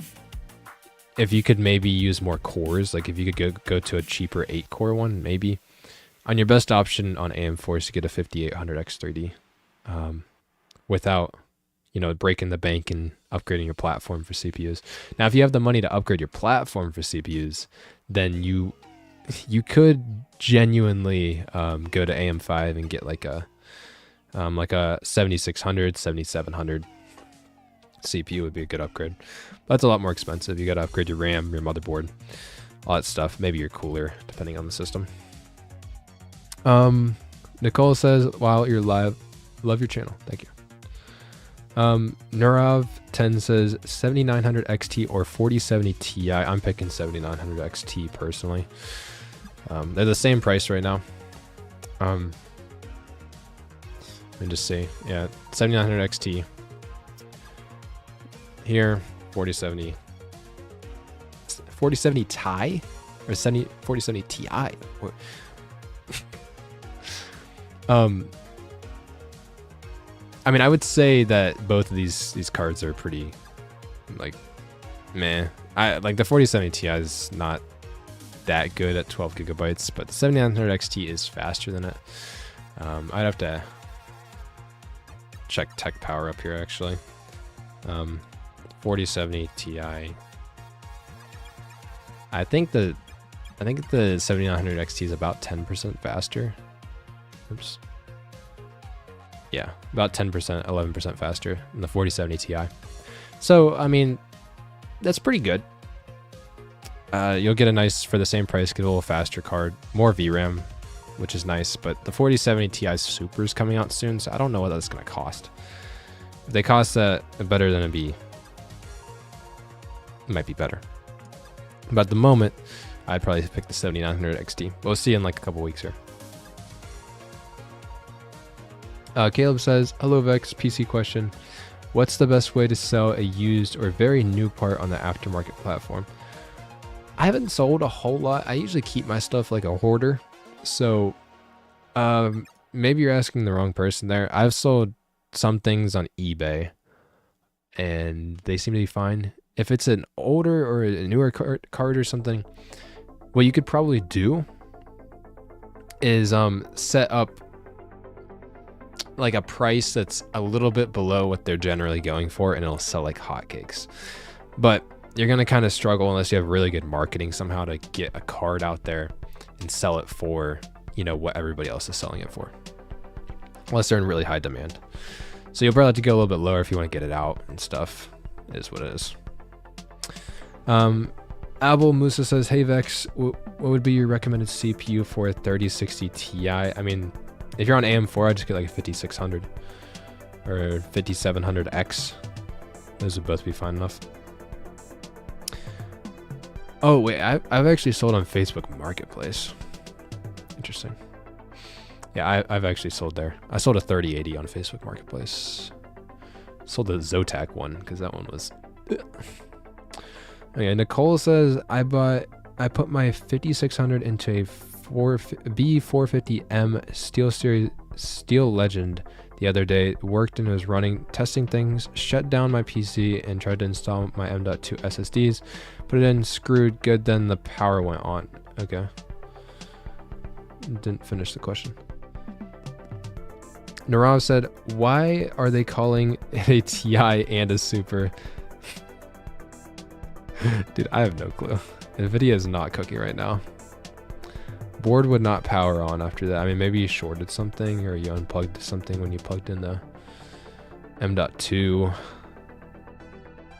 you could maybe use more cores, like if you could go to a cheaper 8-core one, maybe. On your best option on AM4 is to get a 5800X3D without, breaking the bank and upgrading your platform for CPUs. Now, if you have the money to upgrade your platform for CPUs, then you could genuinely go to AM5 and get like a 7600, 7700 CPU would be a good upgrade. That's a lot more expensive. You got to upgrade your RAM, your motherboard, all that stuff. Maybe your cooler, depending on the system. Nicole says, wow, you're live. Love your channel. Thank you. Nurav 10 says 7900 XT or 4070 Ti. I'm picking 7900 XT personally. They're the same price right now. Let me just see. Yeah, 7900 XT. Here, 4070. 4070 Ti? Or 4070 Ti? I mean, I would say that both of these cards are pretty, like, meh. Like the 4070 Ti is not that good at 12 gigabytes, but the 7900 XT is faster than it. I'd have to check tech power up here actually. 4070 Ti. I think the 7900 XT is about 10% faster. Oops. Yeah, about 10%, 11% faster than the 4070 Ti. So, I mean, that's pretty good. You'll get a nice, for the same price, get a little faster card, more VRAM, which is nice, but the 4070 Ti Super is coming out soon, so I don't know what that's going to cost. If they cost that better than it might be better. But at the moment, I'd probably pick the 7900 XT. We'll see in like a couple weeks here. Caleb says, hello Vex, PC question. What's the best way to sell a used or very new part on the aftermarket platform? I haven't sold a whole lot. I usually keep my stuff like a hoarder. So maybe you're asking the wrong person there. I've sold some things on eBay and they seem to be fine. If it's an older or a newer card or something, what you could probably do is set up like a price that's a little bit below what they're generally going for, and it'll sell like hotcakes. But you're gonna kind of struggle unless you have really good marketing somehow to get a card out there and sell it for, you know, what everybody else is selling it for, unless they're in really high demand. So you'll probably have to go a little bit lower if you want to get it out and stuff. It is what it is. Abel Musa says, hey Vex, what would be your recommended CPU for a 3060 Ti? I mean, if you're on AM4, I'd just get like a 5600 or 5700X. Those would both be fine enough. Oh wait, I've actually sold on Facebook Marketplace. Interesting. Yeah, I've actually sold there. I sold a 3080 on Facebook Marketplace. Sold the Zotac one because that one was. Okay, Nicole says I put my 5600 into a B450M Steel Legend the other day. It worked and was running, testing things, shut down my PC and tried to install my M.2 SSDs. Put it in, screwed, good, then the power went on. Okay. Didn't finish the question. Narav said, why are they calling it a Ti and a Super? Dude, I have no clue. Nvidia is not cooking right now. Board would not power on after that. I mean, maybe you shorted something or you unplugged something when you plugged in the M.2.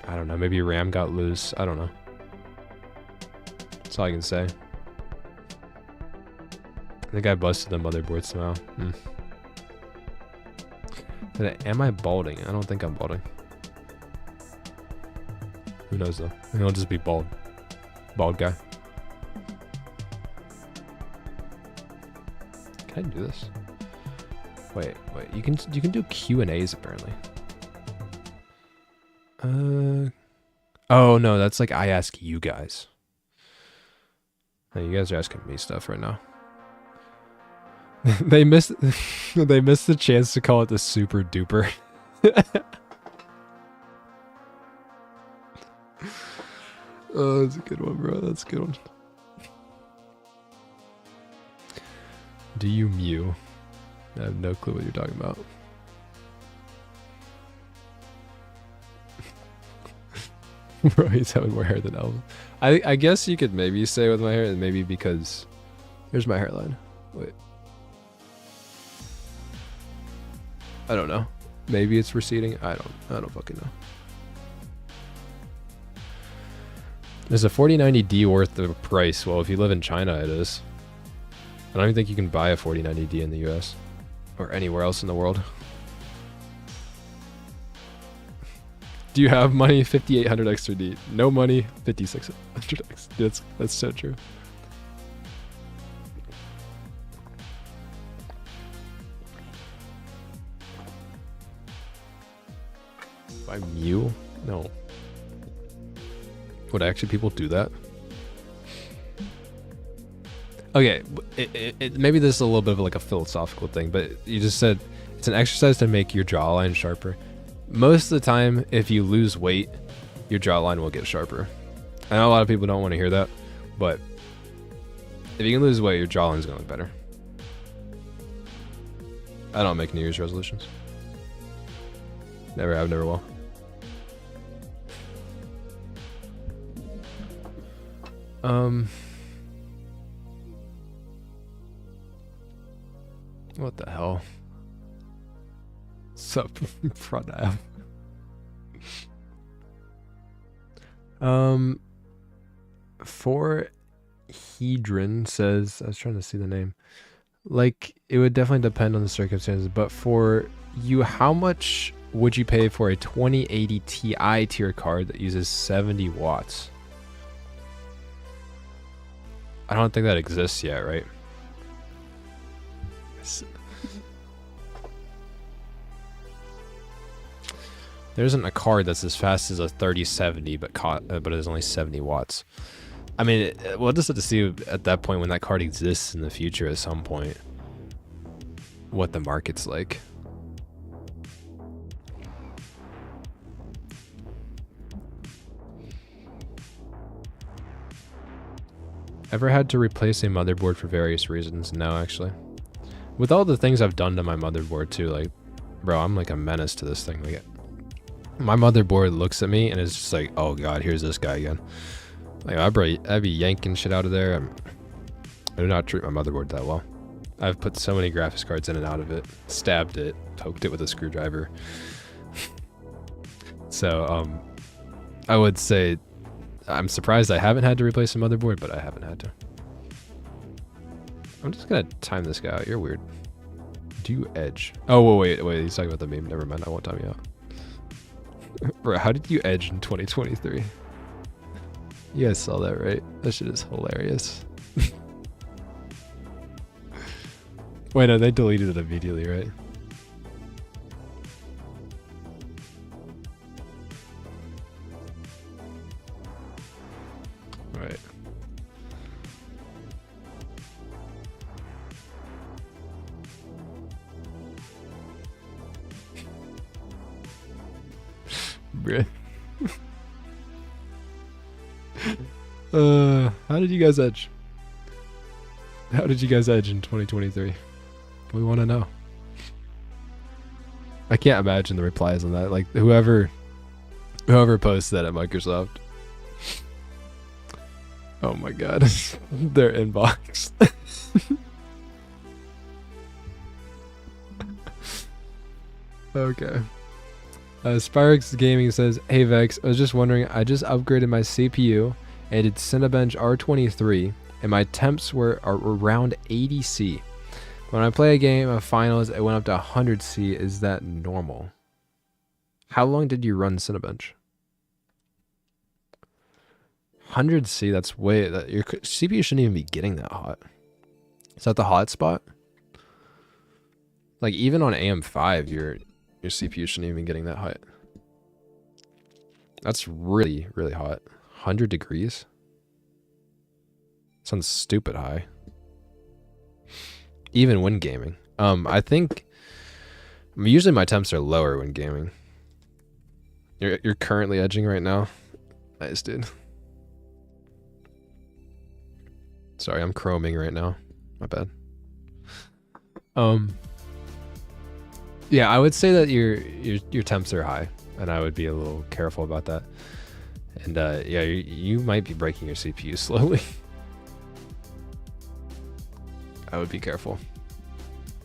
I don't know. Maybe your RAM got loose. I don't know. That's all I can say. I think I busted the motherboard somehow. Am I balding? I don't think I'm balding. Who knows though? Maybe I'll just be bald. Bald guy. Can I do this? Wait. You can do Q&As apparently. Oh no, that's like I ask you guys. No, you guys are asking me stuff right now. they missed the chance to call it the Super Duper. Oh, that's a good one, bro. That's a good one. Do you mew? I have no clue what you're talking about. Bro, he's having more hair than Elvis. I guess you could maybe say with my hair, maybe because here's my hairline. Wait. I don't know. Maybe it's receding. I don't fucking know. Is a 4090D worth the price? Well, if you live in China, it is. I don't even think you can buy a 4090D in the US or anywhere else in the world. Do you have money? 5800X3D. No money? 5600X. That's so true. By Mew? No. Would actually people do that? Okay, maybe this is a little bit of like a philosophical thing, but you just said it's an exercise to make your jawline sharper. Most of the time, if you lose weight, your jawline will get sharper. I know a lot of people don't want to hear that, but if you can lose weight, your jawline's going to look better. I don't make New Year's resolutions. Never have, never will. What the hell? Sup, front app. For Hedron says, I was trying to see the name. Like, it would definitely depend on the circumstances, but for you, how much would you pay for a 2080 Ti tier card that uses 70 watts? I don't think that exists yet, right? There isn't a card that's as fast as a 3070, but it is only 70 watts. I mean, we'll just have to see at that point when that card exists in the future at some point what the market's like. Ever had to replace a motherboard for various reasons? No, actually. With all the things I've done to my motherboard too, like, bro, I'm like a menace to this thing. Like, my motherboard looks at me and is just like, oh god, here's this guy again. Like, I'd be yanking shit out of there. I do not treat my motherboard that well. I've put so many graphics cards in and out of it, stabbed it, poked it with a screwdriver. So, I would say I'm surprised I haven't had to replace a motherboard, but I haven't had to. I'm just gonna time this guy out. You're weird. Do you edge? Oh, wait. He's talking about the meme. Never mind. I won't time you out. Bro, how did you edge in 2023? You guys saw that, right? That shit is hilarious. Wait, no, they deleted it immediately, right? Right. Bruh. How did you guys edge? How did you guys edge in 2023? We want to know. I can't imagine the replies on that. Like, whoever posts that at Microsoft. Oh my god. Their inbox. Okay. Spyrex Gaming says, hey Vex, I was just wondering, I just upgraded my CPU and did Cinebench R23 and my temps were around 80C. When I play a game of finals, it went up to 100C. Is that normal? How long did you run Cinebench? 100C, that's way... your CPU shouldn't even be getting that hot. Is that the hot spot? Like, even on AM5, your CPU shouldn't even be getting that hot. That's really, really hot. 100 degrees? Sounds stupid high. Even when gaming. I think... usually my temps are lower when gaming. You're currently edging right now? Nice, dude. Sorry, I'm chroming right now. My bad. Yeah, I would say that your temps are high, and I would be a little careful about that. And yeah, you might be breaking your CPU slowly. I would be careful.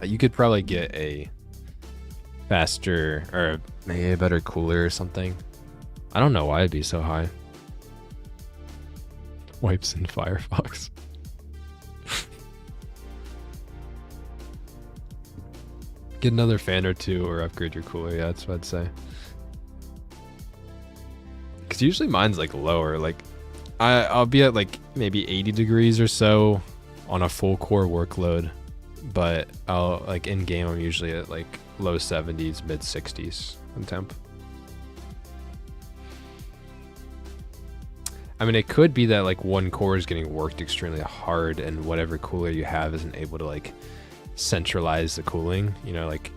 You could probably get a faster or maybe a better cooler or something. I don't know why it'd be so high. Wipes in Firefox. Get another fan or two or upgrade your cooler. Yeah, that's what I'd say. Because usually mine's like lower. Like I'll be at like maybe 80 degrees or so on a full core workload. But I'll like in game I'm usually at like low 70s, mid 60s in temp. I mean, it could be that like one core is getting worked extremely hard and whatever cooler you have isn't able to like centralize the cooling, you know, like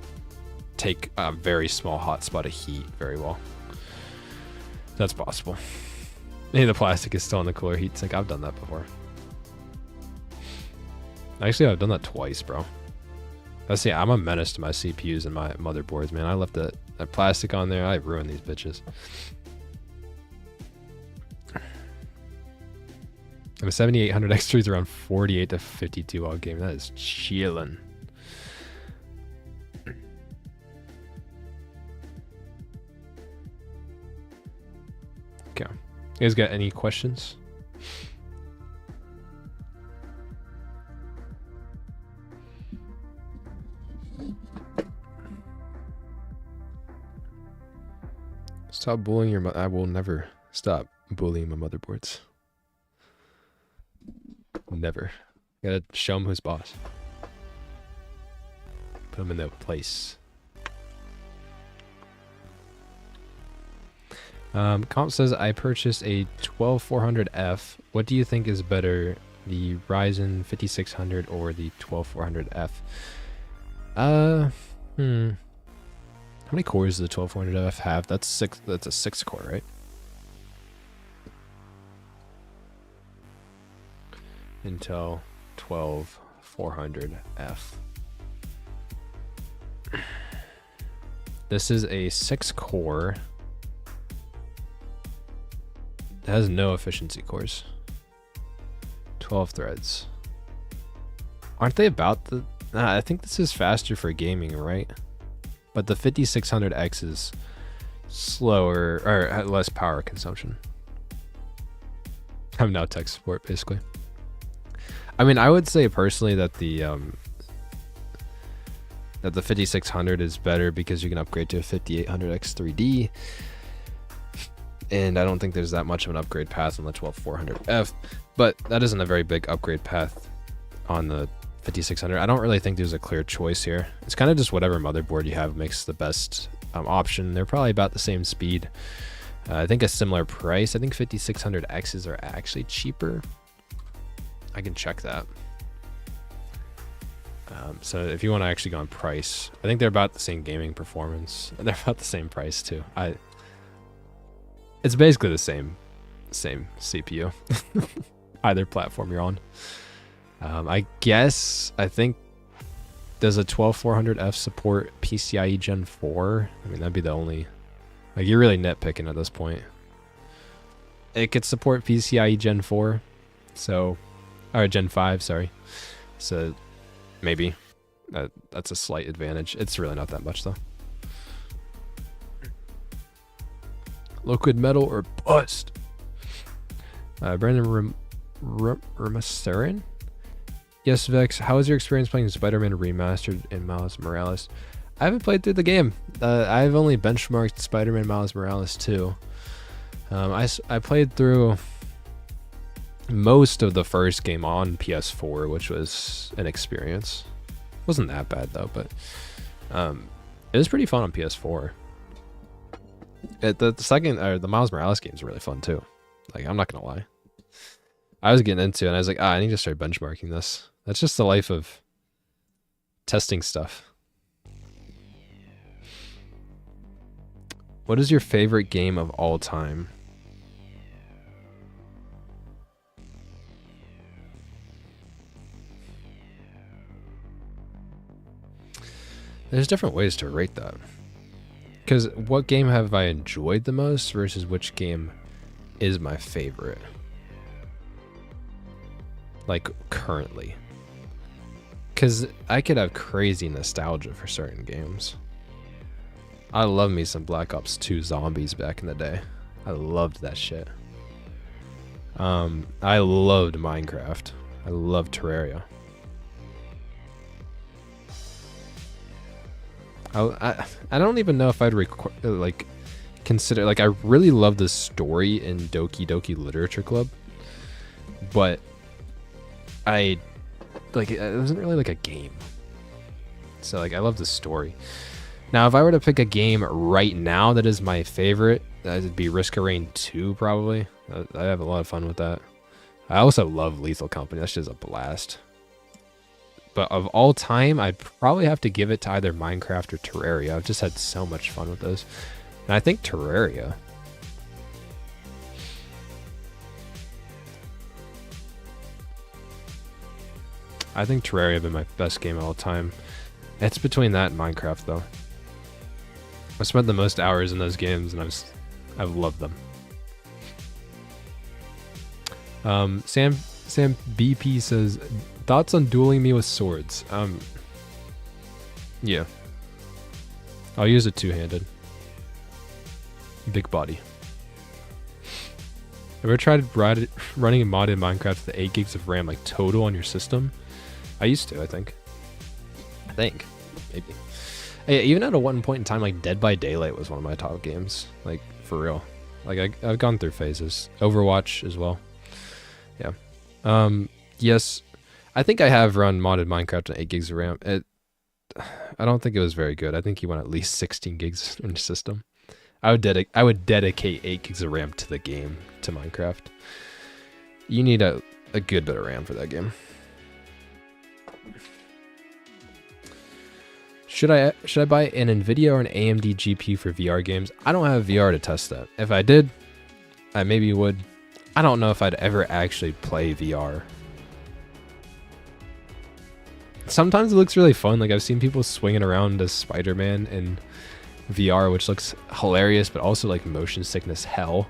take a very small hotspot of heat very well. That's possible. Maybe the plastic is still in the cooler heat sink. I've done that before. Actually, I've done that twice, bro. Let's see, I'm a menace to my CPUs and my motherboards, man. I left that plastic on there. I ruined these bitches. A 7800 X3 is around 48 to 52 all game. That is chillin'. Okay. You guys got any questions? Stop bullying your I will never stop bullying my motherboards. Never. Gotta show him who's boss. Put him in their place. Comp says, I purchased a 12400F. What do you think is better, the Ryzen 5600 or the 12400F? How many cores does the 12400F have? That's six. That's a 6-core, right? Intel 12400F. This is a 6-core. It has no efficiency cores. 12 threads. Aren't they about the... Nah, I think this is faster for gaming, right? But the 5600X is slower, or less power consumption. I'm now tech support, basically. I mean, I would say personally that the 5600 is better because you can upgrade to a 5800X 3D. And I don't think there's that much of an upgrade path on the 12400F, but that isn't a very big upgrade path on the 5600. I don't really think there's a clear choice here. It's kind of just whatever motherboard you have makes the best option. They're probably about the same speed. I think a similar price. I think 5600Xs are actually cheaper. I can check that. So if you want to actually go on price, I think they're about the same gaming performance. They're about the same price too. It's basically the same CPU. Either platform you're on. I think, does a 12400F support PCIe Gen 4? I mean, that'd be the only, like, you're really nitpicking at this point. It could support PCIe Gen 4, so, or Gen 5, sorry. So maybe that's a slight advantage. It's really not that much though. Liquid metal or bust. Brandon Ramasarin. Yes, Vex. How was your experience playing Spider-Man Remastered in Miles Morales? I haven't played through the game. I've only benchmarked Spider-Man Miles Morales 2. I played through most of the first game on PS4, which was an experience. Wasn't that bad though, but it was pretty fun on PS4. The Miles Morales game is really fun too. Like, I'm not gonna lie. I was getting into it and I was like, I need to start benchmarking this. That's just the life of testing stuff. What is your favorite game of all time? There's different ways to rate that. Because what game have I enjoyed the most versus which game is my favorite? Like, currently. Because I could have crazy nostalgia for certain games. I love me some Black Ops 2 Zombies back in the day. I loved that shit. I loved Minecraft. I loved Terraria. I don't even know if I'd consider, like, I really love the story in Doki Doki Literature Club, but it wasn't really like a game. So, like, I love the story. Now, if I were to pick a game right now that is my favorite, that'd be Risk of Rain 2, probably. I have a lot of fun with that. I also love Lethal Company. That's just a blast. But of all time, I'd probably have to give it to either Minecraft or Terraria. I've just had so much fun with those. And I think Terraria. I think Terraria has been my best game of all time. It's between that and Minecraft, though. I spent the most hours in those games, and I've loved them. Sam BP says, thoughts on dueling me with swords? Yeah. I'll use it two-handed. Big body. Ever tried running a modded Minecraft with 8 gigs of RAM, like total on your system? I used to, I think. Maybe. Hey, even at a one point in time, like Dead by Daylight was one of my top games. Like, for real. Like, I've gone through phases. Overwatch as well. Yeah. Yes, I think I have run modded Minecraft on 8 gigs of RAM. I don't think it was very good. I think you want at least 16 gigs in your system. I would dedicate 8 gigs of RAM to the game, to Minecraft. You need a good bit of RAM for that game. Should I buy an Nvidia or an AMD GPU for VR games? I don't have VR to test that. If I did, I maybe would. I don't know if I'd ever actually play VR. Sometimes it looks really fun. Like, I've seen people swinging around as Spider-Man in VR, which looks hilarious, but also like motion sickness hell.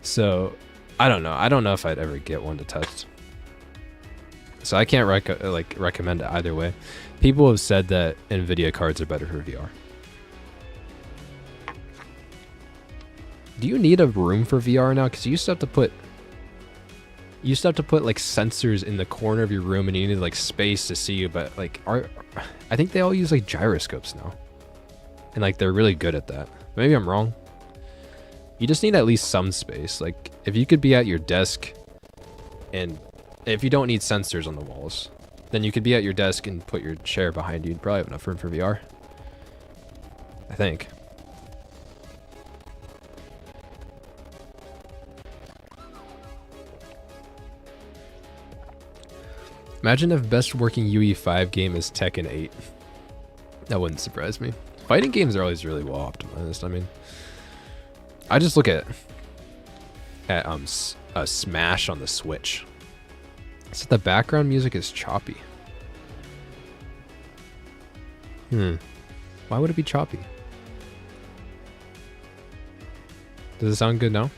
So I don't know. I don't know if I'd ever get one to test. So I can't recommend it either way. People have said that Nvidia cards are better for VR. Do you need a room for VR now? Because you used to have to put like sensors in the corner of your room, and you needed like space to see you. But like, I think they all use like gyroscopes now, and like they're really good at that. Maybe I'm wrong. You just need at least some space. Like, if you could be at your desk, and if you don't need sensors on the walls, then you could be at your desk and put your chair behind you. You'd probably have enough room for VR. I think. Imagine if best working UE5 game is Tekken 8. That wouldn't surprise me. Fighting games are always really well optimized. I mean, I just look at Smash on the Switch. So the background music is choppy. Why would it be choppy? Does it sound good now?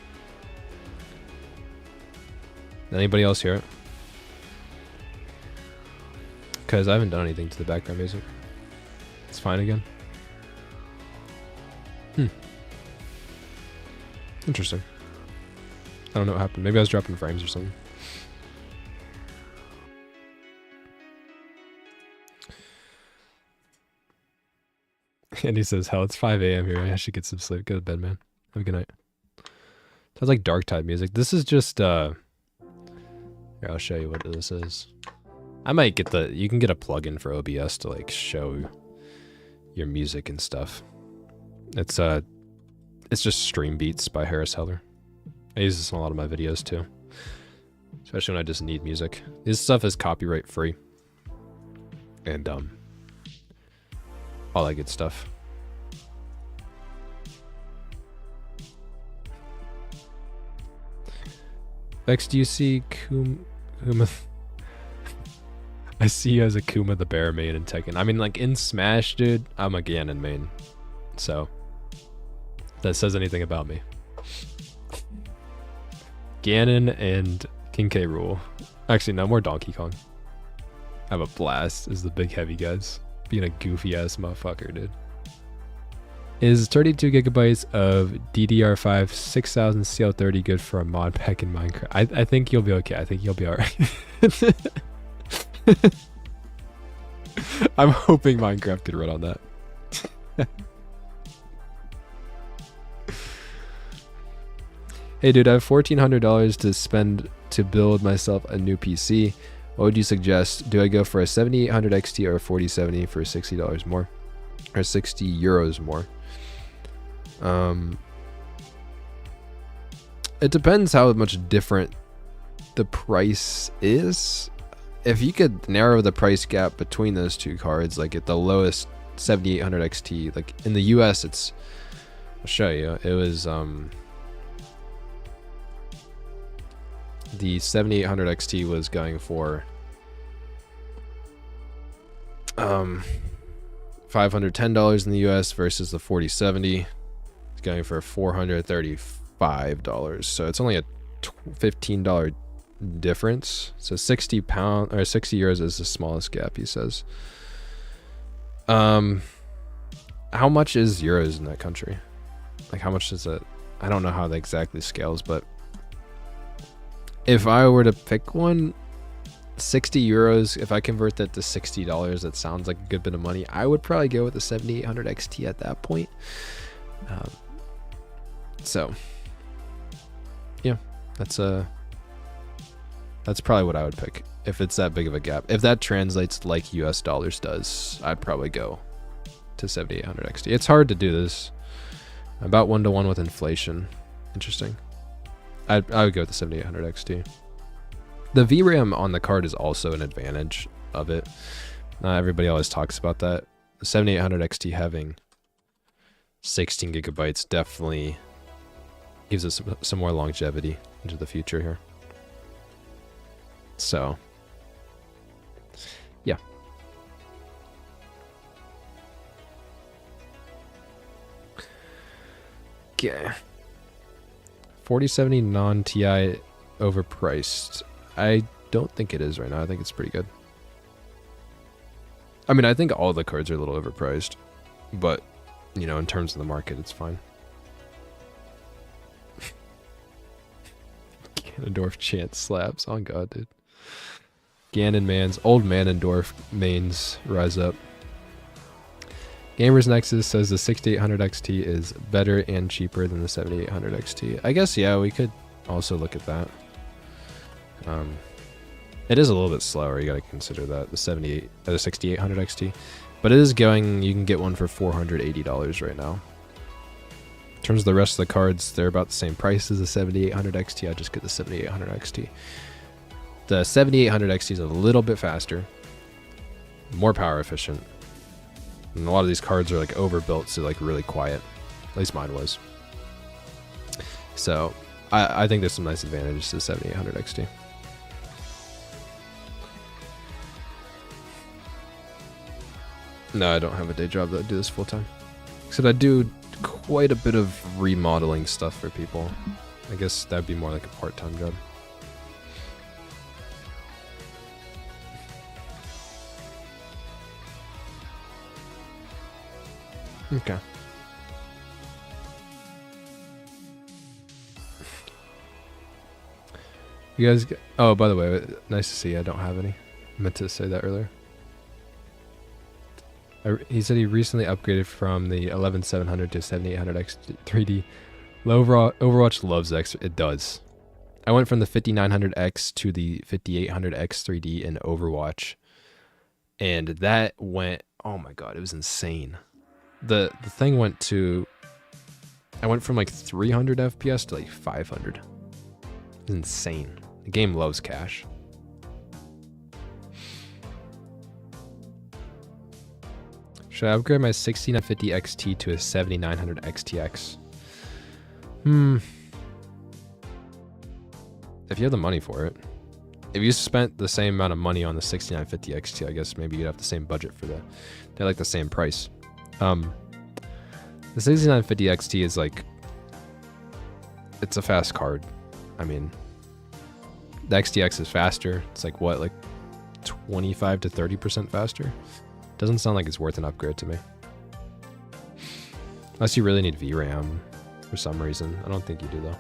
Anybody else hear it? Because I haven't done anything to the background music. It's fine again. Interesting. I don't know what happened. Maybe I was dropping frames or something. And he says, hell, it's 5 a.m. here. I should get some sleep. Go to bed, man. Have a good night. Sounds like dark type music. This is just, here, I'll show you what this is. I might get you can get a plugin for OBS to like show your music and stuff. It's just Stream Beats by Harris Heller. I use this in a lot of my videos too. Especially when I just need music. This stuff is copyright free. And all that good stuff. Vex, do you see Kuma? I see you as a Kuma the Bear main in Tekken. I mean, like in Smash, dude, I'm a Ganon main. So, if that says anything about me. Ganon and King K. Rool. Actually, no, more Donkey Kong. Have a blast as the big heavy guys. Being a goofy ass motherfucker, dude. Is 32 gigabytes of DDR5 6000 CL30 good for a mod pack in Minecraft? I think you'll be okay. I think you'll be alright. I'm hoping Minecraft could run on that. Hey dude, I have $1,400 to spend to build myself a new PC. What would you suggest? Do I go for a 7800 XT or a 4070 for $60 more? Or 60 euros more? It depends how much different the price is. If you could narrow the price gap between those two cards, like at the lowest 7800 XT, like in the US, it's, I'll show you, it was the 7800 XT was going for $510 in the US versus the 4070. It's going for $435. So it's only a $15 difference. So 60 euros is the smallest gap, he says. How much is euros in that country? Like, how much does it? I don't know how that exactly scales, but if I were to pick one, 60 euros, if I convert that to $60, that sounds like a good bit of money. I would probably go with the 7800 XT at that point. So yeah, that's probably what I would pick if it's that big of a gap. If that translates like US dollars does, I'd probably go to 7800 XT. It's hard to do this. About 1-to-1 with inflation. Interesting. I would go with the 7800 XT. The VRAM on the card is also an advantage of it. Everybody always talks about that. The 7800 XT having 16 gigabytes definitely gives us some more longevity into the future here. So, yeah. Okay. 4070 non-TI overpriced. I don't think it is right now. I think it's pretty good. I mean, I think all the cards are a little overpriced, but, you know, in terms of the market, it's fine. Ganondorf chant slaps. On God, dude. Old Manendorf mains rise up. Gamers Nexus says the 6800 XT is better and cheaper than the 7800 XT. I guess, yeah, we could also look at that. It is a little bit slower. You got to consider that the 6800 XT, but it is going. You can get one for $480 right now. In terms of the rest of the cards, they're about the same price as the 7800 XT. I just get the 7800 XT. The 7800 XT is a little bit faster, more power efficient, and a lot of these cards are like overbuilt, so like really quiet. At least mine was. So I think there's some nice advantages to the 7800 XT. No, I don't have a day job that I do this full time. Except I do quite a bit of remodeling stuff for people. I guess that'd be more like a part-time job. Okay. You guys, oh, by the way, nice to see you. I don't have any. I meant to say that earlier. He said he recently upgraded from the 11700 to 7800X 3D. Overwatch loves X. It does. I went from the 5900X to the 5800X 3D in Overwatch, and that went. Oh my God, it was insane. The thing went to. I went from like 300 FPS to like 500. It's insane. The game loves cash. Should I upgrade my 6950 XT to a 7900 XTX? If you have the money for it. If you spent the same amount of money on the 6950 XT, I guess maybe you'd have the same budget for the. They're like the same price. The 6950 XT is like. It's a fast card. I mean, the XTX is faster. It's like what, like 25 to 30% faster? Doesn't sound like it's worth an upgrade to me. Unless you really need VRAM for some reason. I don't think you do though.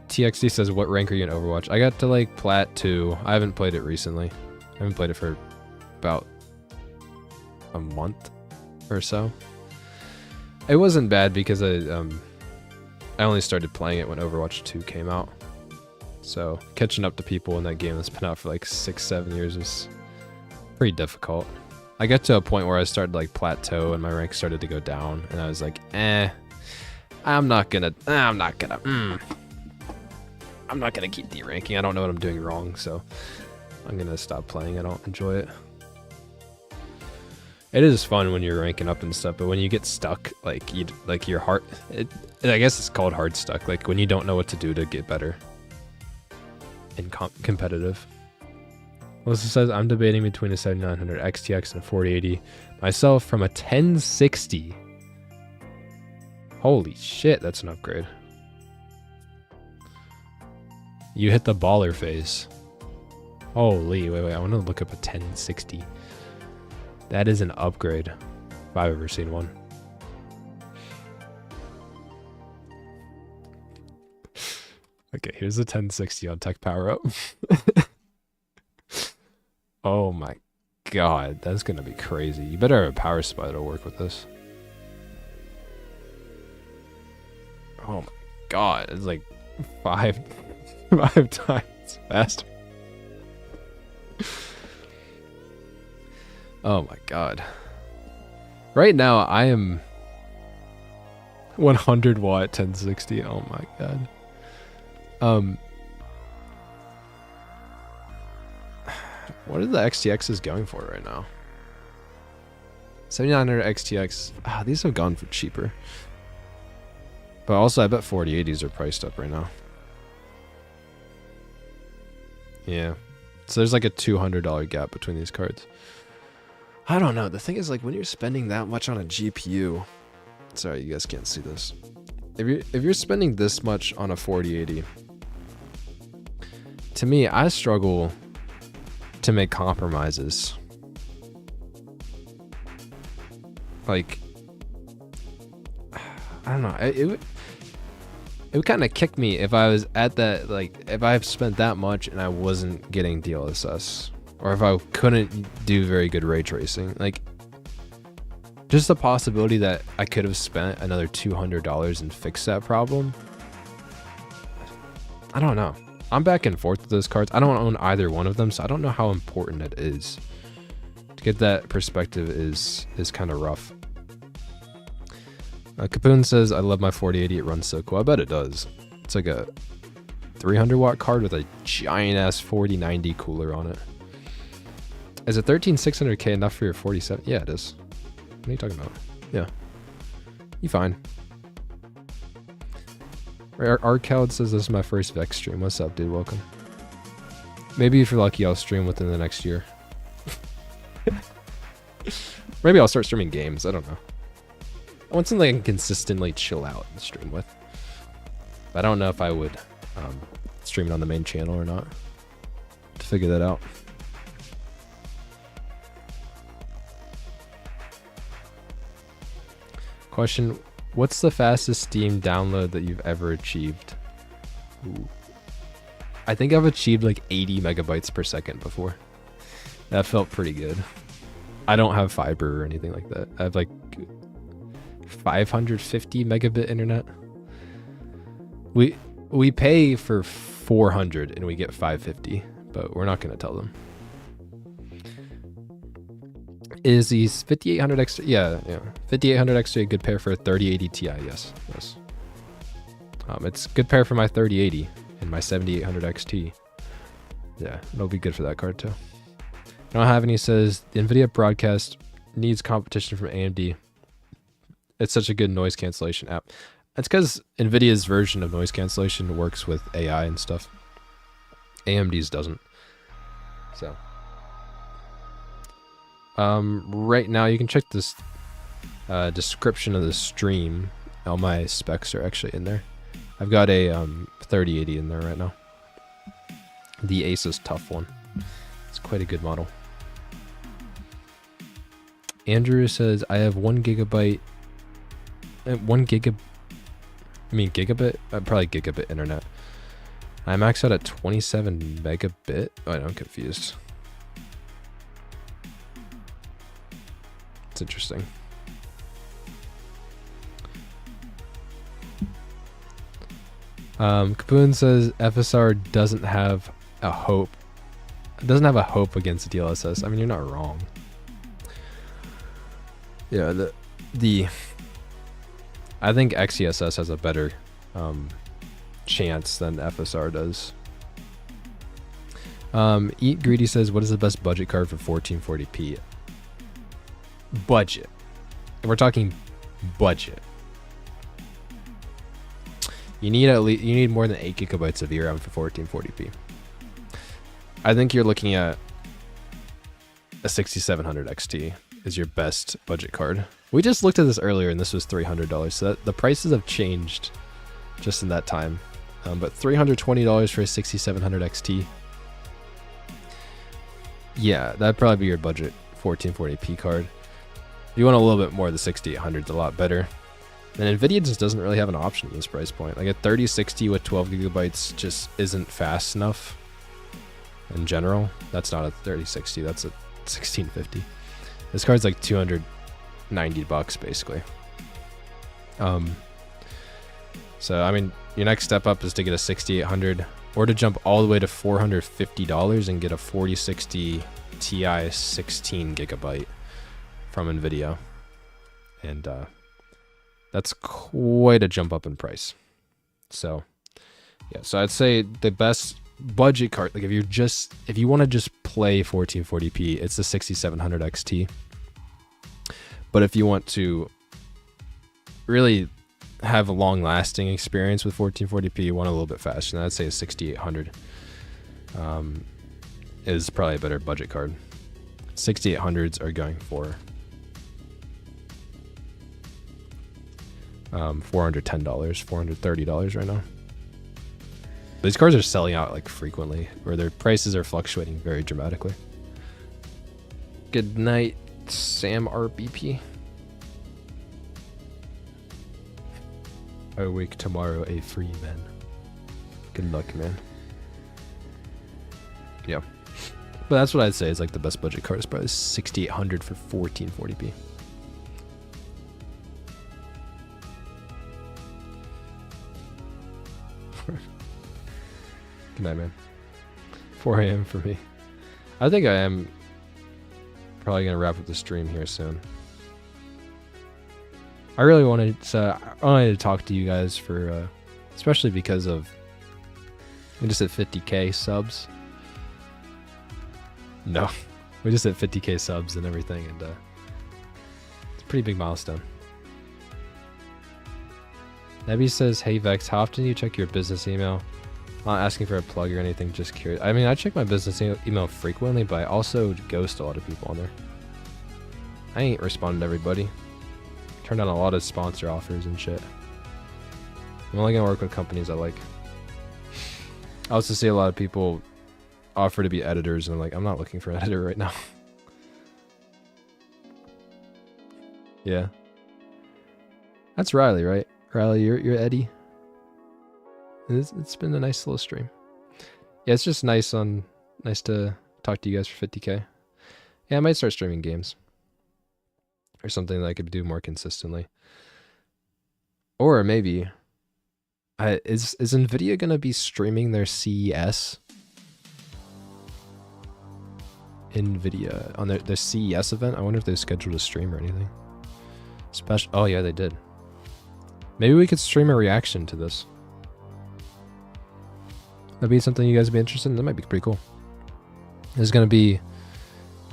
TXT says, what rank are you in Overwatch? I got to like Plat 2. I haven't played it recently. I haven't played it for about a month or so. It wasn't bad because I only started playing it when Overwatch 2 came out. So catching up to people in that game that's been out for like 6-7 years is pretty difficult. I got to a point where I started to like plateau and my rank started to go down, and I was like, I'm not gonna keep deranking. I don't know what I'm doing wrong, so I'm gonna stop playing. I don't enjoy it. It is fun when you're ranking up and stuff, but when you get stuck, like your heart, I guess it's called hard stuck. Like when you don't know what to do to get better and competitive. Melissa says, I'm debating between a 7900 XTX and a 4080 myself from a 1060. Holy shit, that's an upgrade. You hit the baller phase. Holy, wait, I want to look up a 1060. That is an upgrade, if I've ever seen one. Okay, here's a 1060 on Tech Power Up. Oh my god, that's gonna be crazy. You better have a power supply that'll work with this. Oh my god, it's like five times faster. Oh my god. Right now I am 100 watt 1060. Oh my god. What are the XTXs going for right now? 7900 XTX. Ah, these have gone for cheaper. But also I bet 4080s are priced up right now. Yeah. So there's like a $200 gap between these cards. I don't know. The thing is, like, when you're spending that much on a GPU, sorry, you guys can't see this. If you're spending this much on a 4080, to me, I struggle to make compromises. Like, I don't know. It would kind of kick me if I was at that, like, if I've spent that much and I wasn't getting DLSS, or if I couldn't do very good ray tracing. Like, just the possibility that I could have spent another $200 and fixed that problem. I don't know. I'm back and forth with those cards. I don't own either one of them, so I don't know how important it is. To get that perspective is kind of rough. Capoon says, I love my 4080. It runs so cool. I bet it does. It's like a 300 watt card with a giant ass 4090 cooler on it. Is a 13600K enough for your 47? Yeah, it is. What are you talking about? Yeah. You fine. Arcald says, this is my first Vex stream. What's up, dude? Welcome. Maybe if you're lucky, I'll stream within the next year. Maybe I'll start streaming games. I don't know. I want something I can consistently chill out and stream with. But I don't know if I would stream it on the main channel or not. To figure that out. Question, what's the fastest Steam download that you've ever achieved? Ooh. I think I've achieved like 80 megabytes per second before. That felt pretty good. I don't have fiber or anything like that. I have like 550 megabit internet. We pay for 400 and we get 550, but we're not going to tell them. Is the 5800 X3? Yeah. 5800 X3 a good pair for a 3080 Ti? Yes. It's good pair for my 3080 and my 7800 XT. Yeah, it'll be good for that card too. I don't have any. Says the Nvidia broadcast needs competition from AMD. It's such a good noise cancellation app. That's because Nvidia's version of noise cancellation works with AI and stuff. AMD's doesn't. So. Right now you can check this description of the stream. All my specs are actually in there. I've got a 3080 in there right now. The Asus TUF one. It's quite a good model. Andrew says, I have 1 gigabyte. Gigabit? Probably gigabit internet. I maxed out at 27 megabit. Oh, no, I'm confused. It's interesting. Capoon says FSR doesn't have a hope. It doesn't have a hope against DLSS. I mean, you're not wrong. Yeah, I think XESS has a better chance than FSR does. Eat Greedy says, what is the best budget card for 1440p? Budget. And we're talking budget. You need more than 8 gigabytes of VRAM for 1440p. I think you're looking at a 6700 XT is your best budget card. We just looked at this earlier, and this was $300, so the prices have changed just in that time. But $320 for a 6700 XT. Yeah, that'd probably be your budget 1440p card. If you want a little bit more, the 6800 is a lot better. And Nvidia just doesn't really have an option at this price point. Like a 3060 with 12 gigabytes just isn't fast enough in general. That's not a 3060, that's a 1650. This card's like $290 basically. So I mean, your next step up is to get a 6800 or to jump all the way to $450 and get a 4060 Ti 16 gigabyte from Nvidia. And that's quite a jump up in price. So yeah, so I'd say the best budget card, like if you want to just play 1440p, it's the 6700 XT. But if you want to really have a long-lasting experience with 1440p, you want a little bit faster, and I'd say a 6800 is probably a better budget card. 6800s are going for $410, $430 right now. These cards are selling out like frequently, or their prices are fluctuating very dramatically. Good night, Sam RBP. I wake tomorrow a free man. Good luck, man. Yeah. But that's what I'd say is like the best budget card is probably 6800 for 1440p. Good night, man. 4 a.m. for me. I think I am probably going to wrap up the stream here soon. I really wanted to talk to you guys for, especially because of, we just hit 50k subs. No, we just hit 50k subs and everything, and it's a pretty big milestone. Nebby says, hey Vex, how often do you check your business email? I'm not asking for a plug or anything, just curious. I mean, I check my business email frequently, but I also ghost a lot of people on there. I ain't responding to everybody. Turned down a lot of sponsor offers and shit. I'm only gonna work with companies I like. I also see a lot of people offer to be editors, and I'm like, I'm not looking for an editor right now. Yeah. That's Riley, right? Riley, you're Eddie. It's been a nice little stream. Yeah, it's just nice to talk to you guys for 50k. Yeah, I might start streaming games. Or something that I could do more consistently. Or maybe is Nvidia gonna be streaming their CES? Nvidia on their CES event? I wonder if they scheduled a stream or anything. Special. Oh yeah, they did. Maybe we could stream a reaction to this. That'd be something you guys would be interested in. That might be pretty cool. It's gonna be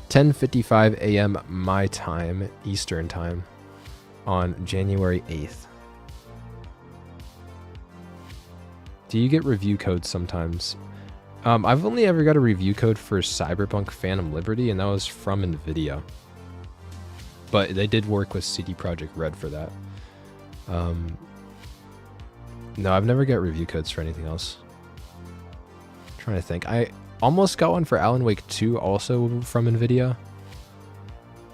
10:55 a.m. my time, Eastern time, on January 8th. Do you get review codes sometimes? I've only ever got a review code for Cyberpunk Phantom Liberty, and that was from Nvidia. But they did work with CD Projekt Red for that. No, I've never got review codes for anything else. I'm trying to think. I almost got one for Alan Wake 2, also from Nvidia,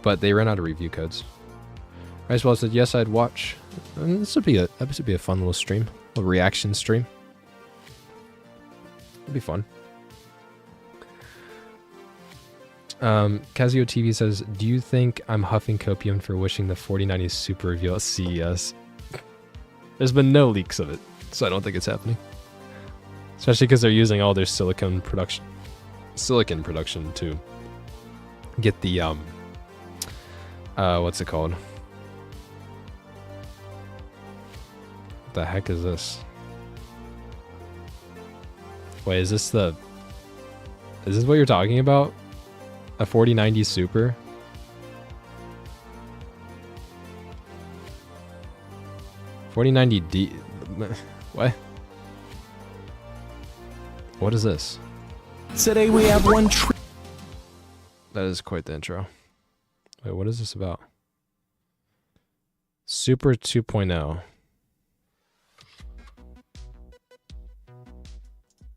but they ran out of review codes. As well said, yes, I'd watch. And this would be a fun little stream, a reaction stream. It'd be fun. Casio TV says, do you think I'm huffing copium for wishing the 4090 Super reveal at CES? There's been no leaks of it, so I don't think it's happening. Especially because they're using all their silicon production to get the what's it called? What the heck is this? Wait, is this what you're talking about? A 4090 Super? $4090D. What? What is this? Today we have one. That is quite the intro. Wait, what is this about? Super 2.0.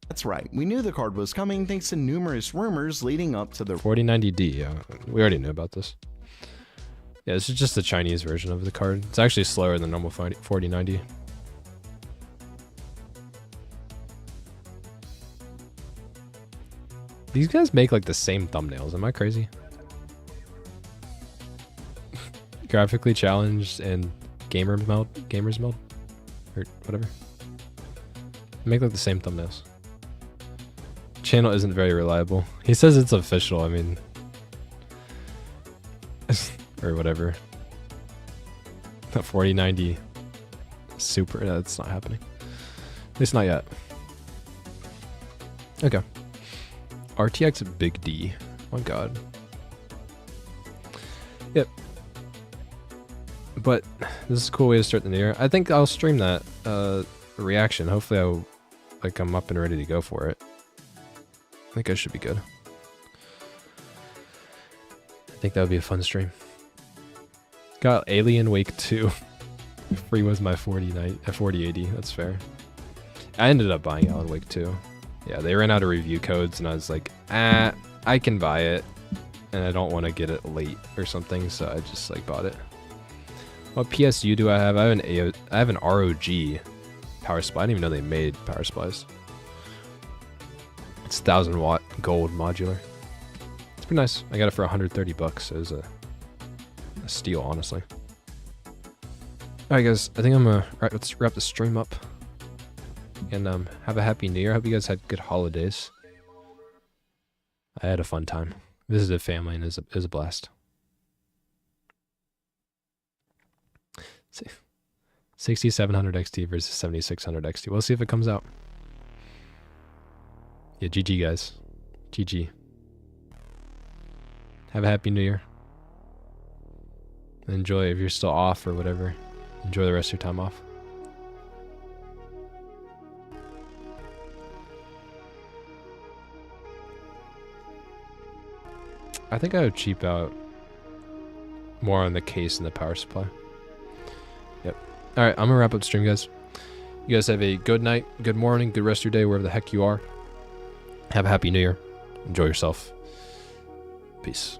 That's right, we knew the card was coming thanks to numerous rumors leading up to the 4090D, yeah. We already knew about this. Yeah, this is just the Chinese version of the card. It's actually slower than normal 4090. These guys make like the same thumbnails. Am I crazy? Graphically challenged and gamers mode, or whatever. They make like the same thumbnails. Channel isn't very reliable. He says it's official. I mean, or whatever. The 4090 Super. That's not happening. At least not yet. Okay. RTX Big D. Oh my god. Yep. But this is a cool way to start the new year. I think I'll stream that reaction. Hopefully I'm up and ready to go for it. I think I should be good. I think that would be a fun stream. Got Alien Wake 2. Free was my 4080. That's fair. I ended up buying Alan Wake 2. Yeah, they ran out of review codes, and I was like, I can buy it, and I don't want to get it late or something, so I just like bought it. What PSU do I have? I have an ROG power supply. I didn't even know they made power supplies. It's 1000 watt gold modular. It's pretty nice. I got it for 130 bucks. It was a steal, honestly. Alright guys, I think I'm gonna let's wrap the stream up. And have a happy new year. I hope you guys had good holidays. I had a fun time. Visited family and it was a blast. 6700 XT versus 7600 XT. We'll see if it comes out. Yeah, GG guys. GG. Have a happy new year. Enjoy if you're still off or whatever. Enjoy the rest of your time off. I think I would cheap out more on the case and the power supply. Yep. Alright, I'm gonna wrap up the stream, guys. You guys have a good night, good morning, good rest of your day, wherever the heck you are. Have a happy new year. Enjoy yourself. Peace.